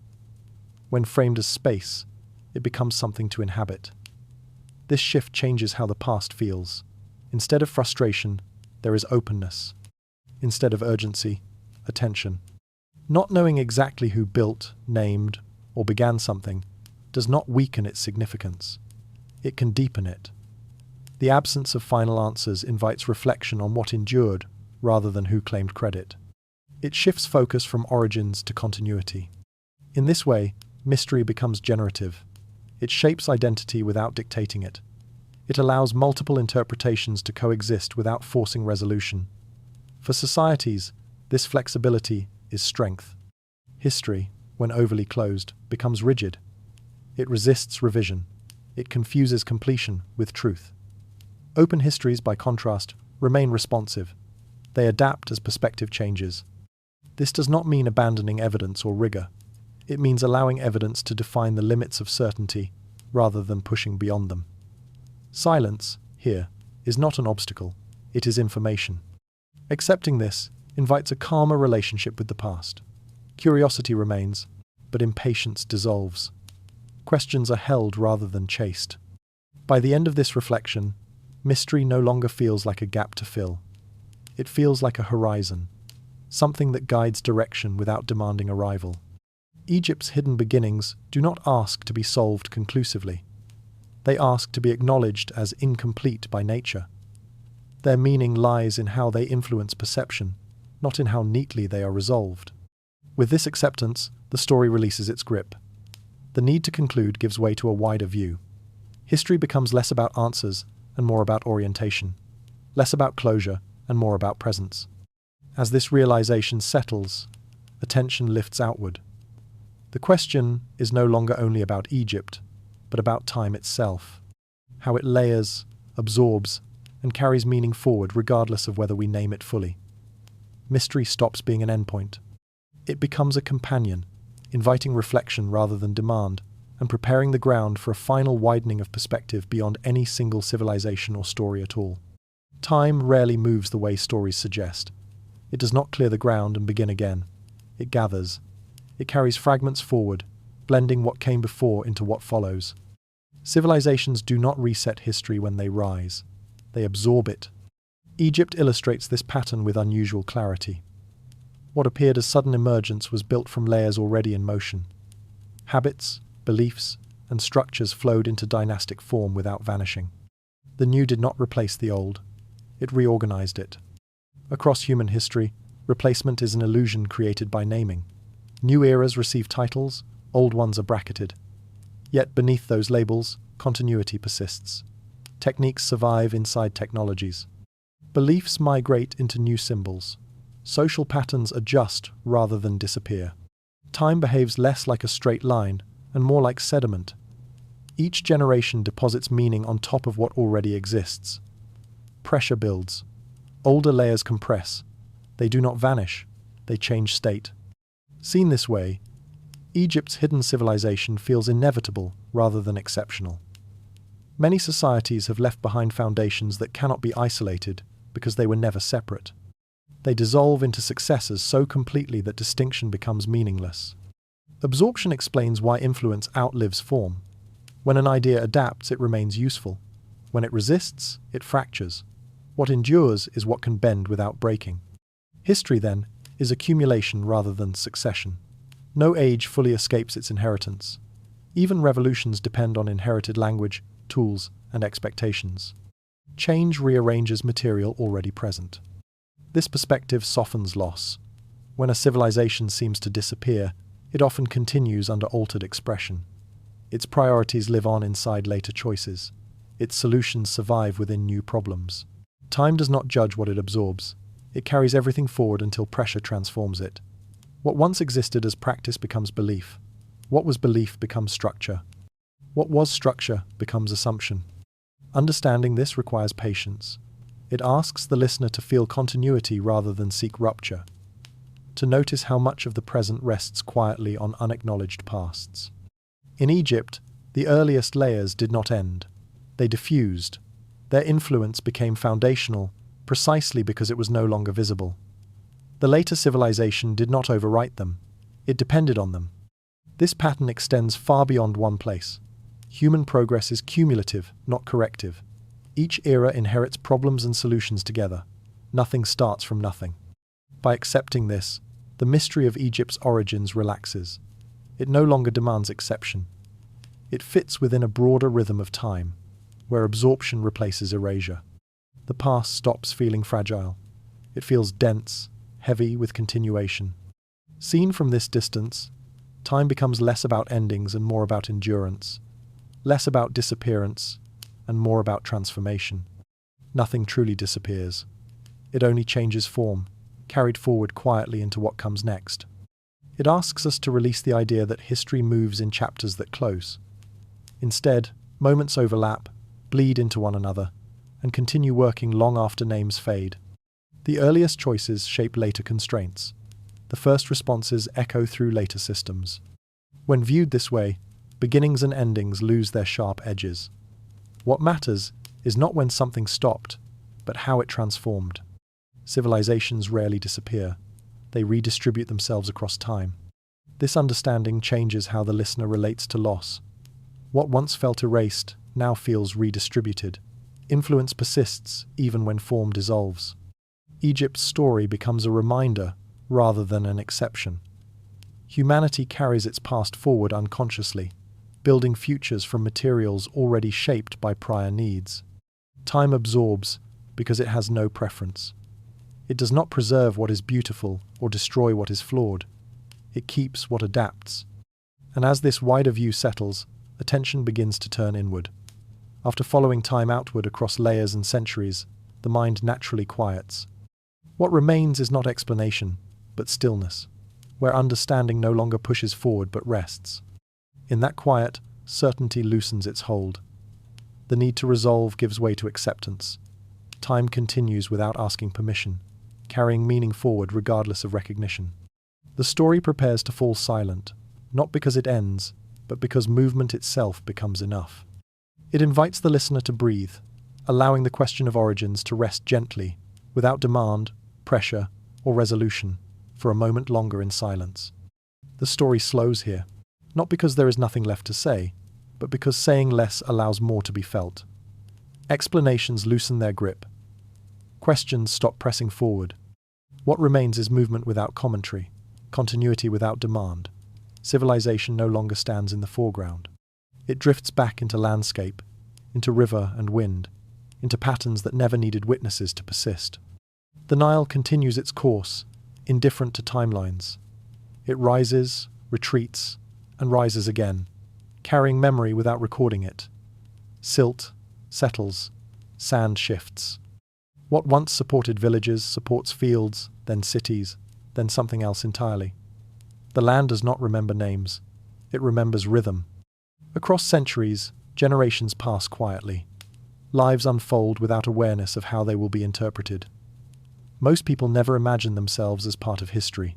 When framed as space, it becomes something to inhabit. This shift changes how the past feels. Instead of frustration, there is openness. Instead of urgency, attention. Not knowing exactly who built, named, or began something does not weaken its significance. It can deepen it. The absence of final answers invites reflection on what endured rather than who claimed credit. It shifts focus from origins to continuity. In this way, mystery becomes generative. It shapes identity without dictating it. It allows multiple interpretations to coexist without forcing resolution. For societies, this flexibility is strength. History, when overly closed, becomes rigid. It resists revision. It confuses completion with truth. Open histories, by contrast, remain responsive. They adapt as perspective changes. This does not mean abandoning evidence or rigor. It means allowing evidence to define the limits of certainty rather than pushing beyond them. Silence, here, is not an obstacle. It is information. Accepting this invites a calmer relationship with the past. Curiosity remains, but impatience dissolves. Questions are held rather than chased. By the end of this reflection, mystery no longer feels like a gap to fill. It feels like a horizon, something that guides direction without demanding arrival. Egypt's hidden beginnings do not ask to be solved conclusively. They ask to be acknowledged as incomplete by nature. Their meaning lies in how they influence perception, not in how neatly they are resolved. With this acceptance, the story releases its grip. The need to conclude gives way to a wider view. History becomes less about answers and more about orientation, less about closure and more about presence. As this realization settles, attention lifts outward. The question is no longer only about Egypt, but about time itself, how it layers, absorbs, and carries meaning forward regardless of whether we name it fully. Mystery stops being an endpoint. It becomes a companion, inviting reflection rather than demand, and preparing the ground for a final widening of perspective beyond any single civilization or story at all. Time rarely moves the way stories suggest. It does not clear the ground and begin again. It gathers. It carries fragments forward, blending what came before into what follows. Civilizations do not reset history when they rise. They absorb it. Egypt illustrates this pattern with unusual clarity. What appeared as sudden emergence was built from layers already in motion. Habits, beliefs, and structures flowed into dynastic form without vanishing. The new did not replace the old. It reorganized it. Across human history, replacement is an illusion created by naming. New eras receive titles, old ones are bracketed. Yet beneath those labels, continuity persists. Techniques survive inside technologies. Beliefs migrate into new symbols. Social patterns adjust rather than disappear. Time behaves less like a straight line and more like sediment. Each generation deposits meaning on top of what already exists. Pressure builds. Older layers compress. They do not vanish. They change state. Seen this way, Egypt's hidden civilization feels inevitable rather than exceptional. Many societies have left behind foundations that cannot be isolated because they were never separate. They dissolve into successors so completely that distinction becomes meaningless. Absorption explains why influence outlives form. When an idea adapts, it remains useful. When it resists, it fractures. What endures is what can bend without breaking. History, then, is accumulation rather than succession. No age fully escapes its inheritance. Even revolutions depend on inherited language, tools, and expectations. Change rearranges material already present. This perspective softens loss. When a civilization seems to disappear, it often continues under altered expression. Its priorities live on inside later choices. Its solutions survive within new problems. Time does not judge what it absorbs. It carries everything forward until pressure transforms it. What once existed as practice becomes belief. What was belief becomes structure. What was structure becomes assumption. Understanding this requires patience. It asks the listener to feel continuity rather than seek rupture, to notice how much of the present rests quietly on unacknowledged pasts. In Egypt, the earliest layers did not end. They diffused. Their influence became foundational precisely because it was no longer visible. The later civilization did not overwrite them. It depended on them. This pattern extends far beyond one place. Human progress is cumulative, not corrective. Each era inherits problems and solutions together. Nothing starts from nothing. By accepting this, the mystery of Egypt's origins relaxes. It no longer demands exception. It fits within a broader rhythm of time, where absorption replaces erasure. The past stops feeling fragile. It feels dense, heavy with continuation. Seen from this distance, time becomes less about endings and more about endurance, less about disappearance and more about transformation. Nothing truly disappears. It only changes form, carried forward quietly into what comes next. It asks us to release the idea that history moves in chapters that close. Instead, moments overlap, bleed into one another, and continue working long after names fade. The earliest choices shape later constraints. The first responses echo through later systems. When viewed this way, beginnings and endings lose their sharp edges. What matters is not when something stopped, but how it transformed. Civilizations rarely disappear. They redistribute themselves across time. This understanding changes how the listener relates to loss. What once felt erased now feels redistributed. Influence persists even when form dissolves. Egypt's story becomes a reminder rather than an exception. Humanity carries its past forward unconsciously, building futures from materials already shaped by prior needs. Time absorbs because it has no preference. It does not preserve what is beautiful or destroy what is flawed. It keeps what adapts. And as this wider view settles, attention begins to turn inward. After following time outward across layers and centuries, the mind naturally quiets. What remains is not explanation, but stillness, where understanding no longer pushes forward but rests. In that quiet, certainty loosens its hold. The need to resolve gives way to acceptance. Time continues without asking permission, carrying meaning forward regardless of recognition. The story prepares to fall silent, not because it ends, but because movement itself becomes enough. It invites the listener to breathe, allowing the question of origins to rest gently, without demand, pressure, or resolution, for a moment longer in silence. The story slows here, not because there is nothing left to say, but because saying less allows more to be felt. Explanations loosen their grip. Questions stop pressing forward. What remains is movement without commentary, continuity without demand. Civilization no longer stands in the foreground. It drifts back into landscape, into river and wind, into patterns that never needed witnesses to persist. The Nile continues its course, indifferent to timelines. It rises, retreats, and rises again, carrying memory without recording it. Silt settles, sand shifts. What once supported villages supports fields, then cities, then something else entirely. The land does not remember names. It remembers rhythm. Across centuries, generations pass quietly. Lives unfold without awareness of how they will be interpreted. Most people never imagine themselves as part of history.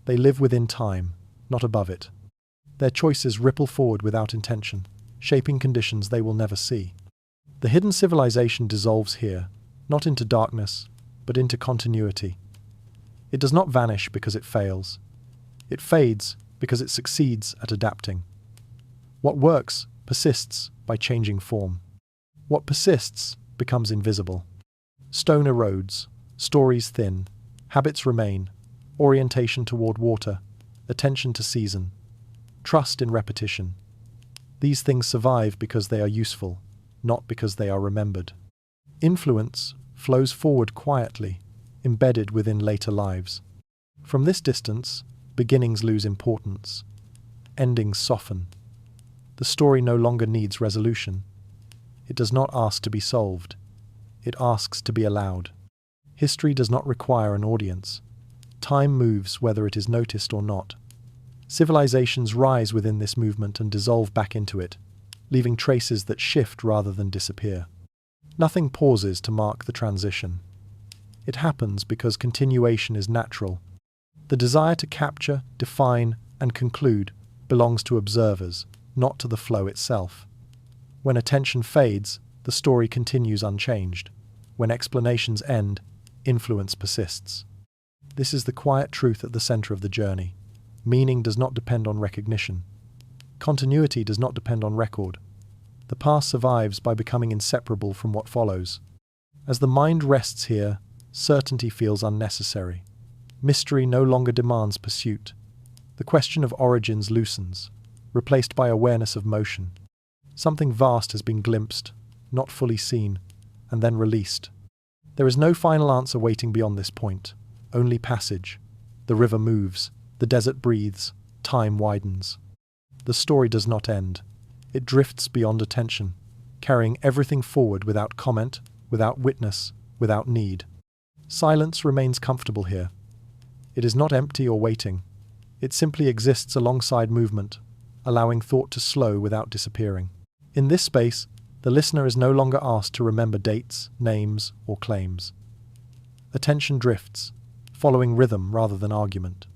They live within time, not above it. Their choices ripple forward without intention, shaping conditions they will never see. The hidden civilization dissolves here, not into darkness, but into continuity. It does not vanish because it fails. It fades because it succeeds at adapting. What works persists by changing form. What persists becomes invisible. Stone erodes, stories thin, habits remain, orientation toward water, attention to season, trust in repetition. These things survive because they are useful, not because they are remembered. Influence flows forward quietly, embedded within later lives. From this distance, beginnings lose importance. Endings soften. The story no longer needs resolution. It does not ask to be solved. It asks to be allowed. History does not require an audience. Time moves whether it is noticed or not. Civilizations rise within this movement and dissolve back into it, leaving traces that shift rather than disappear. Nothing pauses to mark the transition. It happens because continuation is natural. The desire to capture, define, and conclude belongs to observers, not to the flow itself. When attention fades, the story continues unchanged. When explanations end, influence persists. This is the quiet truth at the center of the journey. Meaning does not depend on recognition. Continuity does not depend on record. The past survives by becoming inseparable from what follows. As the mind rests here, certainty feels unnecessary. Mystery no longer demands pursuit. The question of origins loosens, replaced by awareness of motion. Something vast has been glimpsed, not fully seen, and then released. There is no final answer waiting beyond this point, only passage. The river moves, the desert breathes, time widens. The story does not end. It drifts beyond attention, carrying everything forward without comment, without witness, without need. Silence remains comfortable here. It is not empty or waiting. It simply exists alongside movement, allowing thought to slow without disappearing. In this space, the listener is no longer asked to remember dates, names, or claims. Attention drifts, following rhythm rather than argument.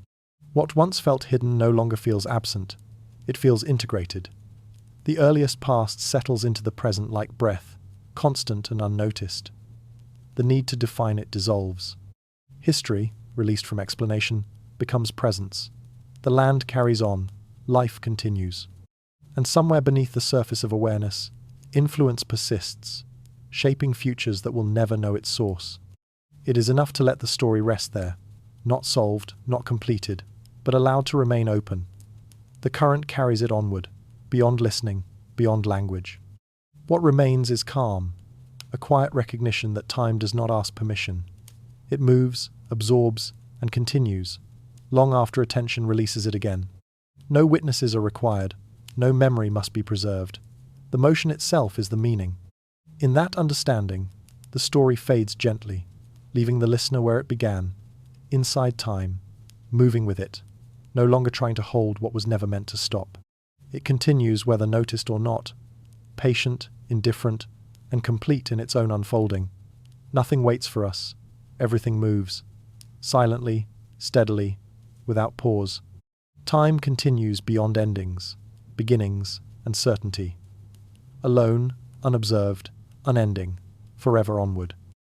What once felt hidden no longer feels absent. It feels integrated. The earliest past settles into the present like breath, constant and unnoticed. The need to define it dissolves. History, released from explanation, becomes presence. The land carries on, life continues. And somewhere beneath the surface of awareness, influence persists, shaping futures that will never know its source. It is enough to let the story rest there, not solved, not completed, but allowed to remain open. The current carries it onward, beyond listening, beyond language. What remains is calm, a quiet recognition that time does not ask permission. It moves, absorbs, and continues, long after attention releases it again. No witnesses are required, no memory must be preserved. The motion itself is the meaning. In that understanding, the story fades gently, leaving the listener where it began, inside time, moving with it, no longer trying to hold what was never meant to stop. It continues whether noticed or not, patient, indifferent, and complete in its own unfolding. Nothing waits for us. Everything moves, silently, steadily, without pause. Time continues beyond endings, beginnings, and certainty. Alone, unobserved, unending, forever onward.